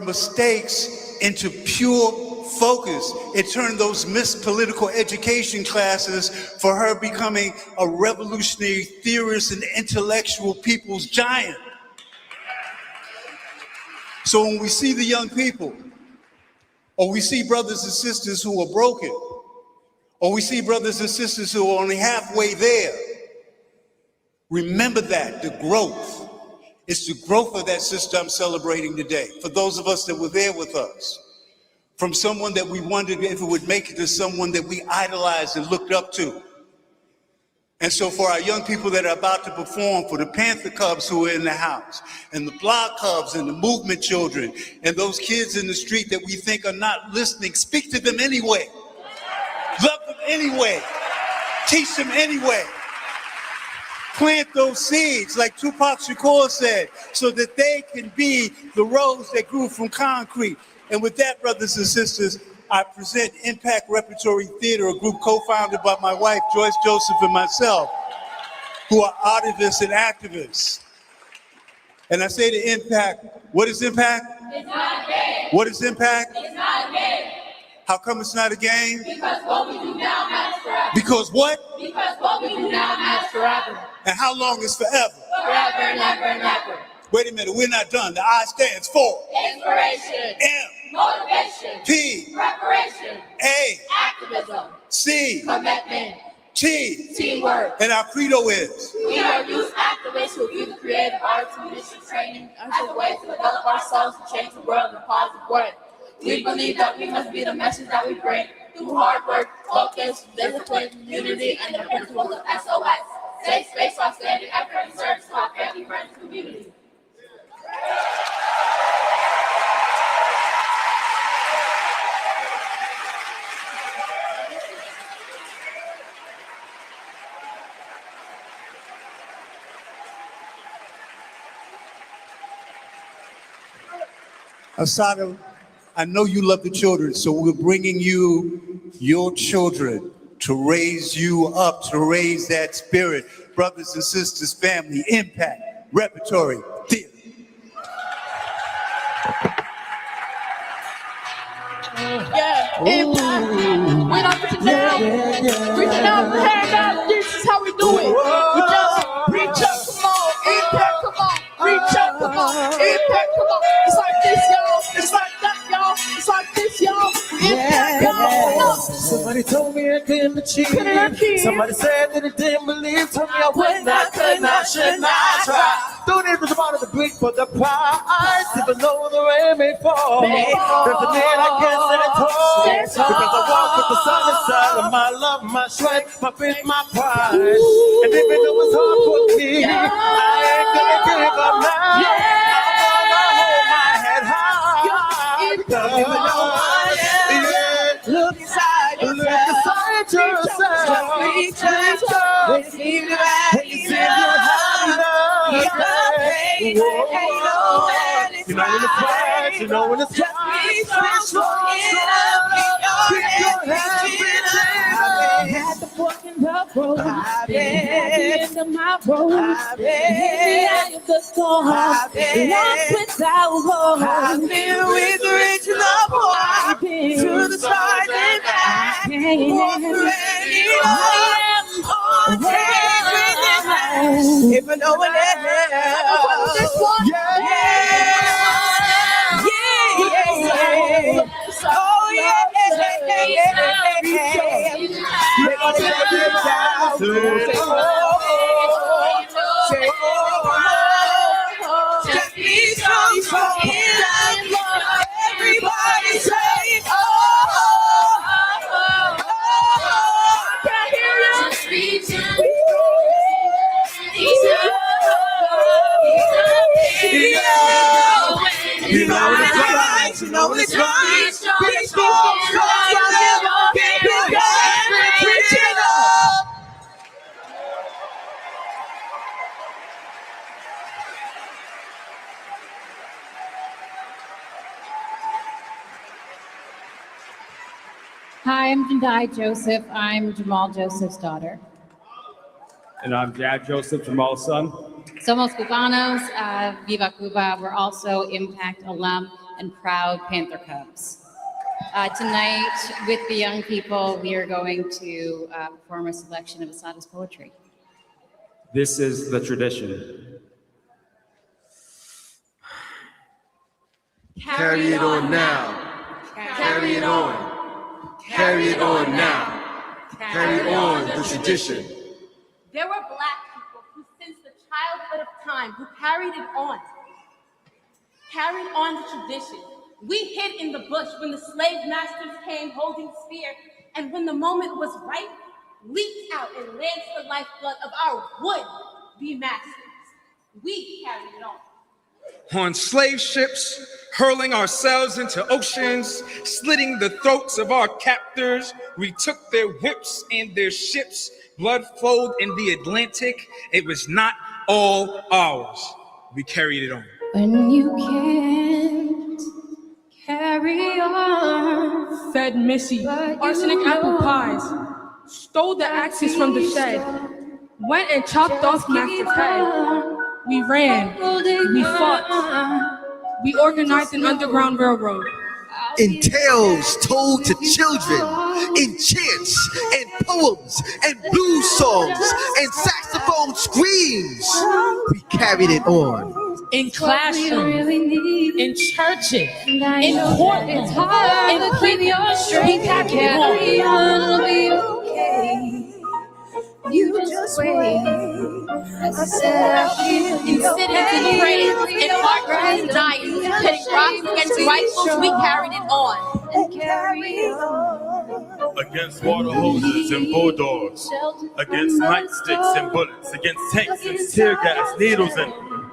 mistakes into pure focus. It turned those missed political education classes for her becoming a revolutionary theorist and intellectual people's giant. So when we see the young people, or we see brothers and sisters who are broken, or we see brothers and sisters who are only halfway there, remember that, the growth. It's the growth of that sister I'm celebrating today. For those of us that were there with us, from someone that we wondered if it would make it to someone that we idolized and looked up to. And so for our young people that are about to perform, for the Panther Cubs who are in the house, and the Block Cubs and the movement children, and those kids in the street that we think are not listening, speak to them anyway. Love them anyway. Teach them anyway. Plant those seeds, like Tupac Shakur said, so that they can be the rose that grew from concrete. And with that, brothers and sisters, I present Impact Repertory Theater, a group co-founded by my wife, Joyce Joseph, and myself, who are artists and activists. And I say to Impact, what is Impact? It's not a game. What is Impact? It's not a game. How come it's not a game? Because what we do now matters forever. Because what? Because what we do now matters forever. And how long is forever? Forever and ever and ever. Wait a minute, we're not done. The I stands for inspiration. M. Motivation. P. Preparation. A. Activism. C. Commitment. T. Teamwork. And our credo is? We are youth activists who view the creative arts and leadership training as a way to develop ourselves to change the world in a positive way. We believe that we must be the message that we bring through hard work, focus, discipline, unity, and the principles of SOS. Safe space, outstanding effort, and service to our family, friends, and community. Assata, I know you love the children, so we're bringing you your children to raise you up, to raise that spirit. Brothers and sisters, family, impact, repertory, theater. Yeah, impact. We're not reaching down. Reaching out the hand out. This is how we do it. We just reach up, come on. Impact, come on. Reach up, come on. Impact, come on. It's like this, y'all. It's like that, y'all. It's like this, y'all. Impact, y'all. Somebody told me I couldn't achieve. Somebody said that it didn't believe. Told me I would not, could not, should not try. Don't even about the blink for the prize. Even though the rain may fall. There's a man I can't stand tall. Because I walk with the sun inside of my love, my strength, my faith, my pride. And even though it's hard for me, I ain't gonna give up now. I'm gonna hold my head high. Because even though I am, look inside yourself. Reach up, receive the right. And you see you're happy now. You know when it's right, you know when it's right. Keep your head Had the fork in the road. I've been at the end of my road. I've been in the eye of the storm. I've been lost without hope. I've been with the rich and the poor. I've been through the stars and back. If I know what that is. Oh yeah. Just be strong. Everybody say, oh. Can I hear you? Just reach out. You know it's right. You know it's right. Be strong. Keep it going. Reach it up. Hi, I'm Jandai Joseph. I'm Jamal Joseph's daughter. And I'm Dad Joseph, Jamal's son. Somos Cubanos, Viva Cuba. We're also Impact alum and proud Panther Cubs. Tonight, with the young people, we are going to perform a selection of Assata's poetry. This is the tradition. Carry it on now. Carry it on. Carry it on now. Carry on the tradition. There were Black people who, since the childhood of time, who carried it on the tradition. We hid in the bush when the slave masters came holding spear, and when the moment was right, leaped out and lanced the lifeblood of our would-be masters. We carried it on. On slave ships, hurling ourselves into oceans, slitting the throats of our captors, we took their whips and their ships. Blood flowed in the Atlantic. It was not all ours. We carried it on. When you can't carry on, fed Missy arsenic apple pies, stole the axes from the shed, went and chopped off Master's head. We ran, we fought, we organized an underground railroad. In tales told to children, in chants and poems and blues songs and saxophone screams, we carried it on. In classrooms, in churches, in courtrooms, in prison, we carried it on. You just wait. I said I feel In cities and praise, in heartbreaks and dying, pitting rocks against rifles, we carried it on. and carry on. Against water hoses and bulldogs, against nightsticks and bullets, against tanks and tear gas, needles and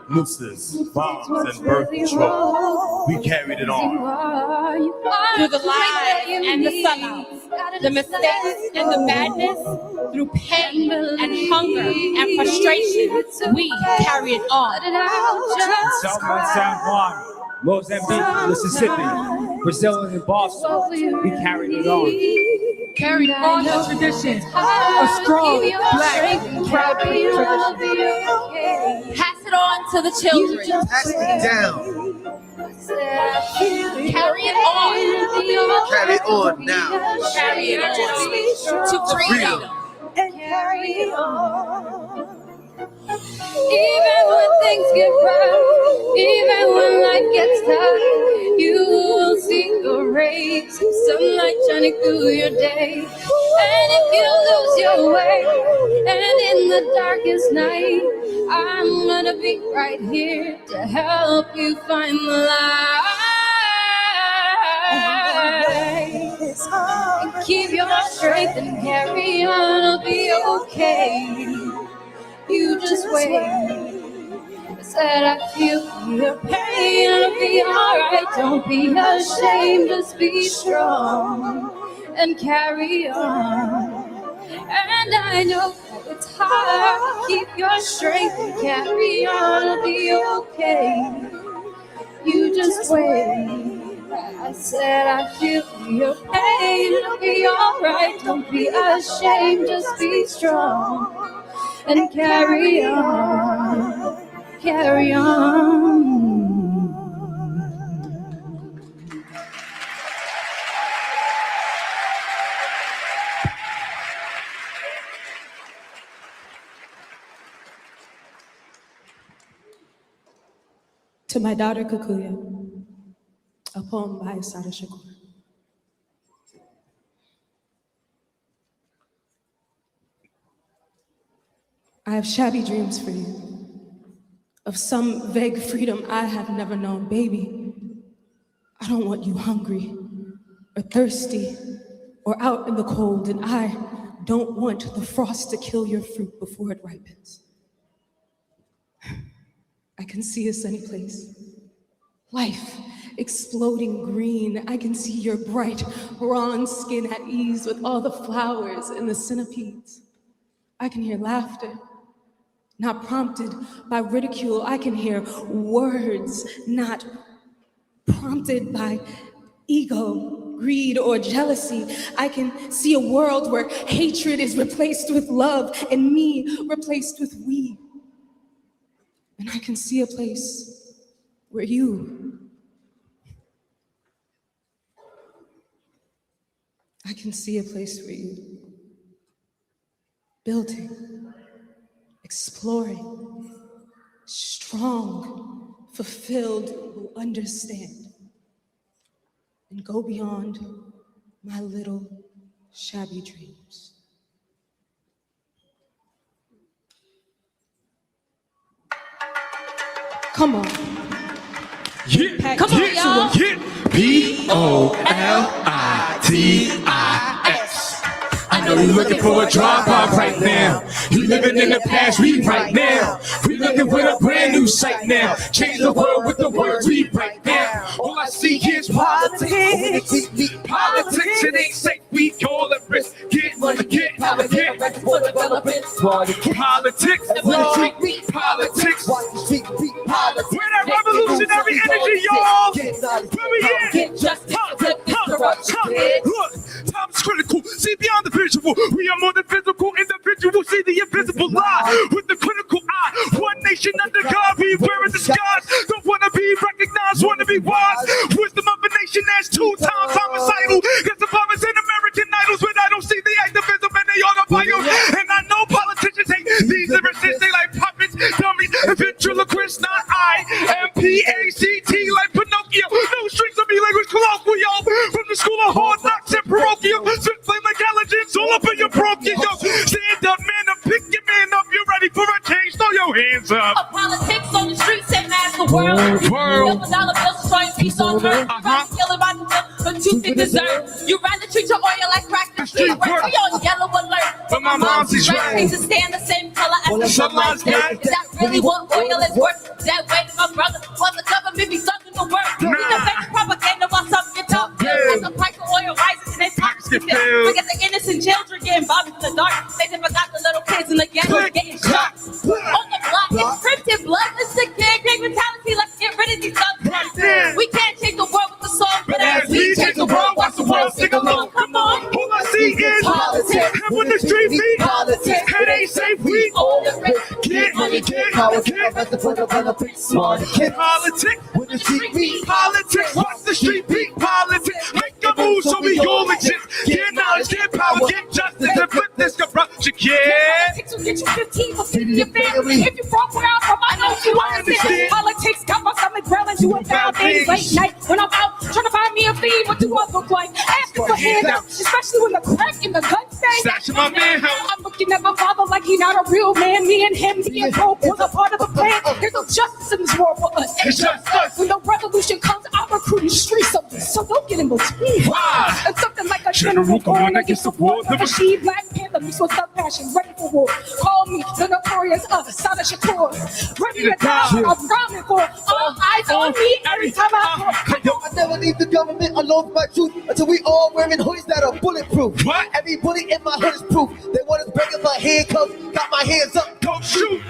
nooses, bombs and birth control. We carried it on. Through the lies and the sunouts, the mistakes and the madness, through pain and hunger and frustration, we carry it on. South by San Juan, Mozambique, Mississippi, Brazil, and Boston, we carried it on. Carried on the tradition. A strong, black, proud tradition. Pass it on to the children. Pass it down. Carry it on. Carry it on now. Carry it on to freedom. And carry on. Even when things get rough, even when life gets tough, you will see the rays of sunlight shining through your day. And if you lose your way, and in the darkest night, I'm gonna be right here to help you find the light. And keep your strength and carry on, it'll be okay. You just wait. I said I feel your pain, it'll be alright. Don't be ashamed, just be strong and carry on. And I know it's hard. Keep your strength and carry on, it'll be okay. You just wait. I said I feel your pain, it'll be alright. Don't be ashamed, just be strong and carry on, carry on. To my daughter Kukuya, a poem by Assata Shakur. I have shabby dreams for you, of some vague freedom I have never known. Baby, I don't want you hungry or thirsty or out in the cold, and I don't want the frost to kill your fruit before it ripens. I can see a sunny place, life exploding green. I can see your bright bronze skin at ease with all the flowers and the centipedes. I can hear laughter, not prompted by ridicule. I can hear words not prompted by ego, greed, or jealousy. I can see a world where hatred is replaced with love and me replaced with we. And I can see a place where I can see a place where you, building, exploring, strong, fulfilled, will understand and go beyond my little shabby dreams. Come on. Yeah, Come on, y'all. Politis. I know you're looking for a drop-off right now. You living in the past, we right now. We looking for a brand new sight now. Change the world with the words we write down. All I see is politics. Politics, it ain't safe, we call it risk. Get money, get politics. Politics, politics. We're that revolutionary energy, y'all. Where we at? Look, time's critical. See beyond the visual. We are more than physical individuals. See the invisible lie with the critical eye. One nation under God, we wearing the skies. Don't wanna be recognized, wanna be wise. Wisdom of a nation that's 2 times homicidal. Got the bombers in American Idols, but I don't see the activism and they autobio. And I know politicians hate these lyricists. They like puppets, dummies, and ventriloquists. Not IMPACT like Pinocchio. No strings of me language colloquial. From the school of hard knocks and parochial. Spit flame like allergens all up in your bronchial. Stand up, man up, pick your man up. You ready for a change? Throw your hands up. A politics on the streets and mass the world. $1 bills destroying peace on earth. Killing by the bill, but you think deserve. You rather treat your oil like crack the street work. We on yellow alert. But my mom's is right. Needs to stand the same color as the sunlight. Is that really what oil is worth? That way, my brother, while the government be sucking the work. We the fake propaganda while some get up. As the price of oil rises and they pockets get filled. Look at the innocent children getting bobbed in the dark. They never got the little kids in the ghetto getting shot. On the block, it's printed blood. Let's sick gang mentality. Let's get rid of these thugs. power, get arrested for the politics. Smart kid. Politics. When the street beat. Politics. What's the street beat? Politics. Make a move so we all exist. Get knowledge, get power, get justice, and flip this corruption, yeah. Politics will get you 15 for 50 your family. If you broke where I'm from, I know you understand. Politics got my stomach growling, doing foul things late night. When I'm out trying to find me a feed, what do I look like? Asking for handouts, especially when the crack in the gun thing. Stash my man. I'm looking at my father like he not a real man. Me and him being broke was a part of the plan. There's no justice in this world for us. It's just us. When the revolution comes, I'm recruiting street soldiers, so don't get in between. Why? And something like a General going against the war. The machine, Black Panther mixed with thug passion, ready for war. Call me the notorious Assata Shakur. Ready to die, I'm rhyming for all eyes on me every time I talk. Yo, I never leave the government alone for my truth until we all wearing hoodies that are bulletproof. What? Every bullet in my hood is proof. They want us breaking my handcuffs, got my hands up. Go shoot.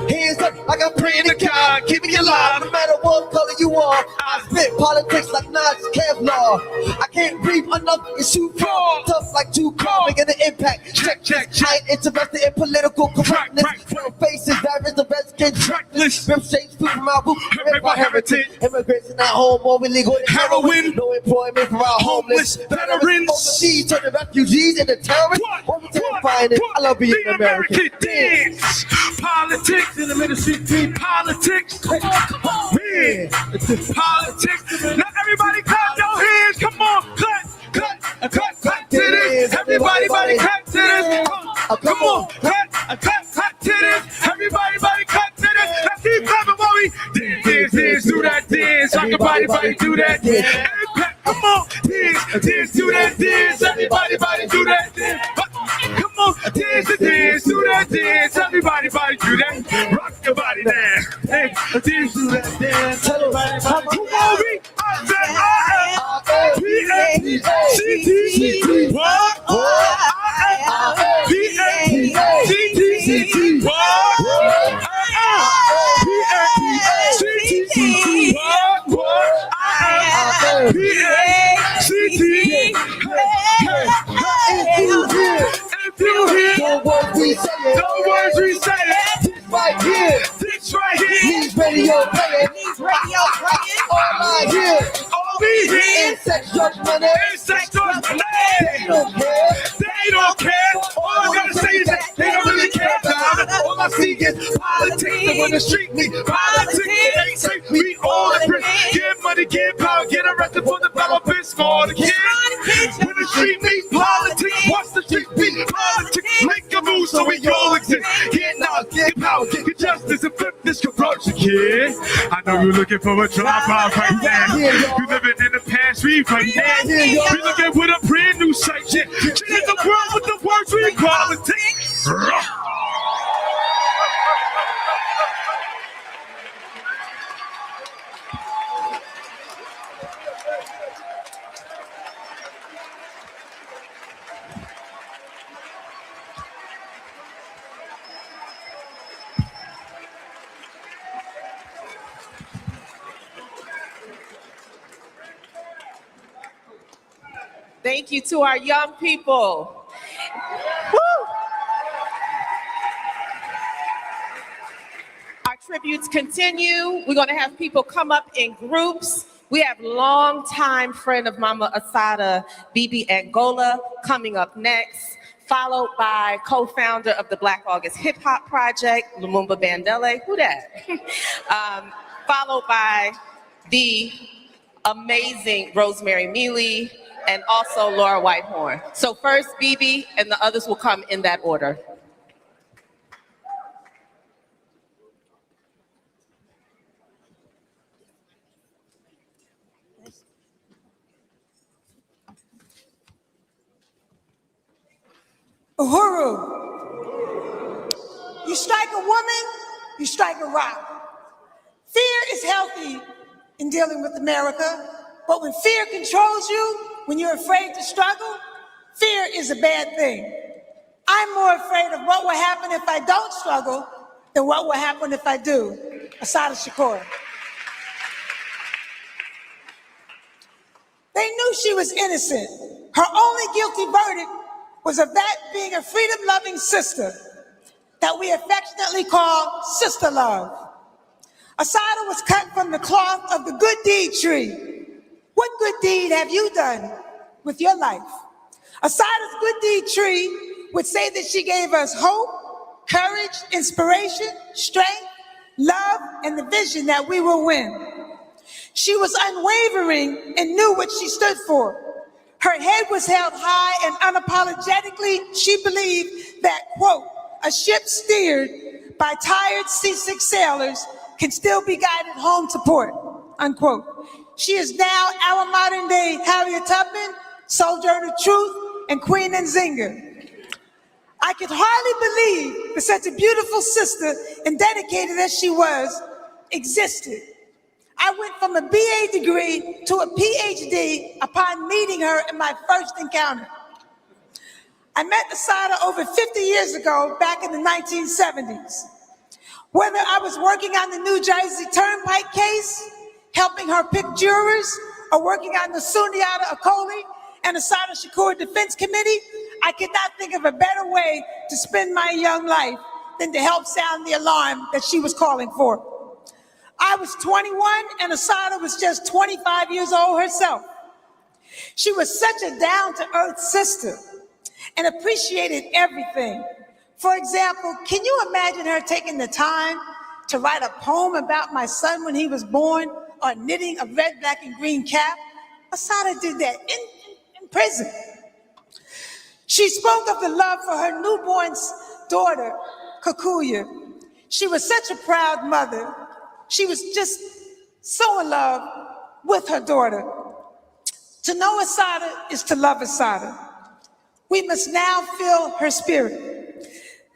Hands up like I'm praying to God, keep me alive. No matter what color you are, I spit politics like Nas Kevlar. I can't breathe enough, it's too far. Tough like too cold, making an impact. Check. I ain't interested in political correctness. Real faces, that is the Redskins. Reckless. Rip shapes, food from our boot. Rip our heritage. Immigration at home, more illegal than Heroin. No employment for our homeless. Veterans. Overseas, turn the refugees into terrorists. What we terrifying is, I love being American. Dance. Politics in the middle street beat. Politics. Come on. Yeah. Politics. Now everybody clap your hands. Come on. Clap to this. Everybody clap to this. Come on. Clap to this. Everybody clap to this. Now keep clapping while we dance, do that dance. Rock your body, do that dance. Come on, dance, do that dance. Everybody do that dance. Come on, dance, do that dance. Everybody do that. Rock your body down. Dance, do that dance. Everybody, come on, P-A-P-A-C-T-C-T. What? P-A-P-A-C-T-C-T. What? P-A-P-A-C-T-C-T. What? P-A-C-T-C-T. If you hear the words we say it, this right here, needs radio playing. All I hear, sex, drugs, money. They don't care. All I gotta say is that they don't really care. All I see is politics. They wanna street me. Politics, it ain't safe. We all agree. Get money, get power, get arrested for developing small kids. When the street meet politics, what's the street beat? Politics, make a move so we all exist. Get knowledge, get power, get justice, and flip this corruption, kid. I know you're looking for a dropout right now. You living in the past, we right now. We looking with a brand new sight, yeah. Change the world with the words we equality. Thank you to our young people. Woo! Our tributes continue. We're going to have people come up in groups. We have longtime friend of Mama Assata, Bibi Angola, coming up next, followed by co-founder of the Black August Hip Hop Project, Lumumba Bandele. Who that? Followed by the amazing Rosemary Mealy, and also Laura Whitehorn. So first, Bibi, and the others will come in that order. Uhuru, you strike a woman, you strike a rock. Fear is healthy in dealing with America, but when fear controls you, when you're afraid to struggle, fear is a bad thing. I'm more afraid of what will happen if I don't struggle than what will happen if I do. Assata Shakur. They knew she was innocent. Her only guilty verdict was of that being a freedom-loving sister. that we affectionately call sister love. Assata was cut from the cloth of the good deed tree. What good deed have you done with your life? Assata's good deed tree would say that she gave us hope, courage, inspiration, strength, love, and the vision that we will win. She was unwavering and knew what she stood for. Her head was held high, and unapologetically, she believed that, quote, a ship steered by tired seasick sailors can still be guided home to port, unquote. She is now our modern day Harriet Tubman, Sojourner Truth, and Queen Nzinga. I could hardly believe that such a beautiful sister and dedicated as she was existed. I went from a BA degree to a PhD upon meeting her in my first encounter. I met Assata over 50 years ago, back in the 1970s. Whether I was working on the New Jersey Turnpike case, helping her pick jurors, or working on the Sundiata Acoli and Assata Shakur Defense Committee, I could not think of a better way to spend my young life than to help sound the alarm that she was calling for. I was 21 and Assata was just 25 years old herself. She was such a down-to-earth sister and appreciated everything. For example, can you imagine her taking the time to write a poem about my son when he was born, or knitting a red, black, and green cap? Assata did that in prison. She spoke of the love for her newborn daughter, Kikuya. She was such a proud mother. She was just so in love with her daughter. To know Assata is to love Assata. We must now feel her spirit.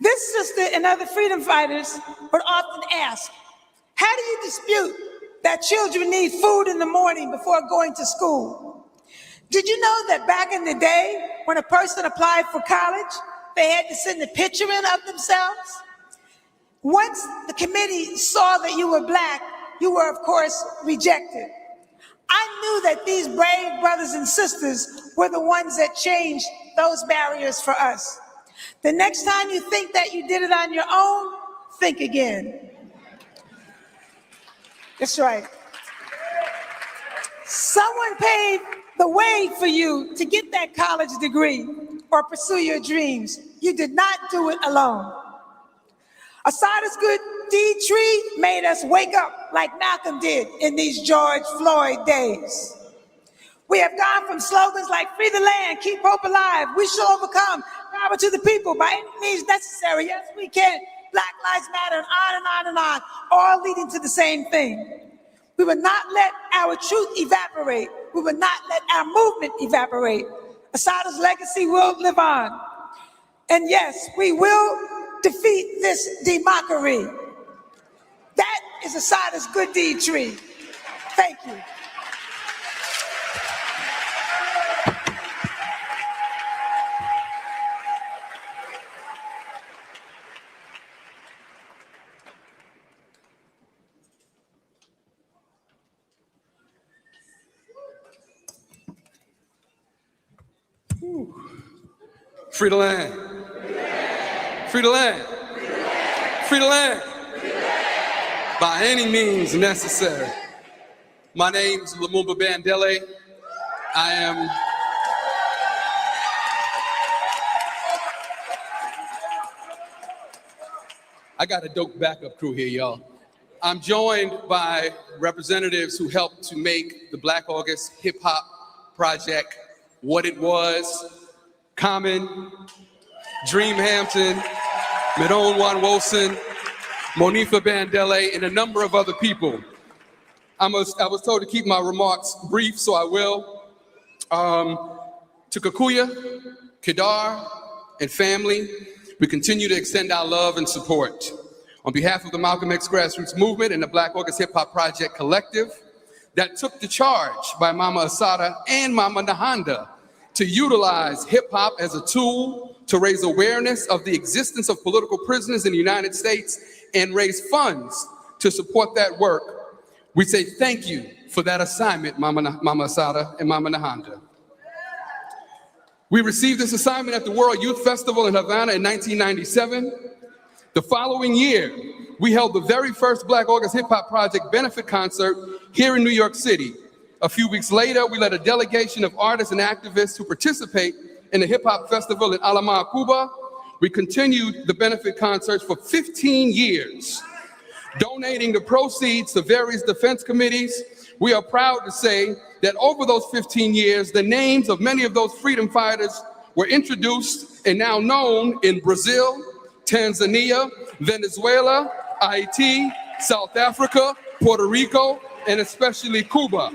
This sister and other freedom fighters would often ask, how do you dispute that children need food in the morning before going to school? Did you know that back in the day, when a person applied for college, they had to send a picture in of themselves? Once the committee saw that you were Black, you were, of course, rejected. I knew that these brave brothers and sisters were the ones that changed those barriers for us. The next time you think that you did it on your own, think again. That's right. Someone paved the way for you to get that college degree or pursue your dreams. You did not do it alone. Assata's good deed tree made us wake up like Malcolm did in these George Floyd days. We have gone from slogans like free the land, keep hope alive, we shall overcome, power to the people by any means necessary, yes we can, Black Lives Matter, and on and on and on, all leading to the same thing. We will not let our truth evaporate. We will not let our movement evaporate. Assata's legacy will live on. And yes, we will defeat this democracy. That is Assata's good deed tree. Thank you. Free the land. Free the land. Free the land. By any means necessary. My name's Lumumba Bandele. I got a dope backup crew here, y'all. I'm joined by representatives who helped to make the Black August Hip Hop Project what it was. Common, Dream Hampton, Medone Wanwoson, Monifa Bandele, and a number of other people. I was told to keep my remarks brief, so I will. To Kikuya, Kedar, and family, we continue to extend our love and support. On behalf of the Malcolm X Grassroots Movement and the Black August Hip Hop Project Collective, that took the charge by Mama Assata and Mama Nahanda to utilize hip hop as a tool to raise awareness of the existence of political prisoners in the United States and raise funds to support that work. We say thank you for that assignment, Mama Assata and Mama Nahanda. We received this assignment at the World Youth Festival in Havana in 1997. The following year, we held the very first Black August Hip Hop Project benefit concert here in New York City. A few weeks later, we led a delegation of artists and activists to participate in the Hip Hop Festival in Alama, Cuba. We continued the benefit concerts for 15 years, donating the proceeds to various defense committees. We are proud to say that over those 15 years, the names of many of those freedom fighters were introduced and now known in Brazil, Tanzania, Venezuela, Haiti, South Africa, Puerto Rico, and especially Cuba.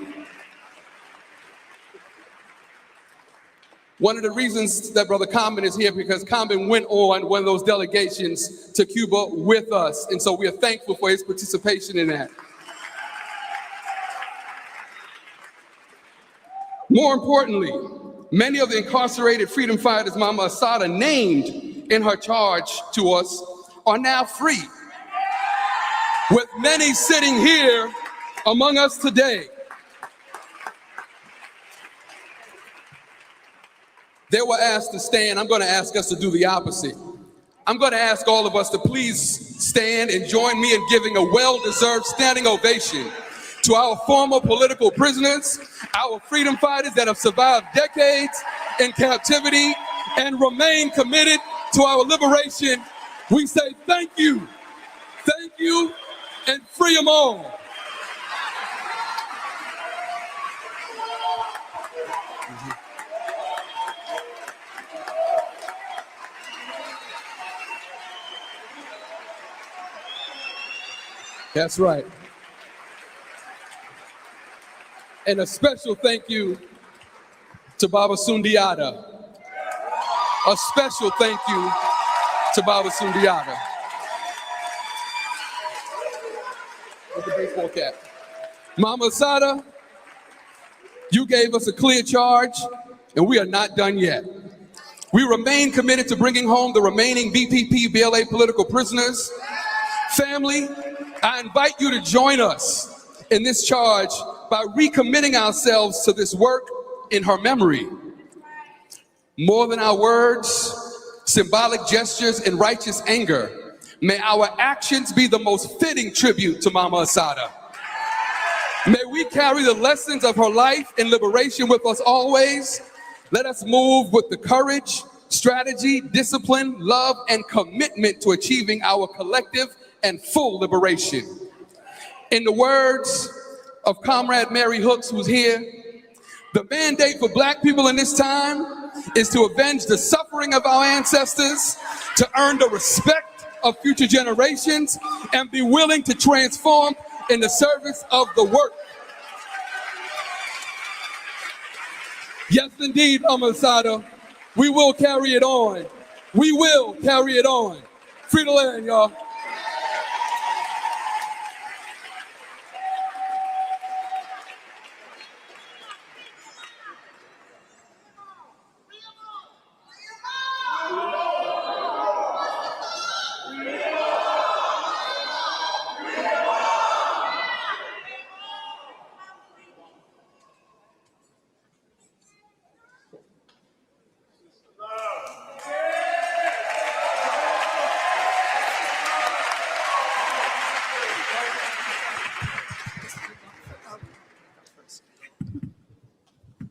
One of the reasons that Brother Common is here, because Common went on one of those delegations to Cuba with us, and so we are thankful for his participation in that. More importantly, many of the incarcerated freedom fighters Mama Assata named in her charge to us are now free, with many sitting here among us today. They were asked to stand. I'm going to ask us to do the opposite. I'm going to ask all of us to please stand and join me in giving a well-deserved standing ovation to our former political prisoners, our freedom fighters that have survived decades in captivity and remain committed to our liberation. We say thank you, and free them all. That's right. And a special thank you to Baba Sundiata. A special thank you to Baba Sundiata. With the baseball cap. Mama Assata, you gave us a clear charge, and we are not done yet. We remain committed to bringing home the remaining BPP BLA political prisoners. Family, I invite you to join us in this charge by recommitting ourselves to this work in her memory. More than our words, symbolic gestures, and righteous anger, may our actions be the most fitting tribute to Mama Assata. May we carry the lessons of her life and liberation with us always. Let us move with the courage, strategy, discipline, love, and commitment to achieving our collective and full liberation. In the words of Comrade Mary Hooks, who's here, the mandate for Black people in this time is to avenge the suffering of our ancestors, to earn the respect of future generations, and be willing to transform in the service of the work. Yes, indeed, Mama Assata, we will carry it on. We will carry it on. Free the land, y'all.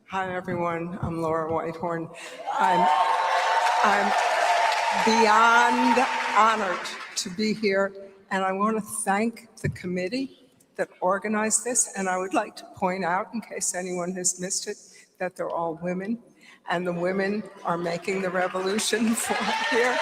Hi, everyone. I'm Laura Whitehorn. I'm beyond honored to be here, and I want to thank the committee that organized this, and I would like to point out, in case anyone has missed it, that they're all women, and the women are making the revolution for here,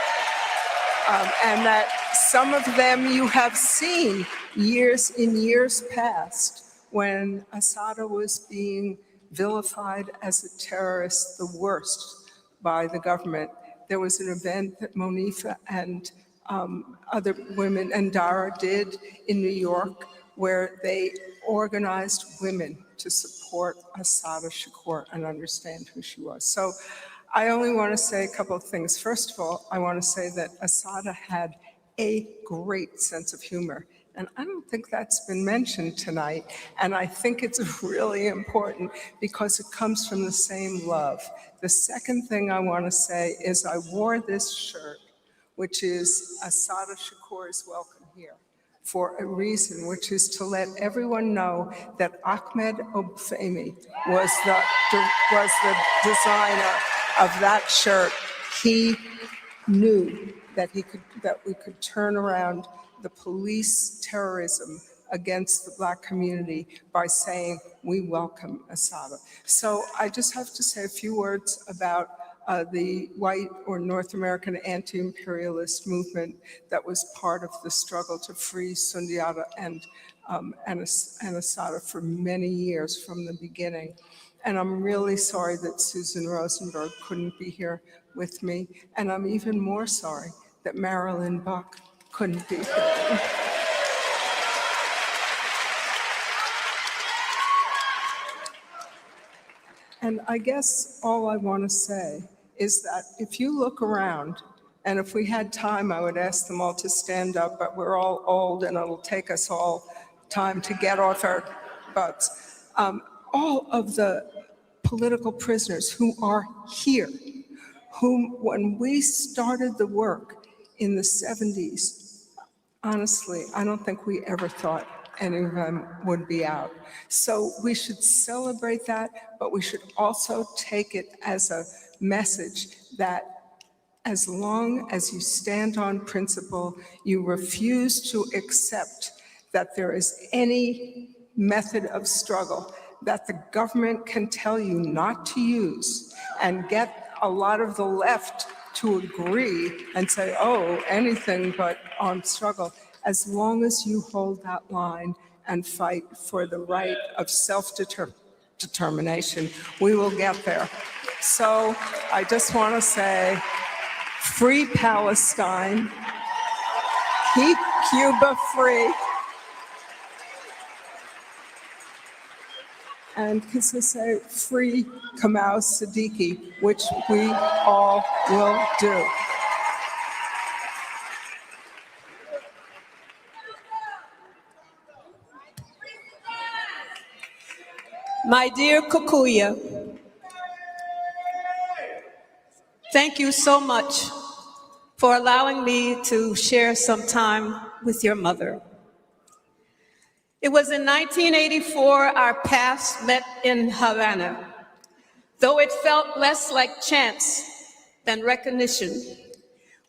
and that some of them you have seen in years past when Assata was being vilified as a terrorist, the worst by the government. There was an event that Monifa and other women and Dara did in New York where they organized women to support Assata Shakur and understand who she was. So I only want to say a couple of things. First of all, I want to say that Assata had a great sense of humor. And I don't think that's been mentioned tonight. And I think it's really important because it comes from the same love. The second thing I want to say is I wore this shirt which is Assata Shakur is welcome here for a reason, which is to let everyone know that Ahmed Obfemi was the designer of that shirt. He knew that we could turn around the police terrorism against the Black community by saying, we welcome Assata. So I just have to say a few words about the white or North American anti-imperialist movement that was part of the struggle to free Sundiata and Assata for many years from the beginning. And I'm really sorry that Susan Rosenberg couldn't be here with me. And I'm even more sorry that Marilyn Buck couldn't be here. And I guess all I want to say is that if you look around, and if we had time, I would ask them all to stand up, but we're all old and it'll take us all time to get off our butts. All of the political prisoners who are here, whom when we started the work in the 70s, honestly, I don't think we ever thought any of them would be out. So we should celebrate that, but we should also take it as a message that as long as you stand on principle, you refuse to accept that there is any method of struggle that the government can tell you not to use and get a lot of the left to agree and say, oh, anything but armed struggle. As long as you hold that line and fight for the right of self-determination, we will get there. So I just want to say, free Palestine, keep Cuba free, and as I say, free Kamau Siddiqui, which we all will do. My dear Kukuya, thank you so much for allowing me to share some time with your mother. It was in 1984 our paths met in Havana. Though it felt less like chance than recognition,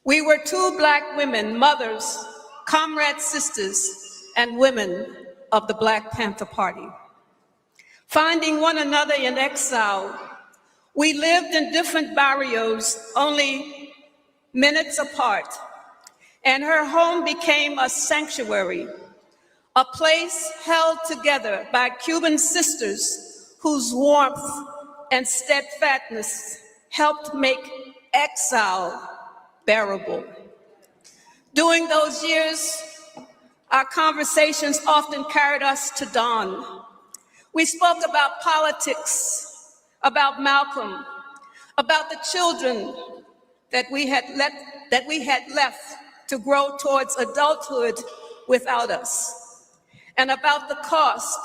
we were two Black women, mothers, comrade sisters, and women of the Black Panther Party. Finding one another in exile, we lived in different barrios, only minutes apart, and her home became a sanctuary, a place held together by Cuban sisters whose warmth and steadfastness helped make exile bearable. During those years, our conversations often carried us to dawn. We spoke about politics, about Malcolm, about the children that we had left to grow towards adulthood without us, and about the cost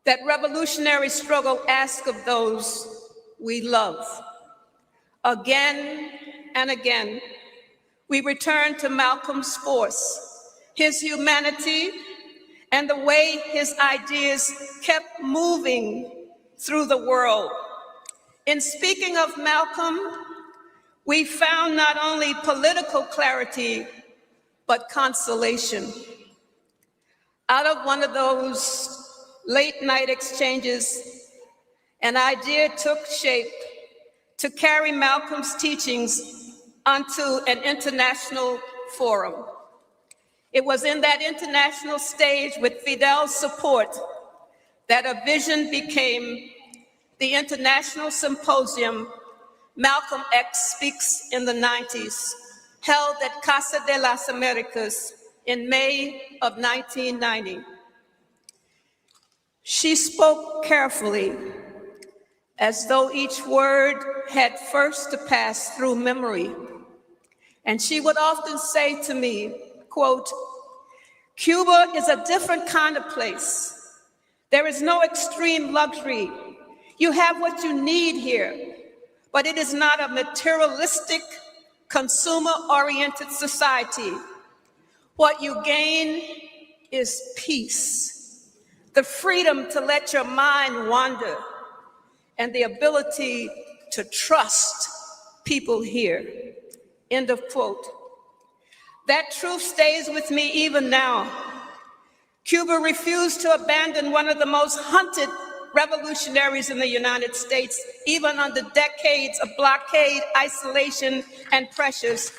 that revolutionary struggle asks of those we love. Again and again, we returned to Malcolm's force, his humanity, and the way his ideas kept moving through the world. In speaking of Malcolm, we found not only political clarity, but consolation. Out of one of those late night exchanges, an idea took shape to carry Malcolm's teachings onto an international forum. It was in that international stage with Fidel's support that a vision became the International Symposium Malcolm X Speaks in the 90s, held at Casa de las Americas in May of 1990. She spoke carefully, as though each word had first to pass through memory. And she would often say to me, quote, "Cuba is a different kind of place. There is no extreme luxury. You have what you need here, but it is not a materialistic consumer-oriented society, what you gain is peace, the freedom to let your mind wander, and the ability to trust people here. End of quote. That truth stays with me even now. Cuba refused to abandon one of the most hunted revolutionaries in the United States, even under decades of blockade, isolation, and pressures.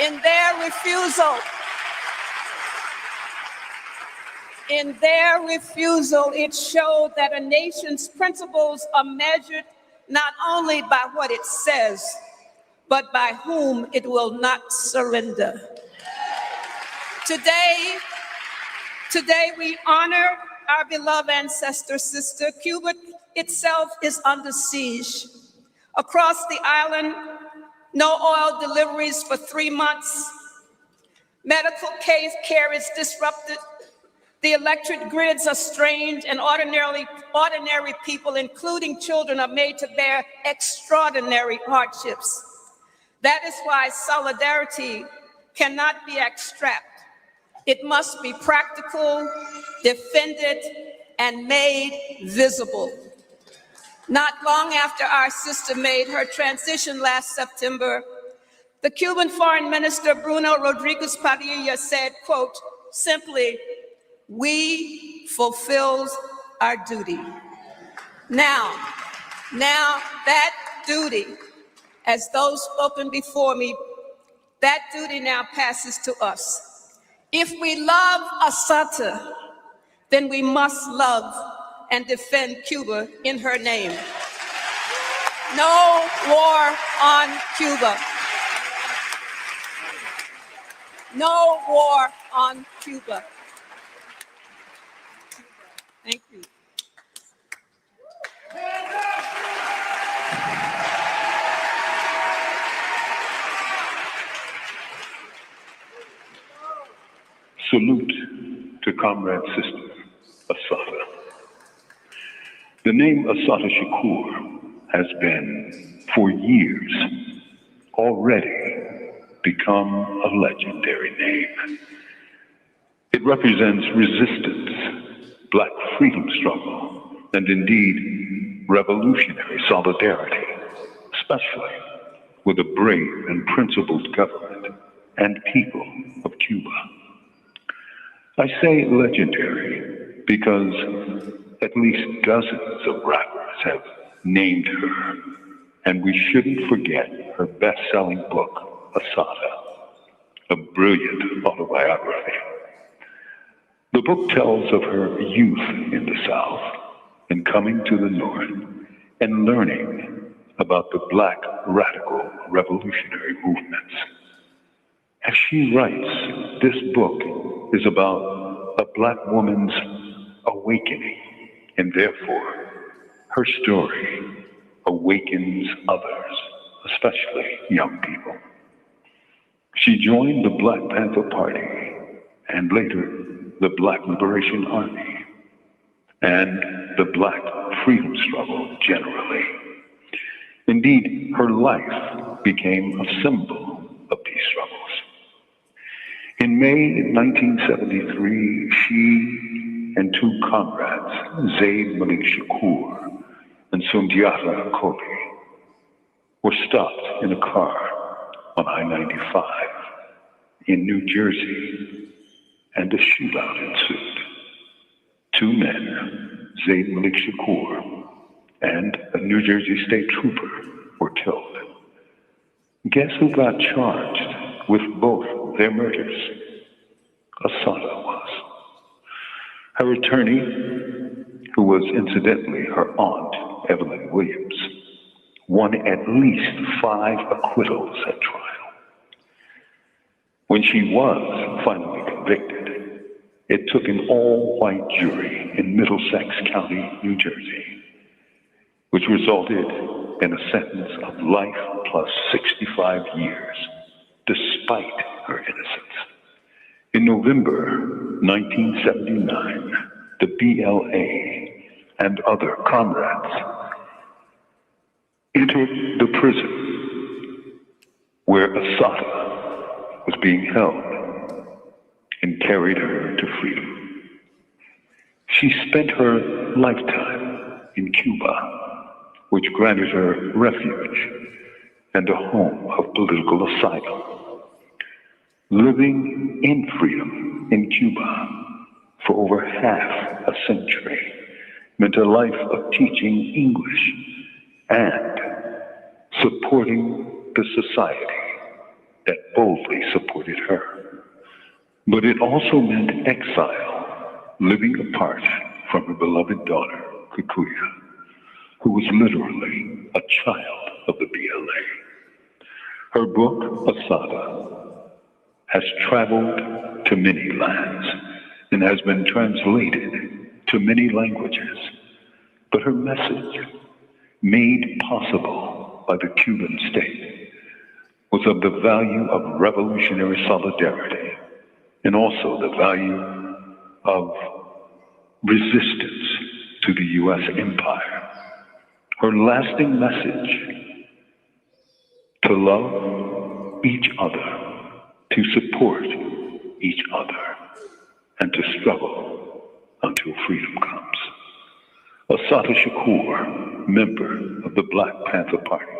In their refusal, it showed that a nation's principles are measured not only by what it says, but by whom it will not surrender. Today we honor our beloved ancestor sister. Cuba itself is under siege. Across the island, no oil deliveries for 3 months. Medical care is disrupted. The electric grids are strained, and ordinary people, including children, are made to bear extraordinary hardships. That is why solidarity cannot be abstract. It must be practical, defended, and made visible. Not long after our sister made her transition last September, the Cuban Foreign Minister Bruno Rodriguez Padilla said, quote, simply, "We fulfilled our duty." Now that duty, as those spoken before me, that duty now passes to us. If we love Assata, then we must love and defend Cuba in her name. No war on Cuba. No war on Cuba. Thank you. Salute to Comrade Sister Assata. The name Assata Shakur has been, for years, already become a legendary name. It represents resistance, Black freedom struggle, and indeed revolutionary solidarity, especially with the brave and principled government and people of Cuba. I say legendary because at least dozens of rappers have named her, and we shouldn't forget her best-selling book, Assata, a brilliant autobiography. The book tells of her youth in the South and coming to the North and learning about the Black radical revolutionary movements. As she writes, this book is about a Black woman's awakening, and therefore her story awakens others, especially young people. She joined the Black Panther Party and later the Black Liberation Army and the Black freedom struggle generally. Indeed, her life became a symbol of these struggles. In May 1973, she and two comrades, Zayd Malik Shakur and Sundiata Acoli, were stopped in a car on I-95 in New Jersey, and a shootout ensued. Two men, Zayd Malik Shakur and a New Jersey state trooper, were killed. Guess who got charged with both their murders? Assata was. Her attorney, who was incidentally her aunt, Evelyn Williams, won at least 5 acquittals at trial. When she was finally convicted, it took an all-white jury in Middlesex County, New Jersey, which resulted in a sentence of life plus 65 years, despite her innocence. In November 1979, the BLA and other comrades entered the prison where Assata was being held and carried her to freedom. She spent her lifetime in Cuba, which granted her refuge and a home of political asylum. Living in freedom in Cuba for over half a century meant a life of teaching English and supporting the society that boldly supported her. But it also meant exile, living apart from her beloved daughter, Kikuya, who was literally a child of the BLA. Her book, Assata, has traveled to many lands and has been translated to many languages. But her message, made possible by the Cuban state, was of the value of revolutionary solidarity and also the value of resistance to the U.S. empire. Her lasting message: to love each other, to support each other, and to struggle until freedom comes. Assata Shakur, member of the Black Panther Party,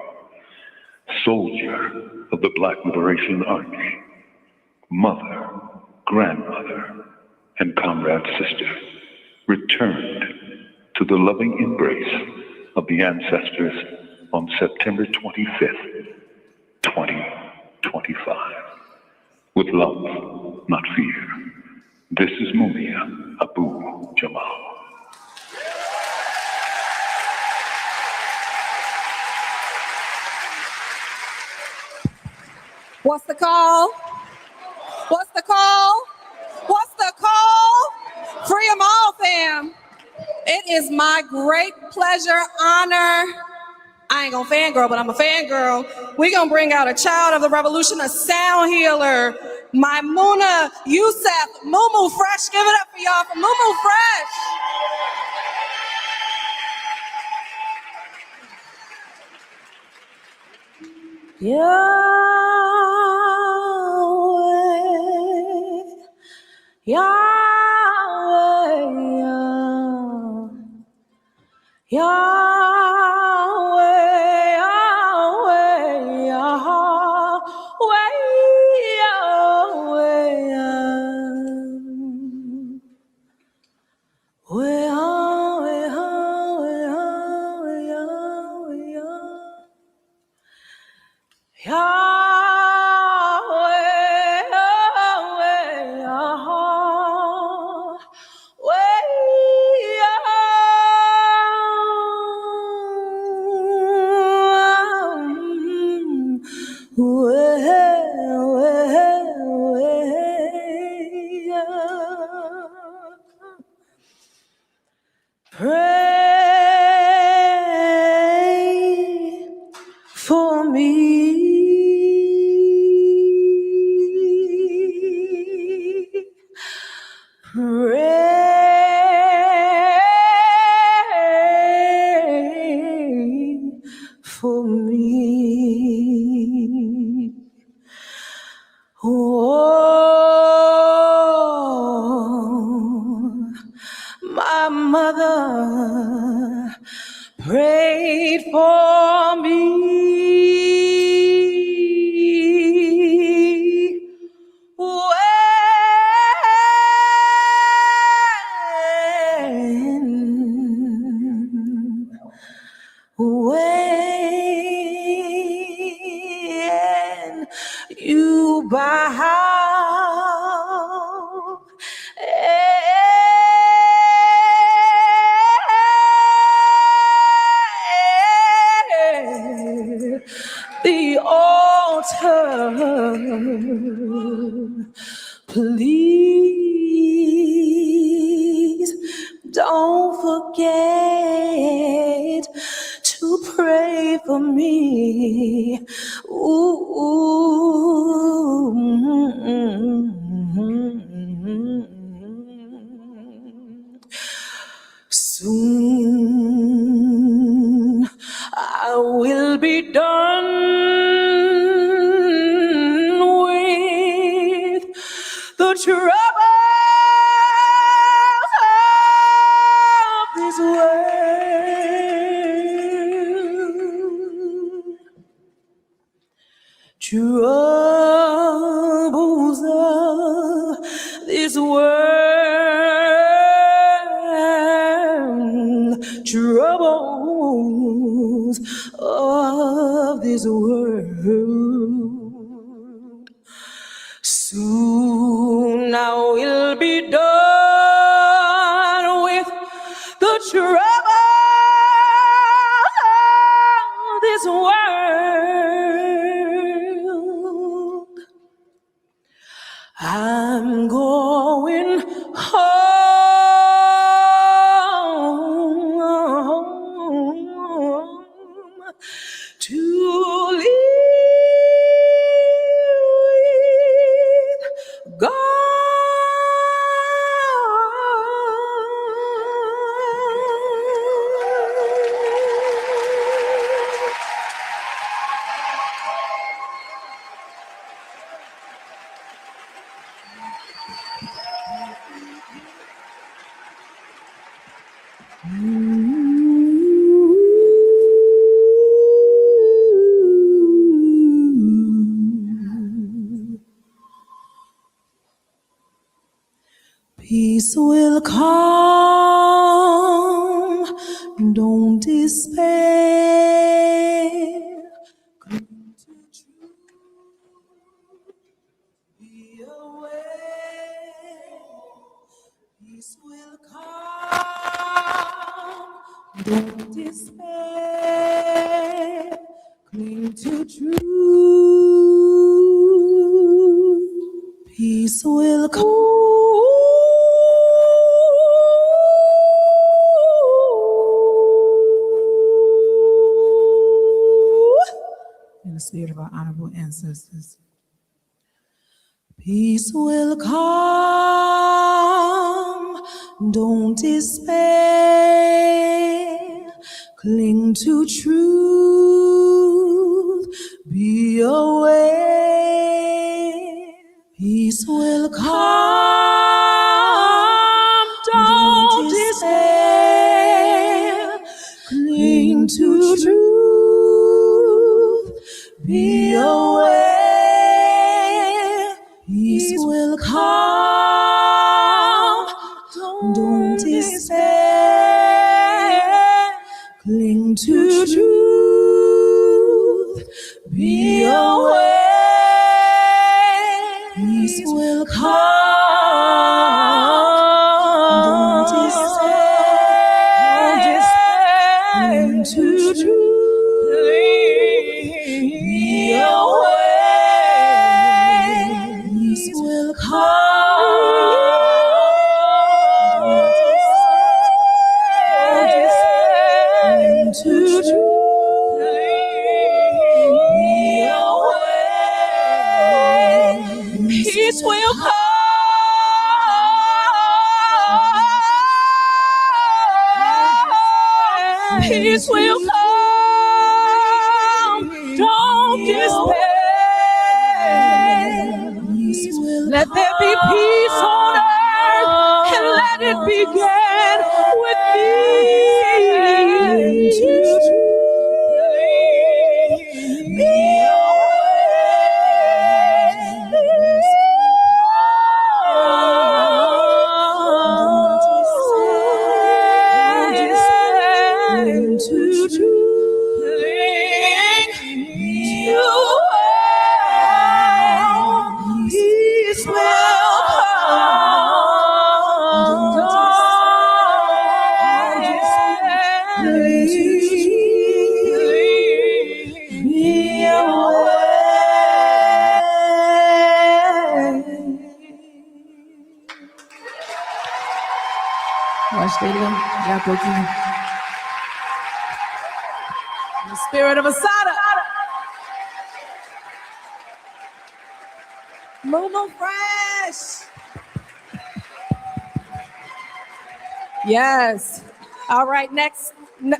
soldier of the Black Liberation Army, mother, grandmother, and comrade sister, returned to the loving embrace of the ancestors on September 25th, 2025. With love, not fear. This is Mumia Abu Jamal. What's the call? What's the call? What's the call? Free 'em all, fam. It is my great pleasure, honor. I ain't gonna fangirl, but I'm a fangirl. We're gonna bring out a child of the revolution, a sound healer, Maimuna Youssef, Mumu Fresh. Give it up for y'all for Mumu Fresh. Yahweh, Yahweh, Yahweh, Yahweh, Yahweh, Pray for me. Pray for me. Oh, my mother prayed for me. When you bow the altar, please don't forget to pray for me. Soon I will be done troubles of this world, troubles of this world. Soon I will be done with the trouble of this world. I'm going home to live with God. Peace will come, don't despair. Cling to truth, be aware. Peace will come, don't despair. Cling to truth, peace will come. In the spirit of our honorable ancestors. Peace will come, don't despair. Cling to truth, be aware. Peace will come, don't despair. Cling to truth, be aware. Peace will come, don't despair. Cling to truth, be aware. Peace will come, don't despair. Cling to truth, be aware. Peace will come, cling to truth, be aware. Peace will come. Peace will come, don't despair. Let there be peace on earth, and let it begin with me. Be peace will Stadium, the spirit of Assata. Moo Fresh. Yes. All right,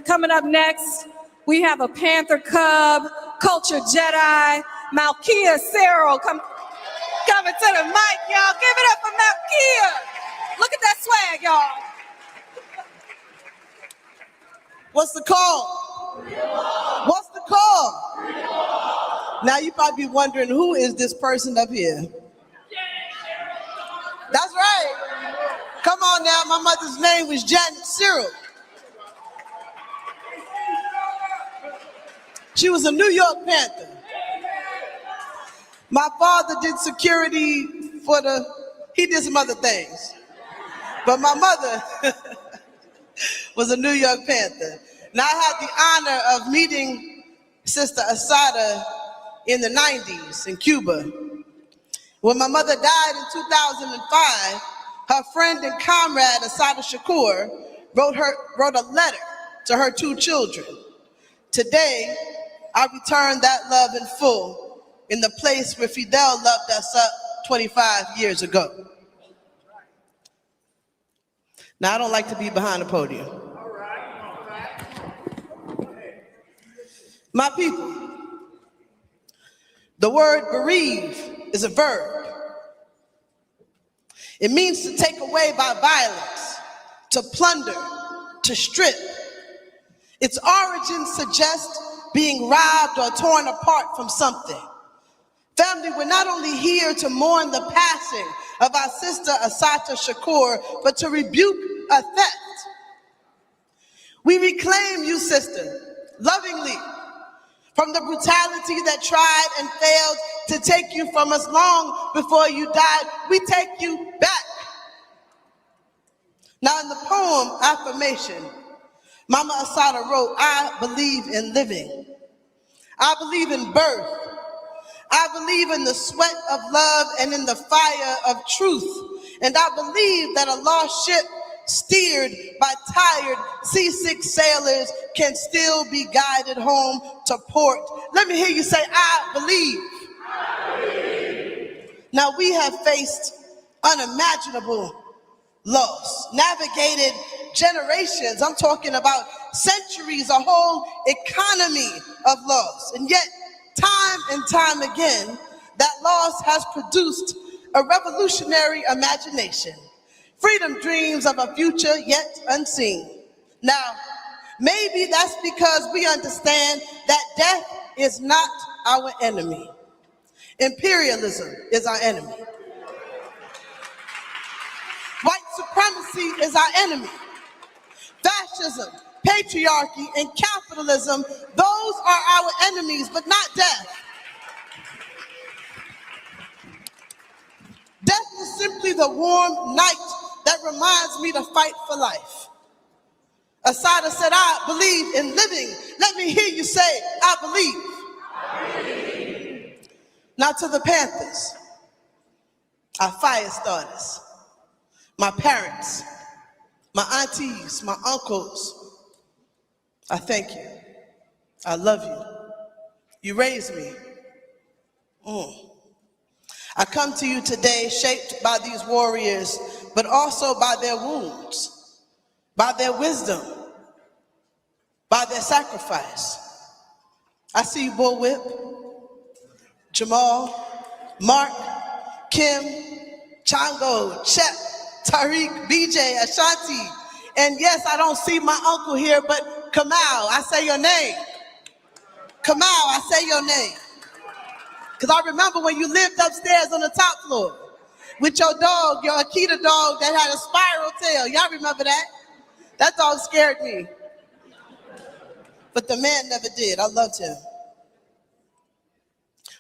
coming up next, we have a Panther Cub, Culture Jedi, Malkia Cyril coming to the mic, y'all. Give it up for Malkia. Look at that swag, y'all. What's the call? What's the call? Now you probably be wondering, who is this person up here? That's right. Come on now, my mother's name was Janet Cyril. She was a New York Panther. My father did security he did some other things. But my mother was a New York Panther. Now I had the honor of meeting Sister Assata in the 90s in Cuba. When my mother died in 2005, her friend and comrade Assata Shakur wrote a letter to her 2 children. Today, I return that love in full in the place where Fidel loved us up 25 years ago. Now, I don't like to be behind the podium. My people, the word bereave is a verb. It means to take away by violence, to plunder, to strip. Its origins suggest being robbed or torn apart from something. Family, we're not only here to mourn the passing of our sister Assata Shakur, but to rebuke a theft. We reclaim you, sister, lovingly, from the brutality that tried and failed to take you from us long before you died. We take you back. Now in the poem, Affirmation, Mama Assata wrote, I believe in living. I believe in birth. I believe in the sweat of love and in the fire of truth. And I believe that a lost ship steered by tired, seasick sailors can still be guided home to port. Let me hear you say, I believe. I believe. Now we have faced unimaginable loss, navigated generations, I'm talking about centuries, a whole economy of loss. And yet, time and time again, that loss has produced a revolutionary imagination, freedom dreams of a future yet unseen. Now, maybe that's because we understand that death is not our enemy. Imperialism is our enemy. White supremacy is our enemy. Fascism, patriarchy, and capitalism, those are our enemies, but not death. Death is simply the warm night that reminds me to fight for life. Assata said, I believe in living. Let me hear you say, I believe. I believe. Now to the Panthers, our fire starters, my parents, my aunties, my uncles, I thank you. I love you. You raised me. I come to you today shaped by these warriors, but also by their wounds, by their wisdom, by their sacrifice. I see you, Bullwhip, Jamal, Mark, Kim, Chango, Chep, Tariq, BJ, Ashanti, and yes, I don't see my uncle here, but Kamal, I say your name. Kamal, I say your name. Because I remember when you lived upstairs on the top floor with your dog, your Akita dog that had a spiral tail. Y'all remember that? That dog scared me. But the man never did. I loved him.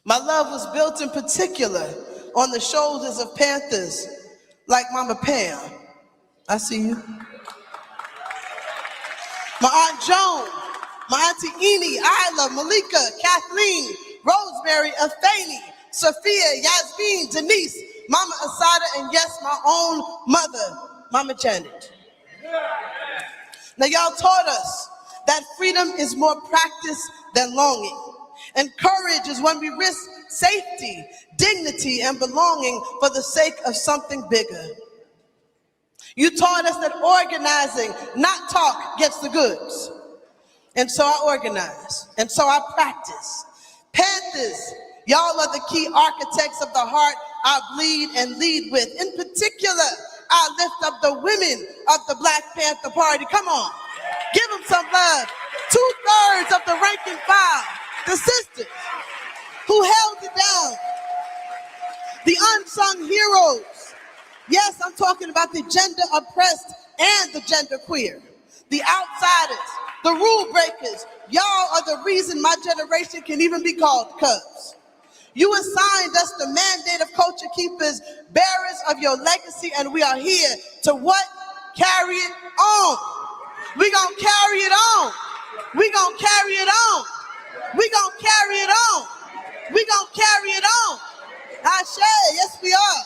My love was built in particular on the shoulders of Panthers like Mama Pam. I see you. My Aunt Joan, my Auntie Eni, Isla, Malika, Kathleen, Rosemary, Afeni, Sophia, Yasmin, Denise, Mama Assata, and yes, my own mother, Mama Janet. Now y'all taught us that freedom is more practice than longing. And courage is when we risk safety, dignity, and belonging for the sake of something bigger. You taught us that organizing, not talk, gets the goods. And so I organize, and so I practice. Panthers, y'all are the key architects of the heart I bleed and lead with. In particular, I lift up the women of the Black Panther Party. Come on, give them some love. 2/3 of the rank and file, the sisters, who who held it down. The unsung heroes. Yes, I'm talking about the gender oppressed and the gender queer. The outsiders, the rule breakers. Y'all are the reason my generation can even be called Cubs. You assigned us the mandate of culture keepers, bearers of your legacy, and we are here to what? Carry it on. We gonna carry it on. We gonna carry it on. We gonna carry it on. We gonna carry it on. Ashe, yes we are.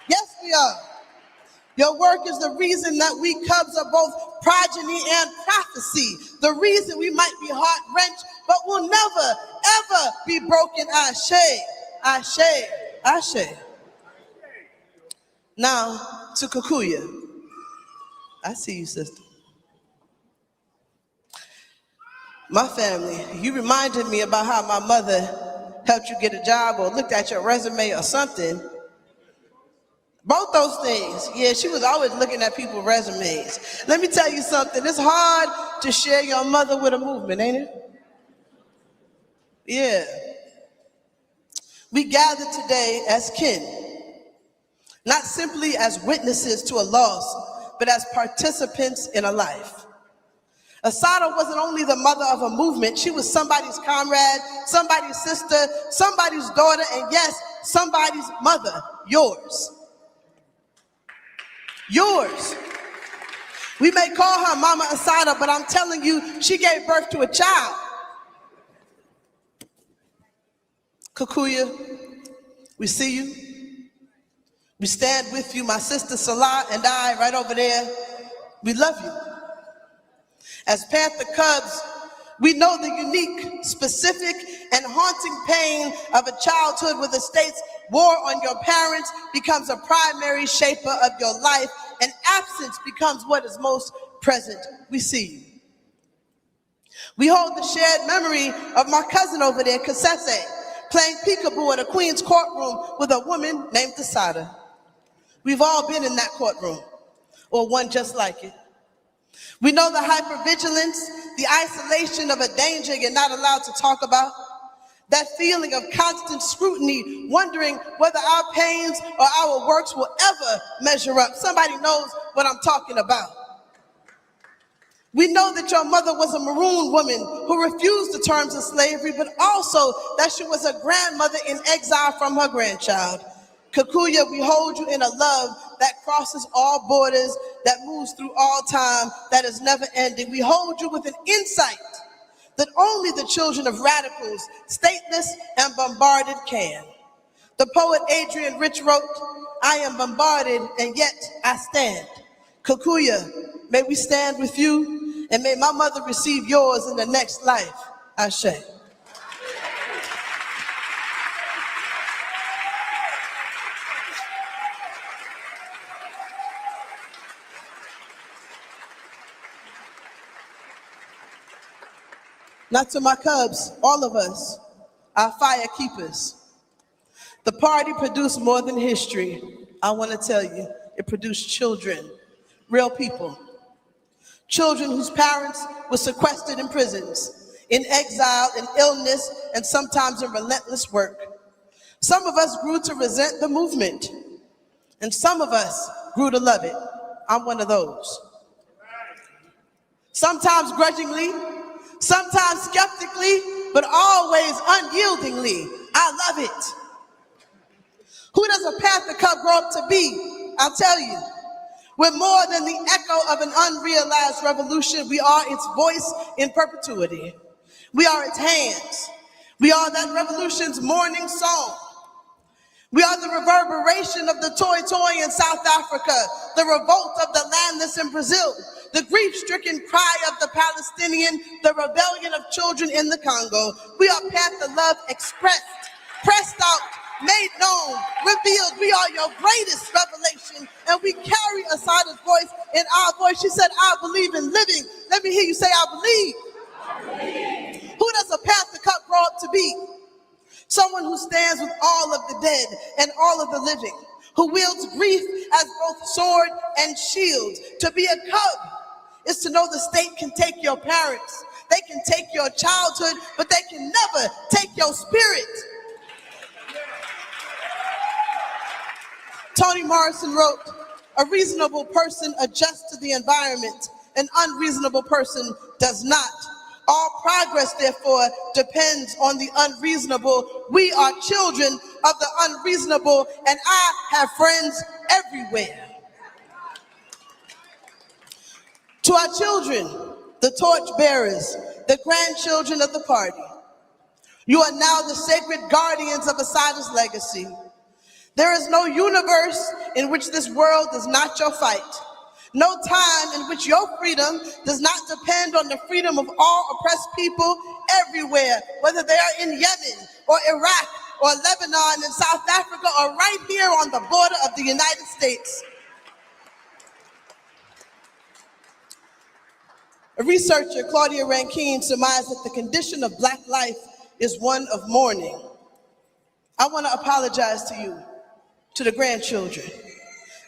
Yes we are. Your work is the reason that we Cubs are both progeny and prophecy. The reason we might be heart-wrenched, but will never, ever be broken. Ashe, ashe, ashe. Now to Kikuya. I see you, sister. My family, you reminded me about how my mother helped you get a job or looked at your resume or something. Both those things. Yeah, she was always looking at people's resumes. Let me tell you something. It's hard to share your mother with a movement, ain't it? Yeah. We gather today as kin, not simply as witnesses to a loss, but as participants in a life. Assata wasn't only the mother of a movement, she was somebody's comrade, somebody's sister, somebody's daughter, and yes, somebody's mother, yours. Yours. We may call her Mama Assata, but I'm telling you, she gave birth to a child. Kikuya, we see you. We stand with you, my sister Salah and I, right over there. We love you. As Panther Cubs, we know the unique, specific, and haunting pain of a childhood where the state's war on your parents becomes a primary shaper of your life, and absence becomes what is most present. We see you. We hold the shared memory of my cousin over there, Kasese, playing peekaboo in a queen's courtroom with a woman named Assata. We've all been in that courtroom, or one just like it. We know the hypervigilance, the isolation of a danger you're not allowed to talk about, that feeling of constant scrutiny, wondering whether our pains or our works will ever measure up. Somebody knows what I'm talking about. We know that your mother was a maroon woman who refused the terms of slavery, but also that she was a grandmother in exile from her grandchild. Kikuya, we hold you in a love that crosses all borders, that moves through all time, that is never ending. We hold you with an insight that only the children of radicals, stateless and bombarded can. The poet Adrian Rich wrote, "I am bombarded and yet I stand." Kikuya, may we stand with you, and may my mother receive yours in the next life. Ashe. Now to my Cubs, all of us, our fire keepers. The party produced more than history. I want to tell you, it produced children, real people. Children whose parents were sequestered in prisons, in exile, in illness, and sometimes in relentless work. Some of us grew to resent the movement, and some of us grew to love it. I'm one of those. Sometimes grudgingly, sometimes skeptically, but always unyieldingly. I love it. Who does a Panther Cub grow up to be? I'll tell you. We're more than the echo of an unrealized revolution. We are its voice in perpetuity. We are its hands. We are that revolution's morning song. We are the reverberation of the Toy in South Africa, the revolt of the landless in Brazil, the grief-stricken cry of the Palestinian, the rebellion of children in the Congo. We are Panther love expressed, pressed out, made known, revealed. We are your greatest revelation, and we carry Assata's voice in our voice. She said, I believe in living. Let me hear you say, I believe. Who does a Panther Cub grow up to be? Someone who stands with all of the dead and all of the living, who wields grief as both sword and shield. To be a Cub is to know the state can take your parents, they can take your childhood, but they can never take your spirit. Toni Morrison wrote, "A reasonable person adjusts to the environment. An unreasonable person does not. All progress, therefore, depends on the unreasonable. We are children of the unreasonable, and I have friends everywhere." To our children, the torch bearers, the grandchildren of the party, you are now the sacred guardians of Assata's legacy. There is no universe in which this world is not your fight. No time in which your freedom does not depend on the freedom of all oppressed people everywhere, whether they are in Yemen or Iraq or Lebanon and South Africa or right here on the border of the United States. A researcher, Claudia Rankine, surmised that the condition of Black life is one of mourning. I want to apologize to you, to the grandchildren.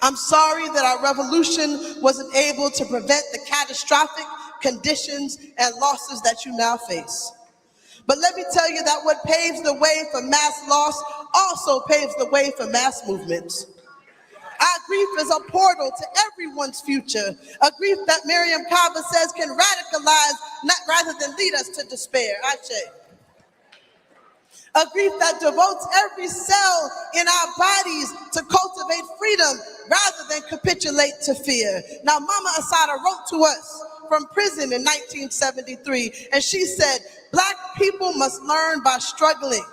I'm sorry that our revolution wasn't able to prevent the catastrophic conditions and losses that you now face. But let me tell you that what paves the way for mass loss also paves the way for mass movements. Our grief is a portal to everyone's future, a grief that Miriam Kaba says can radicalize rather than lead us to despair. Ashe. A grief that devotes every cell in our bodies to cultivate freedom rather than capitulate to fear. Now, Mama Assata wrote to us from prison in 1973, and she said, Black people must learn by struggling.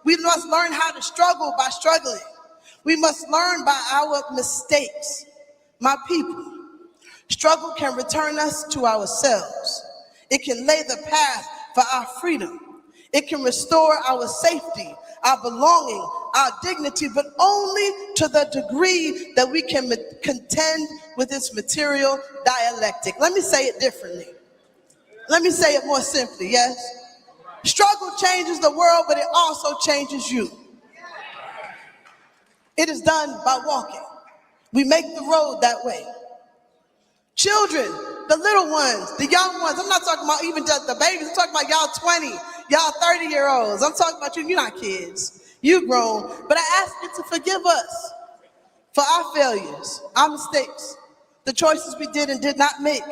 We must learn how to struggle by struggling. We must learn by our mistakes. My people, struggle can return us to ourselves. It can lay the path for our freedom. It can restore our safety, our belonging, our dignity, but only to the degree that we can contend with its material dialectic. Let me say it differently. Let me say it more simply, yes? Struggle changes the world, but it also changes you. It is done by walking. We make the road that way. Children, the little ones, the young ones, I'm not talking about even just the babies, I'm talking about y'all 20, y'all 30-year-olds. I'm talking about you, you're not kids, you grown. But I ask you to forgive us for our failures, our mistakes, the choices we did and did not make.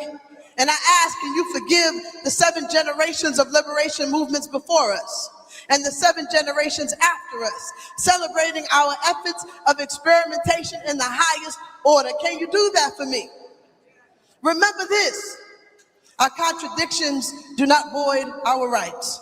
And I ask, can you forgive the 7 generations of liberation movements before us and the 7 generations after us, celebrating our efforts of experimentation in the highest order. Can you do that for me? Remember this, our contradictions do not void our rights.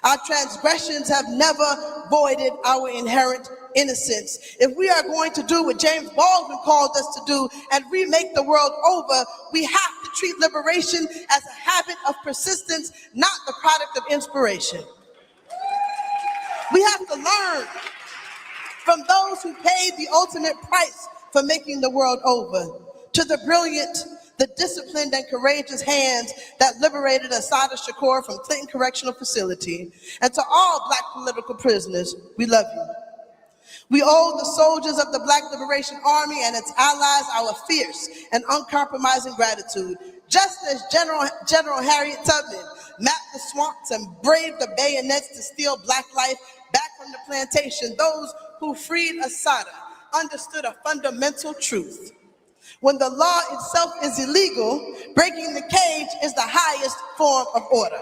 Our transgressions have never voided our inherent innocence. If we are going to do what James Baldwin called us to do and remake the world over, we have to treat liberation as a habit of persistence, not the product of inspiration. We have to learn from those who paid the ultimate price for making the world over, to the brilliant, the disciplined and courageous hands that liberated Assata Shakur from Clinton Correctional Facility, and to all Black political prisoners, we love you. We owe the soldiers of the Black Liberation Army and its allies our fierce and uncompromising gratitude. Just as General Harriet Tubman mapped the swamps and braved the bayonets to steal Black life back from the plantation, those who freed Assata understood a fundamental truth. When the law itself is illegal, breaking the cage is the highest form of order.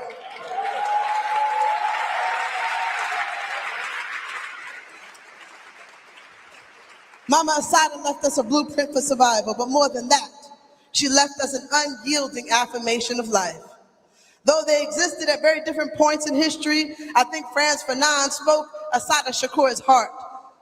Mama Assata left us a blueprint for survival, but more than that, she left us an unyielding affirmation of life. Though they existed at very different points in history, I think Frantz Fanon spoke Assata Shakur's heart.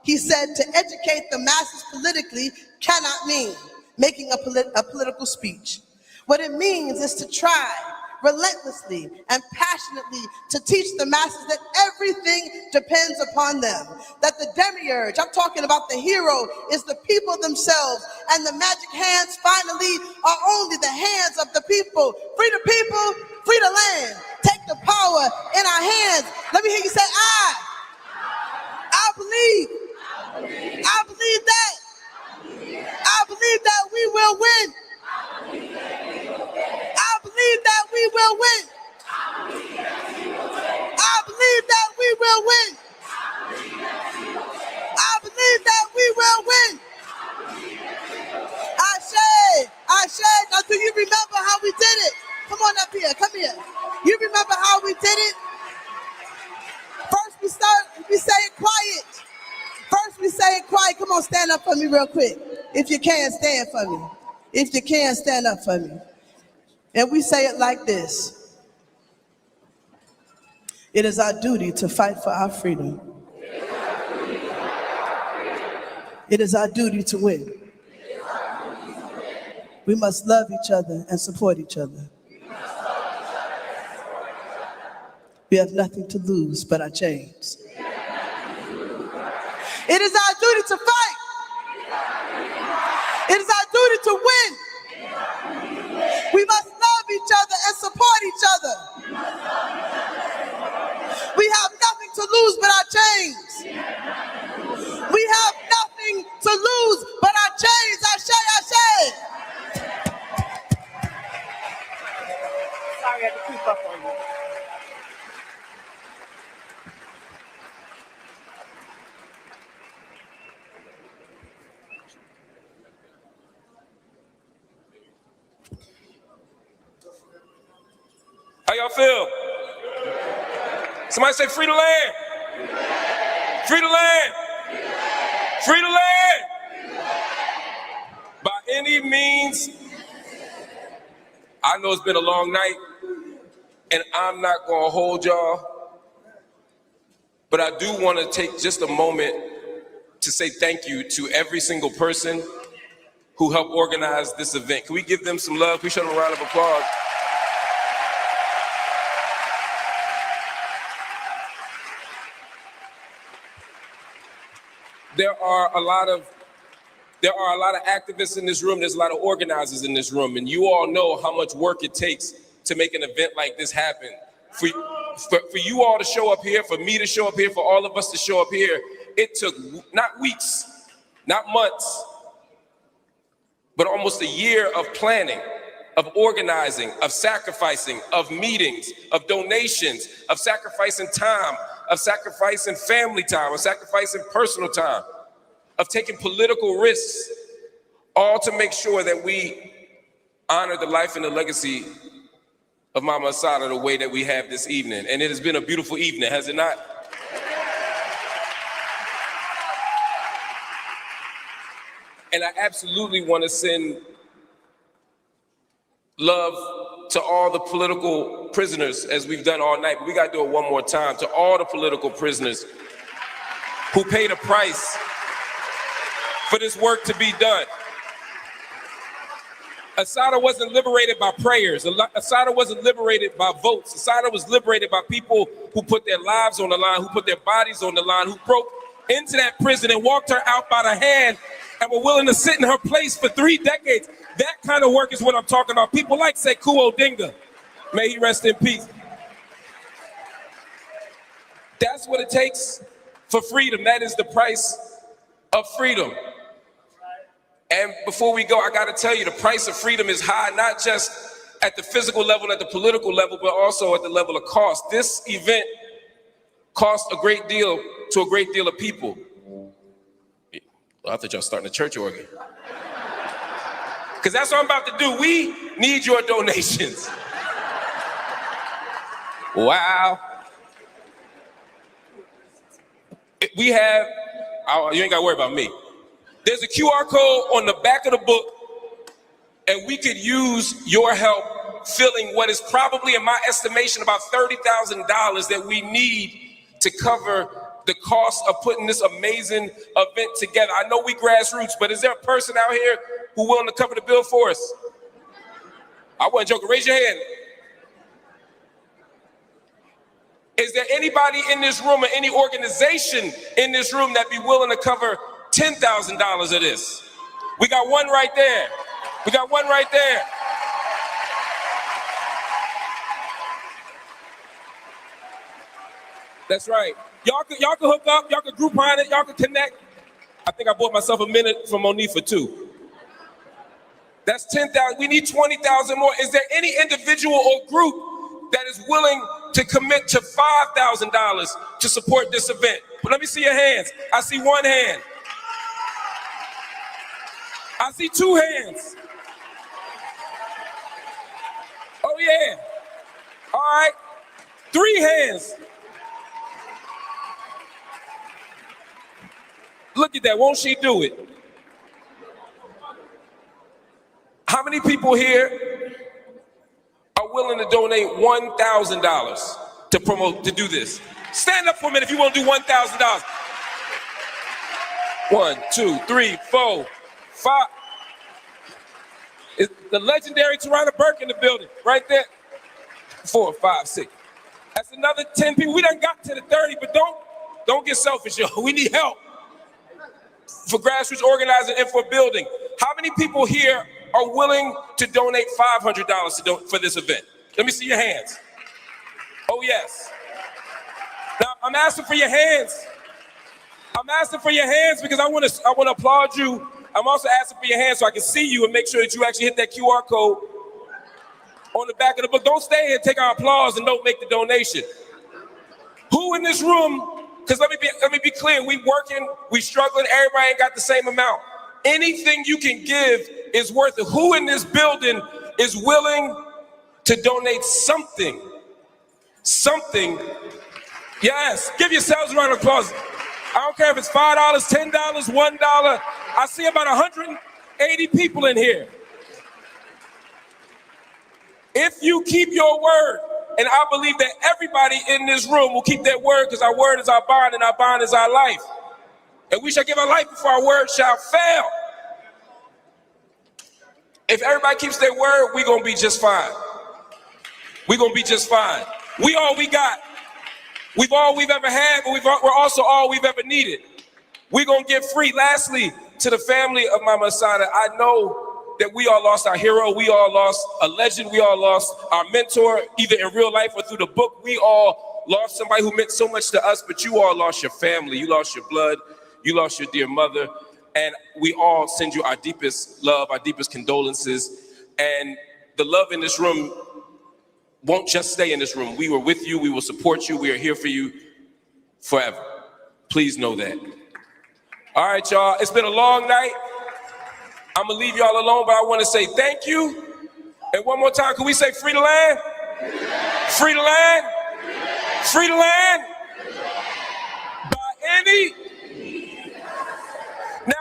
He said, to educate the masses politically cannot mean making a political speech. What it means is to try relentlessly and passionately to teach the masses that everything depends upon them, that the demiurge, I'm talking about the hero, is the people themselves, and the magic hands finally are only the hands of the people. Free the people, free the land. Take the power in our hands. Let me hear you say, I believe that. I believe that we will win. I believe that we will win. I believe that we will win. I believe that we will win. gonna stand up for me real quick. If you can, stand for me. If you can, stand up for me. And we say it like this. It is our duty to fight for our freedom. It is our duty to win. We must love each other and support each other. We have nothing to lose but our chains. It is our duty to fight. It is our duty to win. We must love each other and support each other. We have nothing to lose but our chains. We have nothing to lose but our chains. Ashe, ashe. Sorry, I had to creep up on you. How y'all feel? Somebody say free the land. Free the land. Free the land. By any means. I know it's been a long night, and I'm not gonna hold y'all, but I do want to take just a moment to say thank you to every single person who helped organize this event. Can we give them some love? Can we show them a round of applause? There are a lot of activists in this room. There's a lot of organizers in this room, and you all know how much work it takes to make an event like this happen. For you all to show up here, for me to show up here, for all of us to show up here, it took not weeks, not months, but almost a year of planning, of organizing, of sacrificing, of meetings, of donations, of sacrificing time, of sacrificing family time, of sacrificing personal time, of taking political risks, all to make sure that we honor the life and the legacy of Mama Assata the way that we have this evening. And it has been a beautiful evening, has it not? And I absolutely want to send love to all the political prisoners, as we've done all night, but we gotta do it one more time, to all the political prisoners who paid a price for this work to be done. Assata wasn't liberated by prayers. Assata wasn't liberated by votes. Assata was liberated by people who put their lives on the line, who put their bodies on the line, who broke into that prison and walked her out by the hand and were willing to sit in her place for 3 decades. That kind of work is what I'm talking about. People like Sekou Odinga, may he rest in peace. That's what it takes for freedom. That is the price of freedom. And before we go, I gotta tell you, the price of freedom is high, not just at the physical level, at the political level, but also at the level of cost. This event cost a great deal to a great deal of people. Well, I thought y'all starting a church organ. Because that's what I'm about to do. We need your donations. Wow. We have, you ain't gotta worry about me. There's a QR code on the back of the book, and we could use your help filling what is probably, in my estimation, about $30,000 that we need to cover the cost of putting this amazing event together. I know we grassroots, but is there a person out here who willing to cover the bill for us? I wasn't joking. Raise your hand. Is there anybody in this room or any organization in this room that be willing to cover $10,000 of this? We got one right there. We got one right there. That's right. Y'all can hook up, y'all can group behind it, y'all can connect. I think I bought myself a minute from Monique for 2. That's 10,000. We need 20,000 more. Is there any individual or group that is willing to commit to $5,000 to support this event? But let me see your hands. I see one hand. I see 2 hands. Oh yeah. All right. 3 hands. Look at that, won't she do it? How many people here are willing to donate $1,000 to promote, to do this? Stand up for a minute if you want to do $1,000. 1, 2, 3, 4, 5. Is the legendary Tarana Burke in the building, right there. 4, 5, 6. That's another 10 people. We done got to the 30, but don't get selfish, yo. We need help for grassroots organizing and for building. How many people here are willing to donate $500 for this event? Let me see your hands. Oh, yes. Now, I'm asking for your hands. I'm asking for your hands because I want to applaud you. I'm also asking for your hands so I can see you and make sure that you actually hit that QR code on the back of the book. Don't stay here and take our applause and don't make the donation. Who in this room, because let me be clear, we working, we struggling, everybody ain't got the same amount. Anything you can give is worth it. Who in this building is willing to donate something? Something. Yes, give yourselves a round of applause. I don't care if it's $5, $10, $1. I see about 180 people in here. If you keep your word, and I believe that everybody in this room will keep their word because our word is our bond and our bond is our life. And we shall give our life before our word shall fail. If everybody keeps their word, we're going to be just fine. We're going to be just fine. We all we got. We've all we've ever had, but we're also all we've ever needed. We're going to get free. Lastly, to the family of Mama Assata, I know that we all lost our hero. We all lost a legend. We all lost our mentor, either in real life or through the book. We all lost somebody who meant so much to us, but you all lost your family. You lost your blood. You lost your dear mother. And we all send you our deepest love, our deepest condolences. And the love in this room won't just stay in this room. We were with you. We will support you. We are here for you forever. Please know that. All right, y'all. It's been a long night. I'm going to leave y'all alone, but I want to say thank you. And one more time, can we say free the land? Free the land? Free the land? By any? Now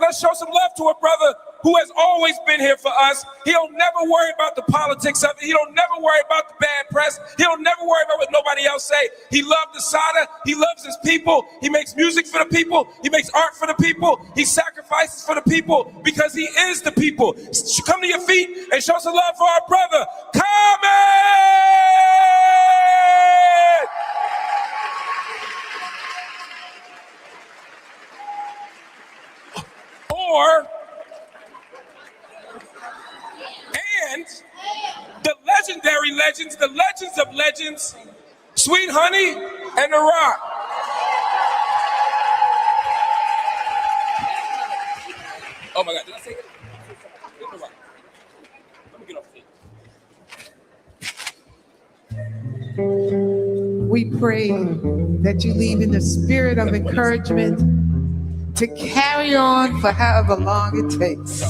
let's show some love to a brother who has always been here for us. He don't never worry about the politics of it. He don't never worry about the bad press. He don't never worry about what nobody else say. He loved Assata. He loves his people. He makes music for the people. He makes art for the people. He sacrifices for the people because he is the people. Come to your feet and show some love for our brother. Come in! And the legendary legends, the legends of legends, Sweet Honey and The Rock. Oh my God, did I say it? Let me get off the We pray that you leave in the spirit of encouragement to carry on for however long it takes.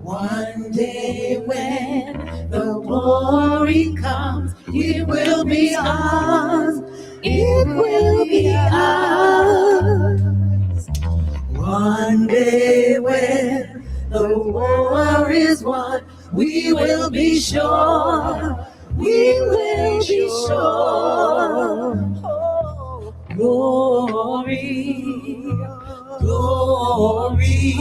One day when the glory comes, it will be ours. It will be ours. One day when the war is won, we will be sure. We will be sure. Oh, glory, glory,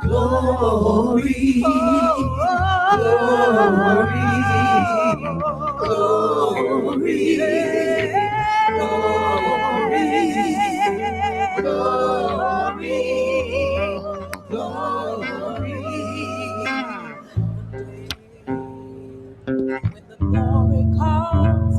glory, glory, glory, glory. When the glory comes,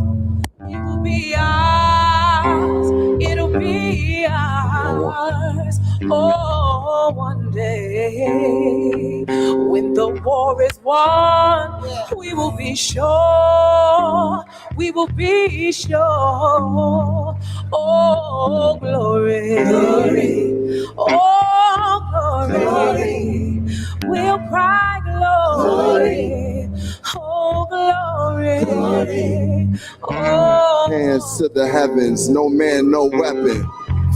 it will be ours. It'll be ours. Oh, one day when the war is won, we will be sure. We will be sure. Oh, glory, glory. Oh, glory, glory. voice to the heavens, no man, no weapon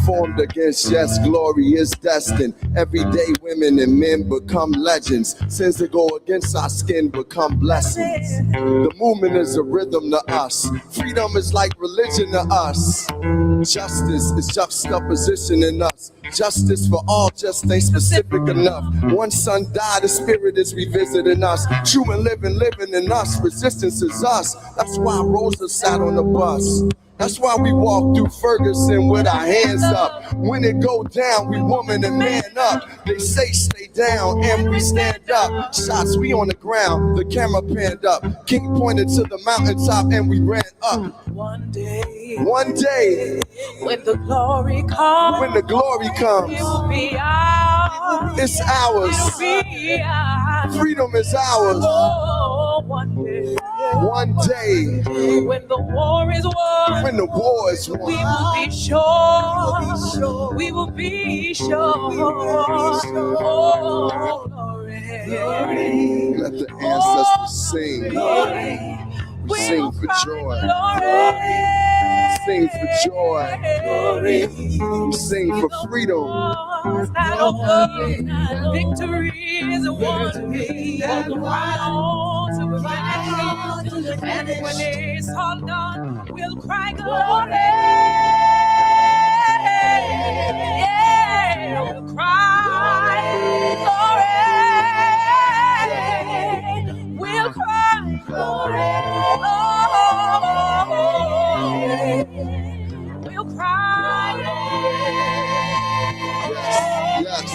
formed against, yes, glory is destined. Everyday women and men become legends. Sins that go against our skin become blessings. The movement is a rhythm to us. Freedom is like religion to us. Justice is juxtaposition in us. Justice for all just ain't specific enough. One son died, the spirit is revisiting us. True and living in us. Resistance is us. That's why Rosa sat on the bus. That's why we walk through Ferguson with our hands up. When it go down, we woman and man up. They say stay down and we stand up. Shots, we on the ground, the camera panned up. King pointed to the mountaintop and we ran up. One day, when the glory comes, it'll be ours. It's ours. It'll be ours. Freedom is ours. Oh, one day, when the war is won, when the war is won, we will be sure. We will be sure. Oh, glory. Let the ancestors sing. Glory. We sing for joy. Glory. Sing for joy. Glory. Sing for freedom. Victory is won. And when it's all done, we'll cry glory. Yeah, we'll cry glory. We'll cry glory. We'll cry. Yes.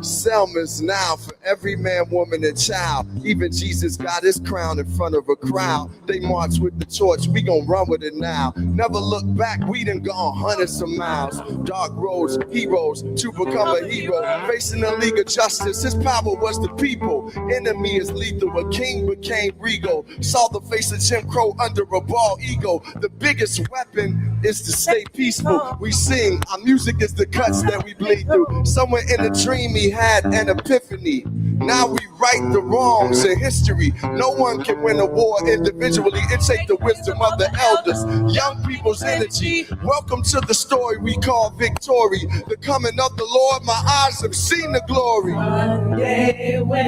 Selma's now for every man, woman, and child. Even Jesus got his crown in front of a crowd. They march with the torch, we gon' run with it now. Never look back, we done gone hundreds of miles. Dark roads, heroes, to become a hero. Facing the League of Justice, his power was the people. Enemy is lethal, a king became regal. Saw the face of Jim Crow under a bald ego. The biggest weapon is to stay peaceful. We sing, our music is the cuts that we bleed through. Somewhere in a dream he had an epiphany. Now we right the wrongs in history. No one can win a war individually. It takes the wisdom of the elders. Young people's energy. Welcome to the story we call victory. The coming of the Lord, my eyes have seen the glory. One day when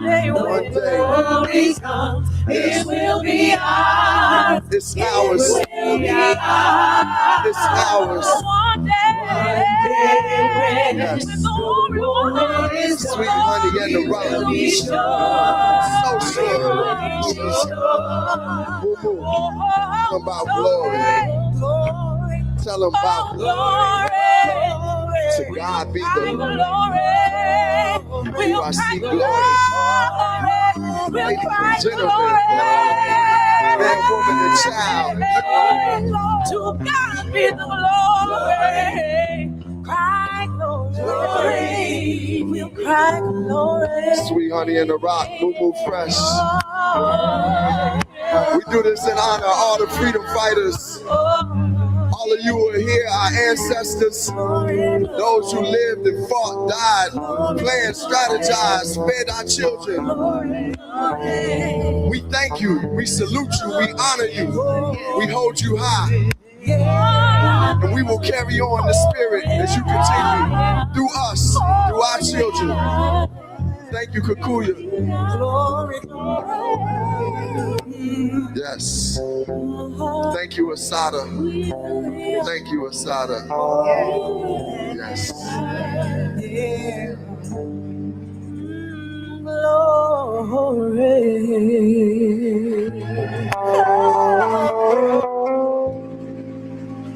the glory comes, it will be ours. It's ours. It will be ours. It's ours. One day when yes. the glory is Sweet honey and the rock. So sure. Tell them about glory. Tell them about glory. To God be the glory. I see glory. Ladies and gentlemen, man, woman, and child. To God be the glory. Cry glory. We'll cry glory. Sweet honey and the rock, Moo Fresh. We do this in honor of all the freedom fighters. All of you who are here, our ancestors, those who lived and fought, died, planned, strategized, fed our children. We thank you, we salute you, we honor you, we hold you high. And we will carry on the spirit as you continue through us, through our children. Thank you, Kikuya. Yes. Thank you, Assata. Thank you, Assata. Yes.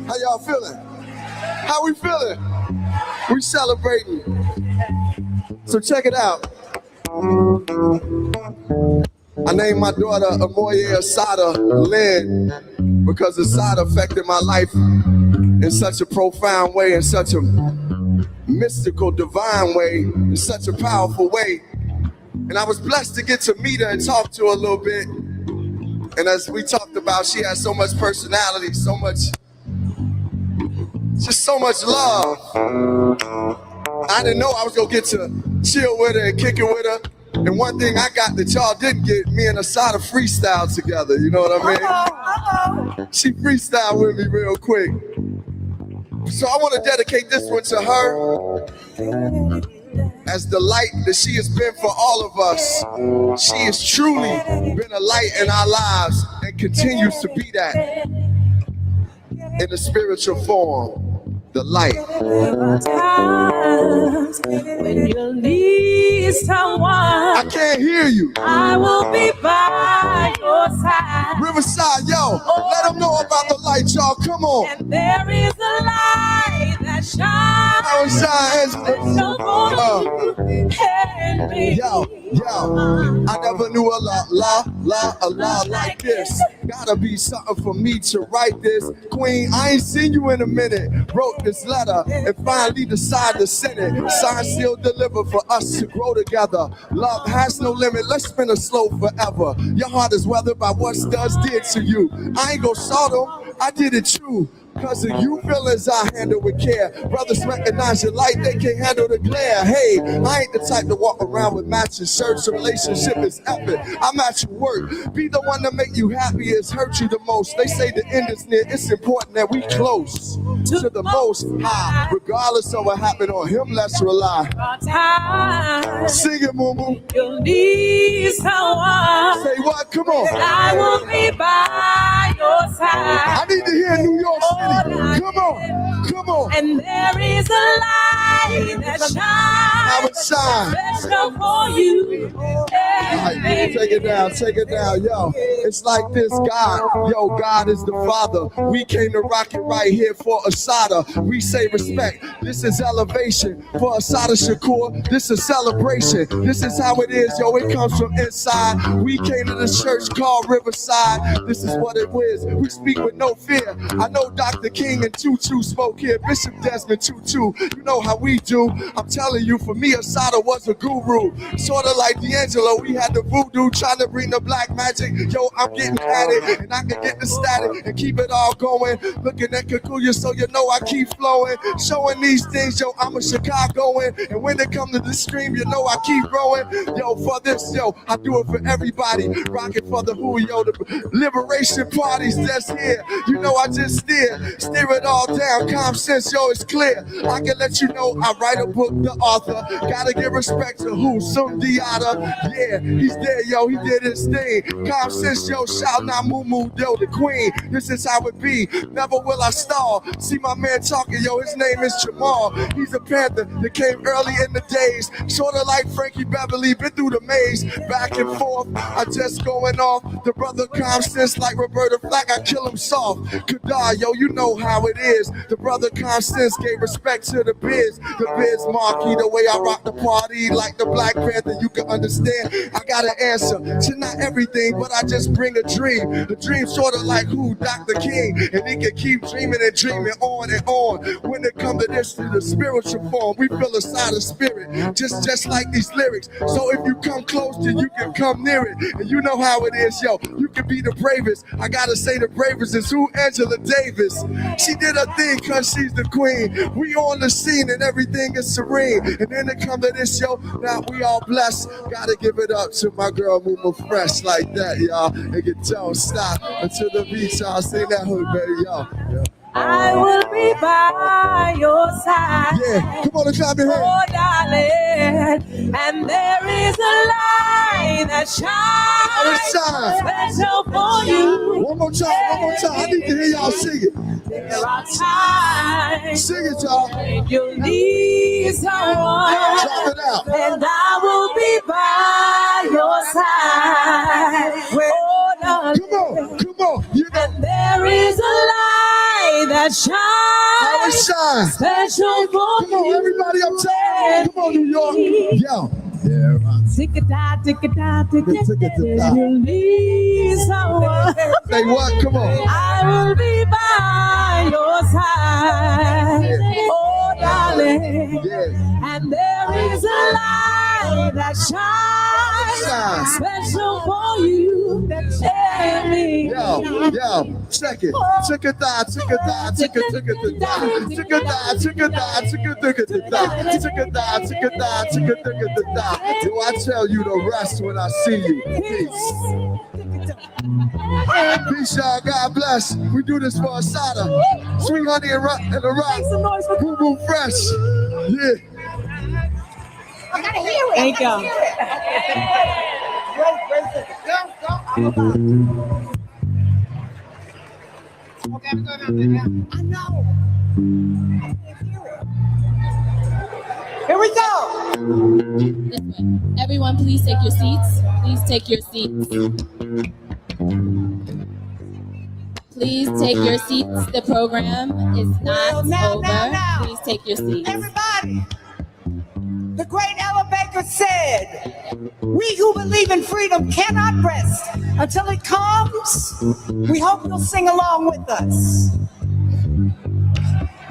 How y'all feeling? How we feeling? We celebrating. So check it out. I named my daughter Amoye Assata Lynn because Assata affected my life in such a profound way, in such a mystical, divine way, in such a powerful way. And I was blessed to get to meet her and talk to her a little bit. And as we talked about, she has so much personality, so much, just so much love. I didn't know I was gonna get to chill with her and kick it with her. And one thing I got that y'all didn't get, me and Assata freestyle together, you know what I mean? She freestyled with me real quick. So I want to dedicate this one to her as the light that she has been for all of us. She has truly been a light in our lives and continues to be that in the spiritual form. The light. When you need someone, I can't hear you. I will be by your side. Riverside, yo, let them know about the light, y'all. Come on. And there is a light that shines. How it shines. Yo, I never knew a lot like this. Gotta be something for me to write this. Queen, I ain't seen you in a minute. Wrote this letter and finally decided to send it. Sign, seal, deliver for us to grow together. Love has no limit. Let's spin a slow forever. Your heart is weathered by what studs did to you. I ain't gon' salt them. I did it true. Cause of you feelings I handle with care. Brothers recognize your light, they can't handle the glare. Hey, I ain't the type to walk around with matching shirts. A relationship is epic. I'm at your work. Be the one to make you happy is hurt you the most. They say the end is near. It's important that we close to the most high. Regardless of what happened on him, let's rely. Sing it, Moo. You'll need someone. Say what? Come on. I will be by your side. I need to hear New York City. Come on, come on. And there is a light that shines. How it shines. Special for you. Right, take it down, yo. It's like this, God. Yo, God is the Father. We came to rock it right here for Assata. We say respect. This is elevation for Assata Shakur. This is celebration. This is how it is, yo. It comes from inside. We came to the church called Riverside. This is what it is. We speak with no fear. I know Dr. King and Tutu spoke here. Bishop Desmond Tutu. You know how we do. I'm telling you, for me, Assata was a guru. Sort of like D'Angelo. We had the voodoo trying to bring the black magic. Yo, I'm getting at it, and I can get the static and keep it all going. Looking at Kikuya, so you know I keep flowing. Showing these things, yo, I'm a Chicagoan. And when it come to the stream, you know I keep growing. Yo, for this, yo, I do it for everybody. Rocking for the who, yo, the liberation parties that's here. You know I just steer it all down. Common sense, yo, it's clear. I can let you know I write a book, the author. Gotta give respect to who? Some Diata. Yeah, he's there, yo, he did his thing. Common sense, yo, shout out Moo, yo, the queen. This is how it be. Never will I stall. See my man talking, yo, his name is Jamal. He's a Panther that came early in the days. Sorta like Frankie Beverly, been through the maze. Back and forth, I just going off. The brother common sense like Roberta Flack, I kill him soft. Kadar, yo, you know how it is. The brother Constance gave respect to the biz marquee, the way I rock the party like the Black Panther, you can understand. I got an answer to not everything, but I just bring a dream. A dream sort of like who? Dr. King. And he can keep dreaming and dreaming on and on. When it comes to this, to the spiritual form, we feel a side of spirit, just like these lyrics. So if you come close to, you can come near it. And you know how it is, yo. You can be the bravest. I gotta say the bravest is who? Angela Davis. She did her thing cause she's the queen. We on the scene and everything is serene. And then it come to this, yo, now we all blessed. Gotta give it up to my girl Moo Fresh like that, y'all. And get don't stop until the beat, y'all. Sing that hook, baby, y'all. Yeah. I will be by your side. Yeah, come on and clap your hands. Oh, darling, and there is a light that shines special for you. One more time. I need to hear y'all sing it. There are times sing it, y'all. You need someone. Drop it out. And I will be by your side. Oh, darling. Come on. You know. And there is a light that shines special for you. Come on, everybody up top. Come on, New York. Yo. Tick-a-da. You need someone. Say what? Come on. I will be by your side. Oh, darling. And there is a light that shines special for you. Yo, check it. Tick a die, tick a die, tick a tick a die, tick a die, tick a die, tick a tick a die, tick a die, tick a die, tick a tick a die. Do I tell you the rest when I see you? Peace. Peace, y'all. God bless. We do this for Assata. Sweet honey and the rock. Boom, boom, fresh. Yeah. I gotta hear it. Thank y'all. I know. Here we go. This way. Everyone, please take your seats. Please take your seats. Please take your seats. The program is not over. Please take your seats. Everybody, the great Ella Baker said, we who believe in freedom cannot rest until it comes. We hope you'll sing along with us.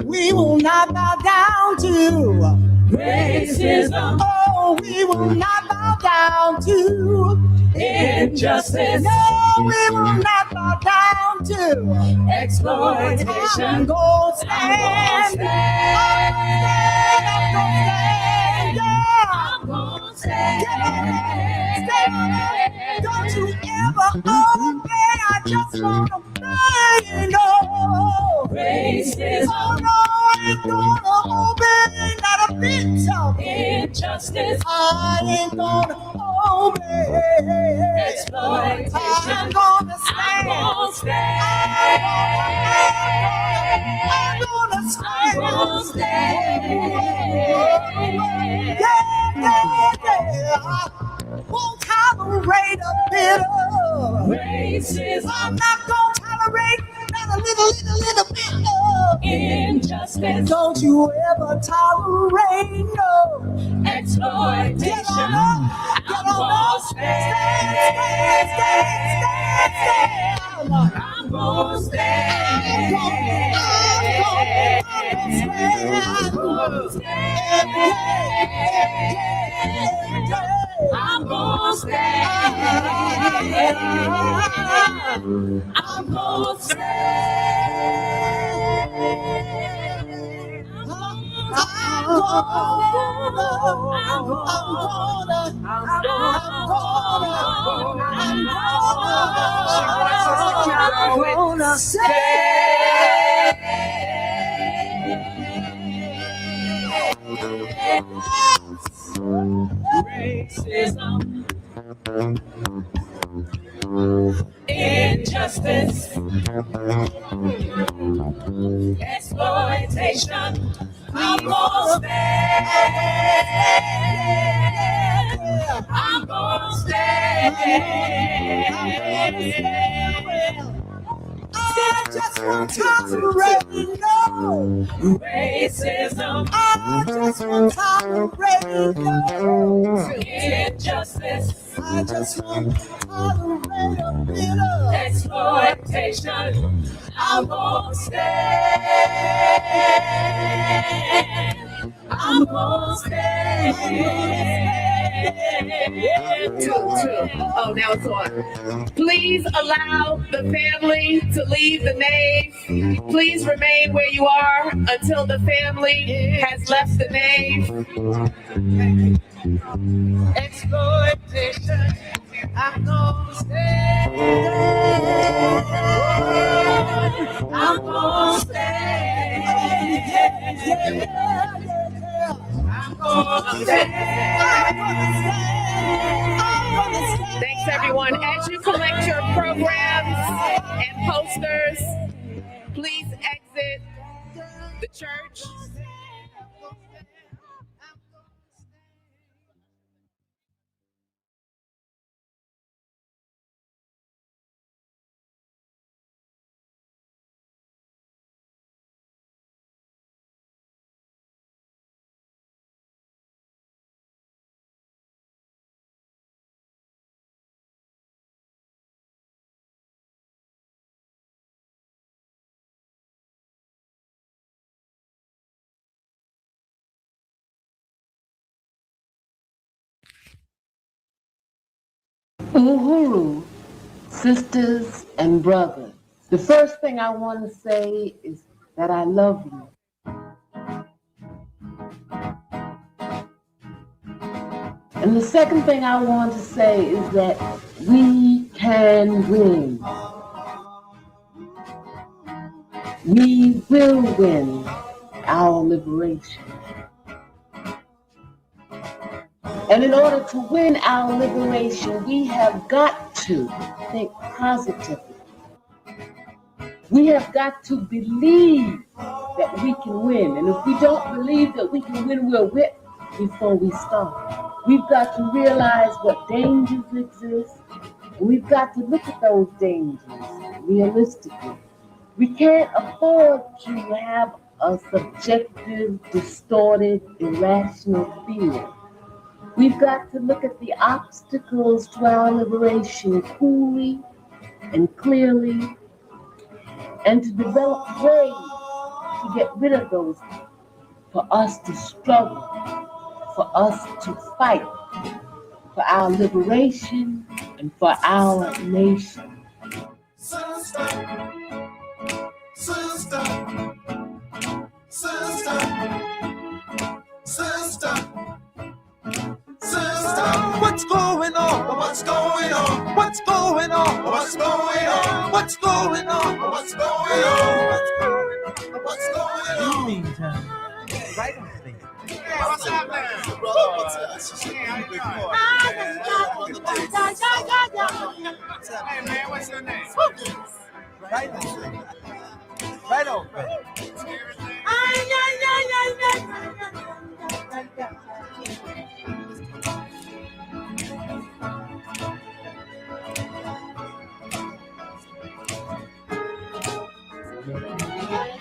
We will not bow down to racism. Oh, we will not bow down to injustice. No, we will not bow down to exploitation. I'm gonna stand. I'm gonna stand. Stand. Don't you ever obey. I just wanna play. No racism. Oh no, I ain't gonna obey. Not a bit of injustice. I ain't gonna obey exploitation. I'm gonna stand. I'm gonna stand. I'm gonna stand. I'm gonna stand. Yeah. Won't tolerate a bit of racism. I'm not gonna tolerate not a little bit of injustice. Don't you ever tolerate no exploitation. Get on up, get on up, stand. I'm gonna stand. I'm gonna stand. I'm gonna racism, injustice, exploitation. I'm gonna stand. I'm gonna stand. I just won't tolerate no racism. I just won't tolerate no injustice. I just won't tolerate a bit of exploitation. I'm gonna stand. I'm gonna stand. Oh, now it's on. Please allow the family to leave the nave. Please remain where you are until the family has left the nave. Exploitation. I'm gonna stand. I'm gonna stand. I'm gonna stand. Thanks, everyone. As you collect your programs and posters, please exit the church. Uhuru. sisters and brothers. The first thing I want to say is that I love you. And the second thing I want to say is that we can win. We will win our liberation. And in order to win our liberation, we have got to think positively. We have got to believe that we can win. And if we don't believe that we can win, we'll whip before we start. We've got to realize what dangers exist. And we've got to look at those dangers realistically. We can't afford to have a subjective, distorted, irrational fear. We've got to look at the obstacles to our liberation coolly and clearly, and to develop ways to get rid of those, for us to struggle, for us to fight, for our liberation and for our nation. Sister, sister, sister, sister, sister. What's going on? What's going on? What's going on? What's going on? What's going on? What's going on? What's going on? You mean time? Right on me. What's up, man? Hey, man, what's your name? Right on. Right on.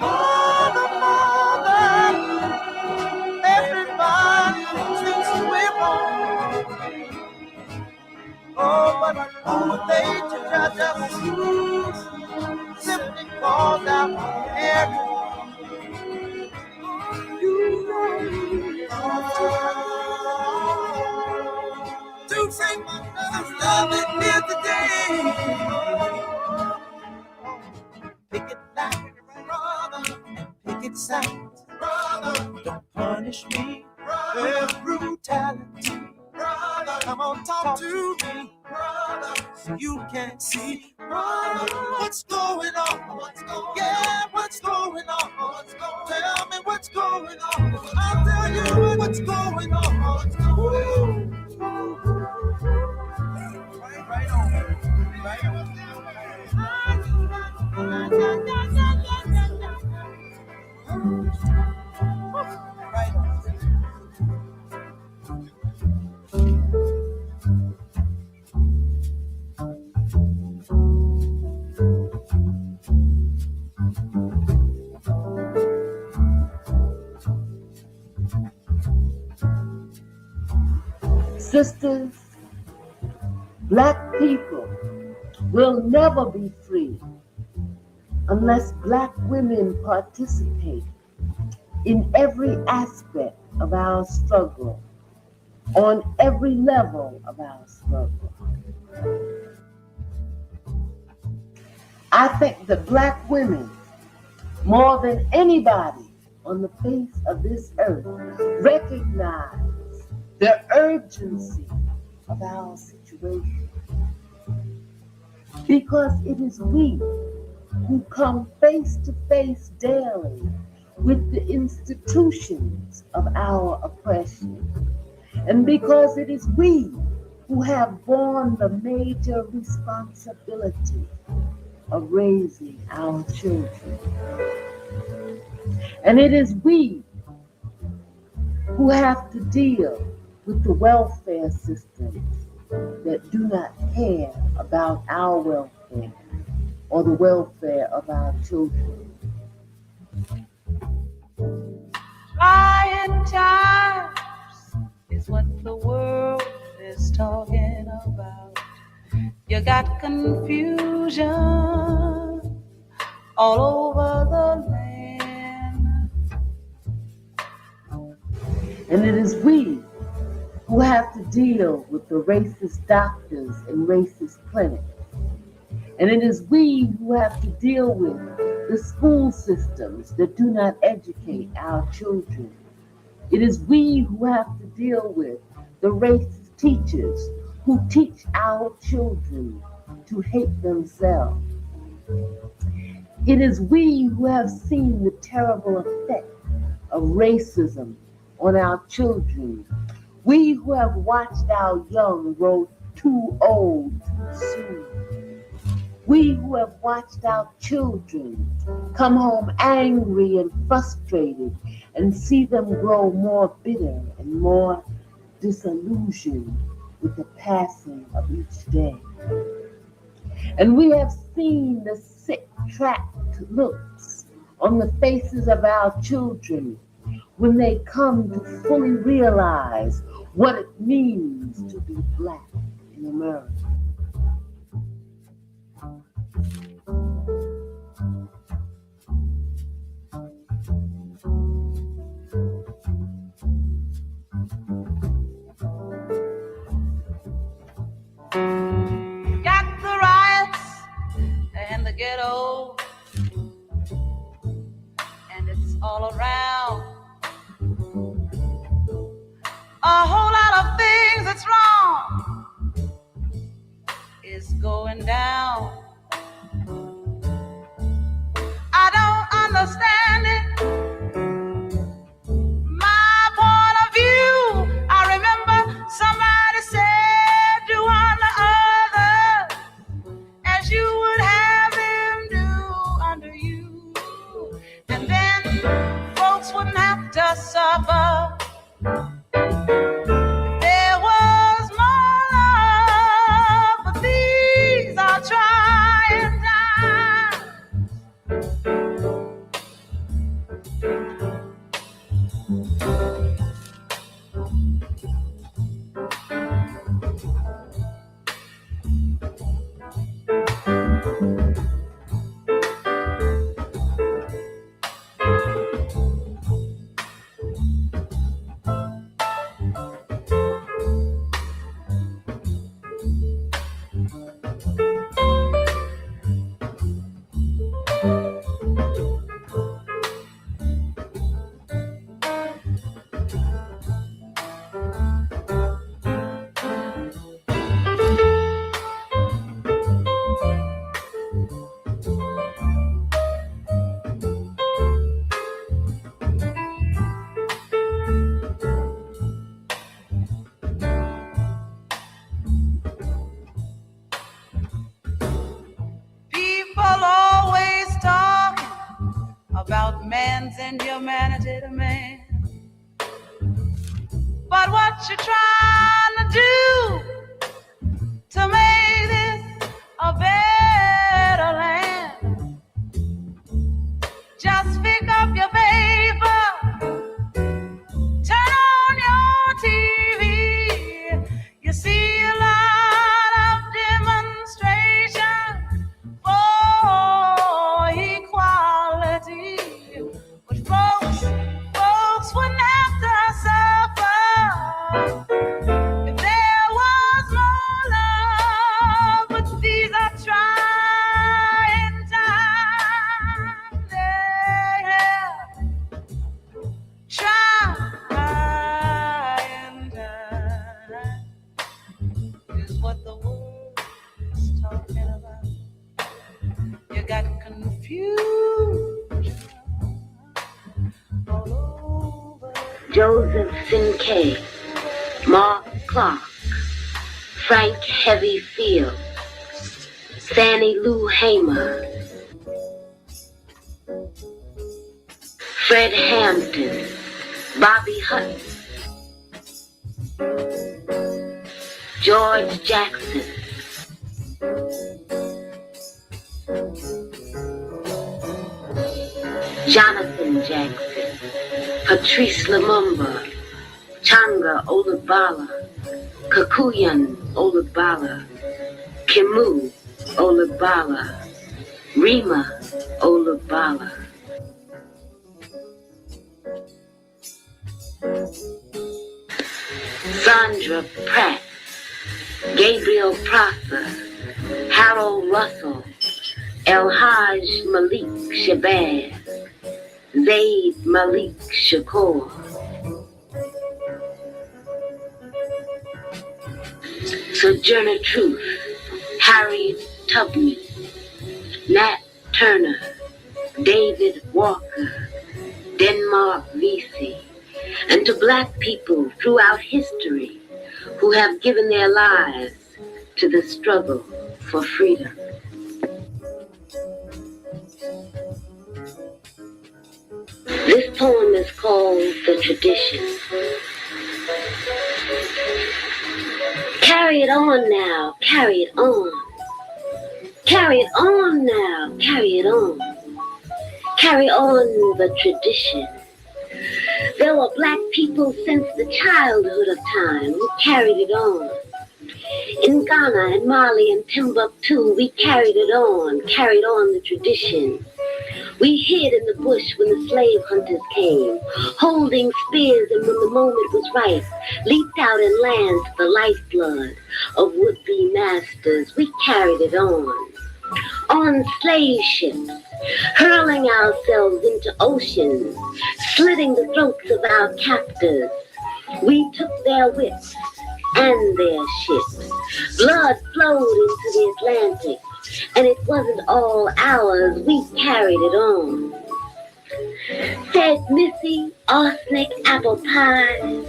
All the moment, everybody thinks we're wrong. Oh, but who they to judge us simply called out everyone. You to say my love is here today. Pick it loud, brother, and pick it sound, brother. Don't punish me with brutality, brother. Come on, talk to me, brother, so you can see, brother, what's going on? What's going on? Yeah, what's going on? What's going on? Tell me what's going on. I'll tell you what's going on. What's going on? Right on. Right on. Sisters, black people will never be free unless black women participate in every aspect of our struggle, on every level of our struggle. I think that black women, more than anybody on the face of this earth, recognize the urgency of our situation, because it is we who come face to face daily with the institutions of our oppression, and because it is we who have borne the major responsibility of raising our children. And it is we who have to deal with the welfare systems that do not care about our welfare or the welfare of our children. Trying times is what the world is talking about. You got confusion all over the land. And it is we who have to deal with the racist doctors and racist clinics And it is we who have to deal with the school systems that do not educate our children. It is we who have to deal with the racist teachers who teach our children to hate themselves. It is we who have seen the terrible effect of racism on our children. We who have watched our young grow too old too soon. We who have watched our children come home angry and frustrated and see them grow more bitter and more disillusioned with the passing of each day. And we have seen the sick, trapped looks on the faces of our children when they come to fully realize what it means to be Black in America. Got the riots and the ghetto, and it's all around. A whole lot of things that's wrong is going down. I don't understand it. My point of view, I remember somebody said to one other, as you would have them do under you, and then folks wouldn't have to suffer. There was more love, but these are trying times. People always talking about man's inhumanity to man. But what you trying to do to make this a better land? Just pick up your paper, turn on your TV. You see a lot of demonstration for equality. But folks wouldn't have to suffer if there was more love. But these are trying times. Yeah. Trying times is what the world is talking about. You got confusion all over. Joseph Sinclair, Mark Clark, Frank Heavy Field, Fannie Lou Hamer, Fred Hampton, Bobby Hutton, George Jackson, Jonathan Jackson, Patrice Lumumba, Changa Olubala, Kikuyan Olubala, Kimu Olubala, Rima Olubala. Sandra Pratt, Gabriel Prosser, Harold Russell, El Haj Malik Shabazz, Zayd Malik Shakur, Sojourner Truth, Harriet Tubman, Nat Turner, David Walker, Denmark Vesey, and to Black people throughout history who have given their lives to the struggle for freedom. This poem is called The Tradition. Carry it on now, carry it on. Carry it on now, carry it on. Carry on the tradition. There were Black people since the childhood of time who carried it on. In Ghana and Mali and Timbuktu, we carried on the tradition. We hid in the bush when the slave hunters came, holding spears, and when the moment was right, leaped out and landed the lifeblood of would-be masters. We carried it on slave ships, hurling ourselves into oceans, slitting the throats of our captors. We took their whips and their ships. Blood flowed into the Atlantic, and it wasn't all ours. We carried it on. Fed Missy, arsenic, apple pies,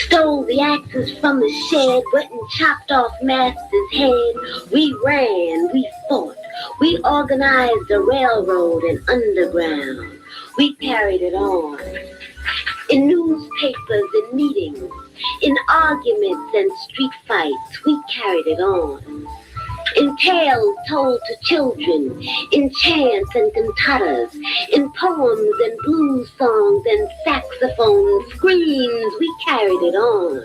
stole the axes from the shed, went and chopped off Master's head. We ran, we fought, we organized a railroad and underground. We carried it on. In newspapers and meetings, in arguments and street fights, we carried it on. In tales told to children, in chants and cantatas, in poems and blues songs and saxophone screams, we carried it on.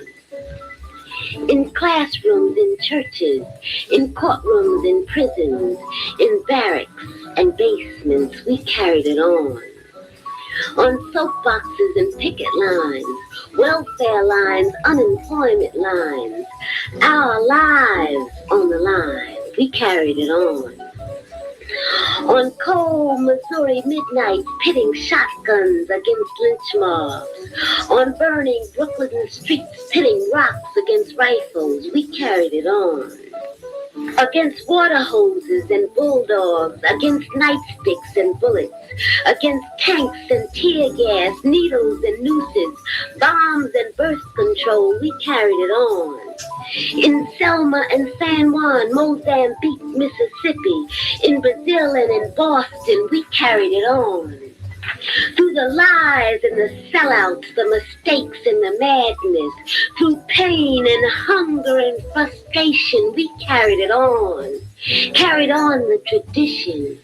In classrooms, in churches, in courtrooms, in prisons, in barracks and basements, we carried it on. On soapboxes and picket lines, welfare lines, unemployment lines, our lives on the line, we carried it on. On cold Missouri midnights, pitting shotguns against lynch mobs. On burning Brooklyn streets, pitting rocks against rifles, we carried it on. Against water hoses and bulldogs, against nightsticks and bullets, against tanks and tear gas, needles and nooses, bombs and birth control, we carried it on. In Selma and San Juan, Mozambique, Mississippi, in Brazil and in Boston, we carried it on. Through the lies and the sellouts, the mistakes and the madness, through pain and hunger and frustration, we carried it on. Carried on the tradition,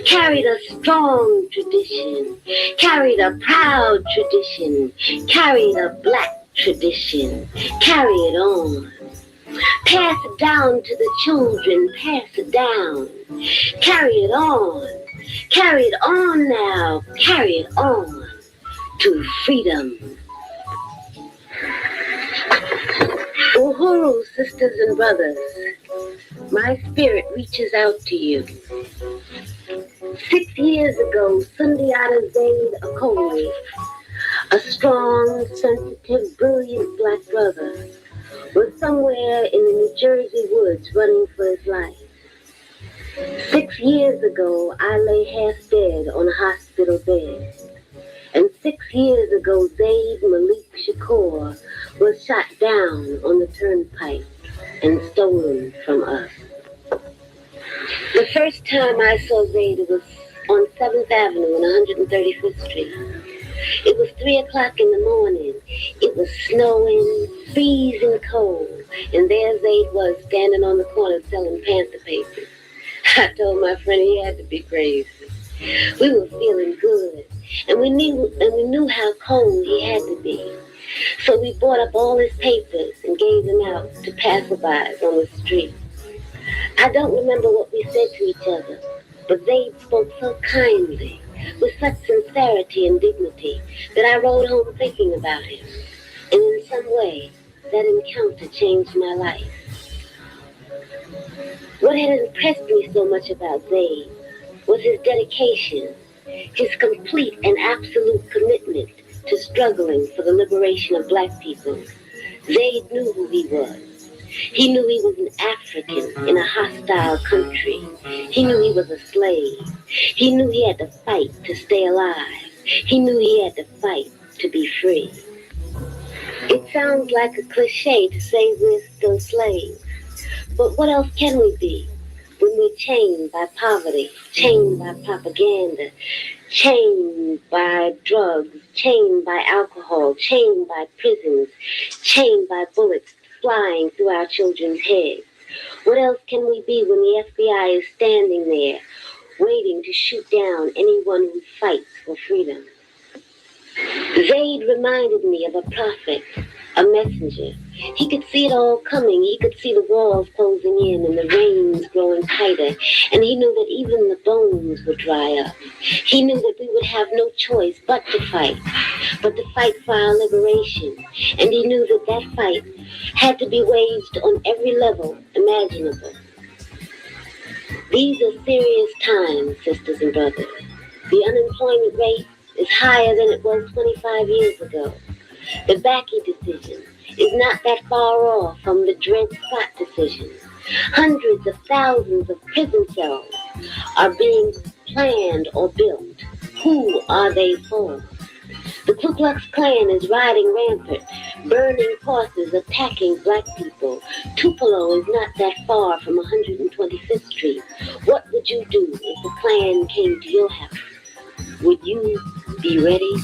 carried a strong tradition, carried a proud tradition, carried a Black tradition, carry it on. Pass it down to the children, pass it down, carry it on. Carry it on now, carry it on to freedom. Uhuru, sisters and brothers, my spirit reaches out to you. 6 years ago, Sundiata Zayd Okoye, a strong, sensitive, brilliant Black brother, was somewhere in the New Jersey woods running for his life. 6 years ago, I lay half dead on a hospital bed. And 6 years ago, Zayd Malik Shakur was shot down on the turnpike and stolen from us. The first time I saw Zayd, it was on 7th Avenue and 135th Street. It was 3 o'clock in the morning. It was snowing, freezing cold, and there Zayd was standing on the corner selling panther papers. I told my friend he had to be crazy. We were feeling good, and we knew how cold he had to be. So we bought up all his papers and gave them out to passerbys on the street. I don't remember what we said to each other, but Zayd spoke so kindly, with such sincerity and dignity, that I rode home thinking about him. And in some way, that encounter changed my life. What had impressed me so much about Zayd was his dedication, his complete and absolute commitment to struggling for the liberation of black people. Zayd knew who he was. He knew he was an African in a hostile country. He knew he was a slave. He knew he had to fight to stay alive. He knew he had to fight to be free. It sounds like a cliche to say we're still slaves, but what else can we be when we're chained by poverty, chained by propaganda, chained by drugs, chained by alcohol, chained by prisons, chained by bullets flying through our children's heads? What else can we be when the FBI is standing there waiting to shoot down anyone who fights for freedom? Zayd reminded me of a prophet, a messenger. He could see it all coming. He could see the walls closing in and the rains growing tighter. And he knew that even the bones would dry up. He knew that we would have no choice but to fight for our liberation. And he knew that that fight had to be waged on every level imaginable. These are serious times, sisters and brothers. The unemployment rate is higher than it was 25 years ago. The Bakke decision is not that far off from the Dred Scott decision. Hundreds of thousands of prison cells are being planned or built. Who are they for? The Ku Klux Klan is riding rampant, burning crosses, attacking black people. Tupelo is not that far from 125th Street. What would you do if the Klan came to your house? Would you be ready?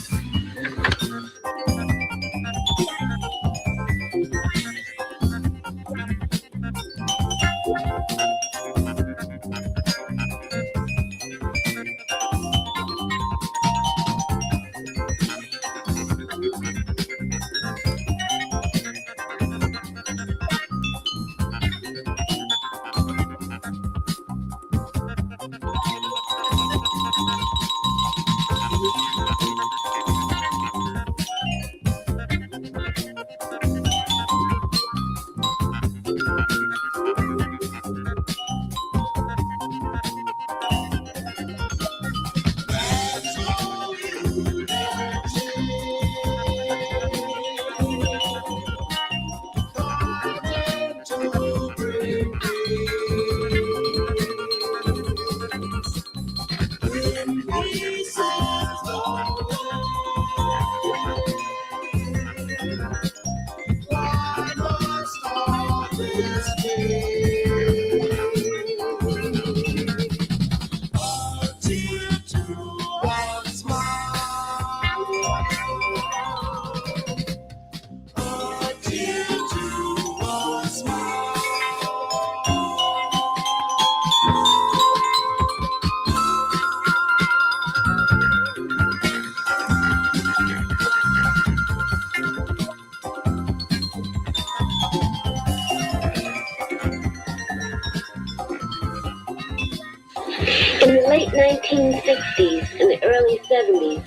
In the late 1960s and the early 70s,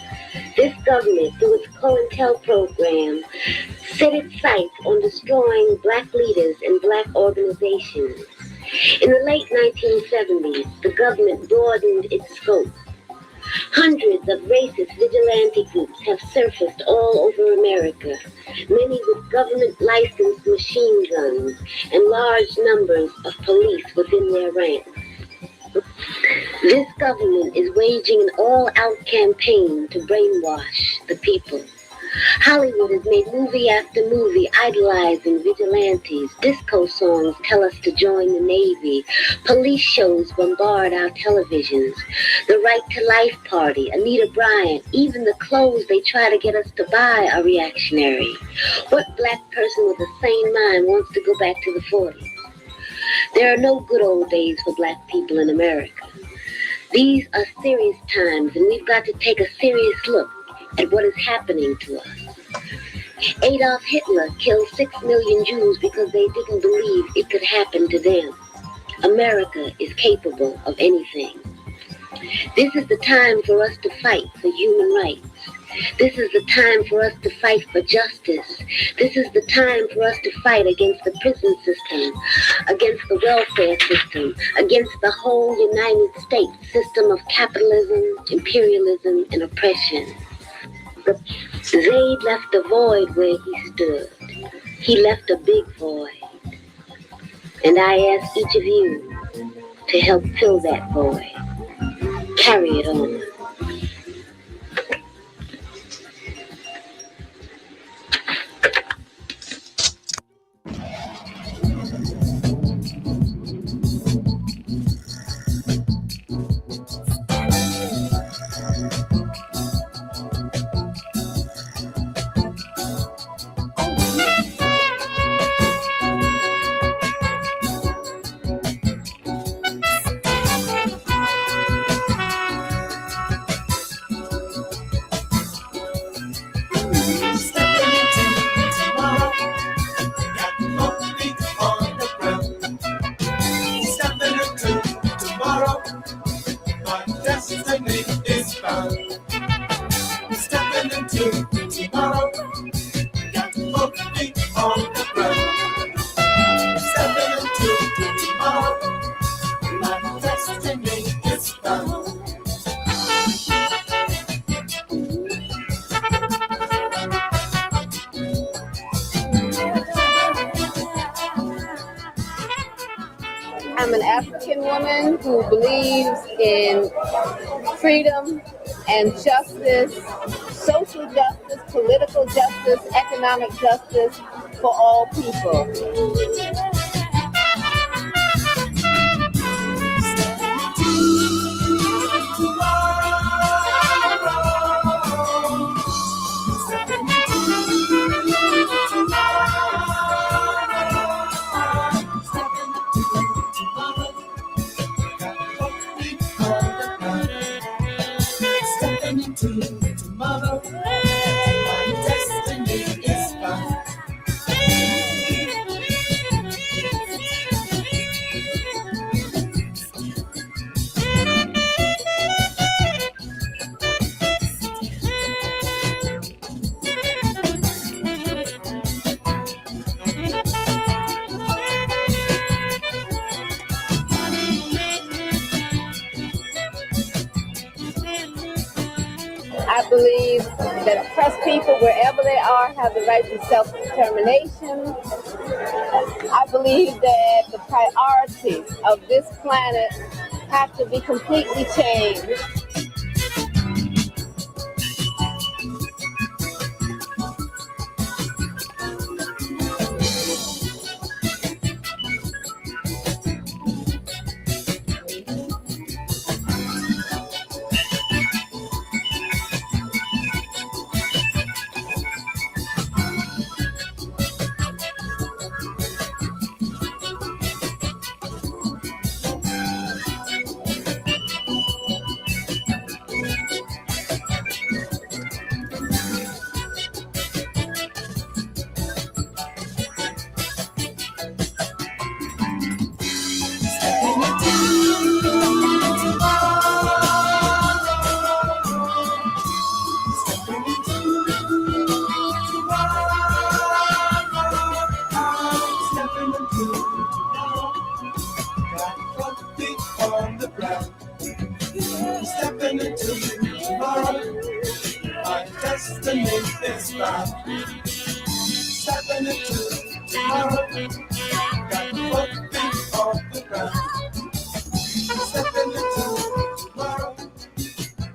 this government, through its COINTEL program, set its sights on destroying black leaders and black organizations. In the late 1970s, the government broadened its scope. Hundreds of racist vigilante groups have surfaced all over America, many with government-licensed machine guns and large numbers of police within their ranks. This government is waging an all-out campaign to brainwash the people. Hollywood has made movie after movie idolizing vigilantes. Disco songs tell us to join the Navy. Police shows bombard our televisions. The Right to Life Party, Anita Bryant, even the clothes they try to get us to buy are reactionary. What black person with a sane mind wants to go back to the 40s? There are no good old days for black people in America. These are serious times, and we've got to take a serious look at what is happening to us. Adolf Hitler killed 6 million Jews because they didn't believe it could happen to them. America is capable of anything. This is the time for us to fight for human rights. This is the time for us to fight for justice. This is the time for us to fight against the prison system, against the welfare system, against the whole United States system of capitalism, imperialism, and oppression. Zayd left a void where he stood. He left a big void. And I ask each of you to help fill that void. Carry it on. I'm an African woman who believes in freedom and justice, social justice, political justice, economic justice for all people. I believe that oppressed people, wherever they are, have the right to self-determination. I believe that the priorities of this planet have to be completely changed. Stepping into tomorrow, my destiny is found. Stepping into tomorrow, got one feet on the ground. Stepping into tomorrow,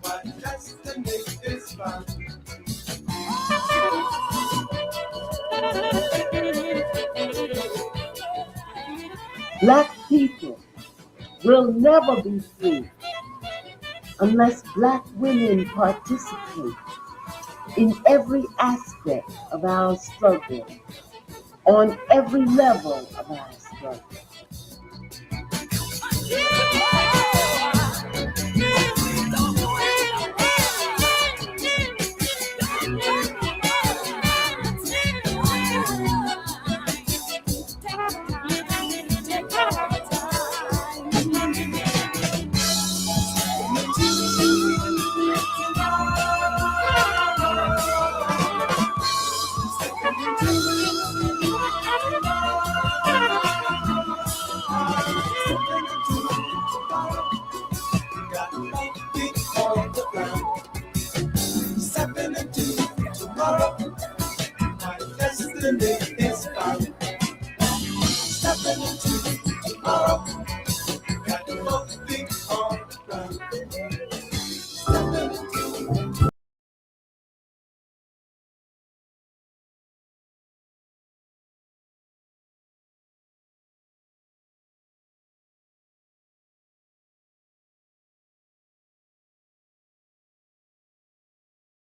my destiny is found. Black people will never be free unless Black women participate in every aspect of our struggle, on every level of our struggle. destiny.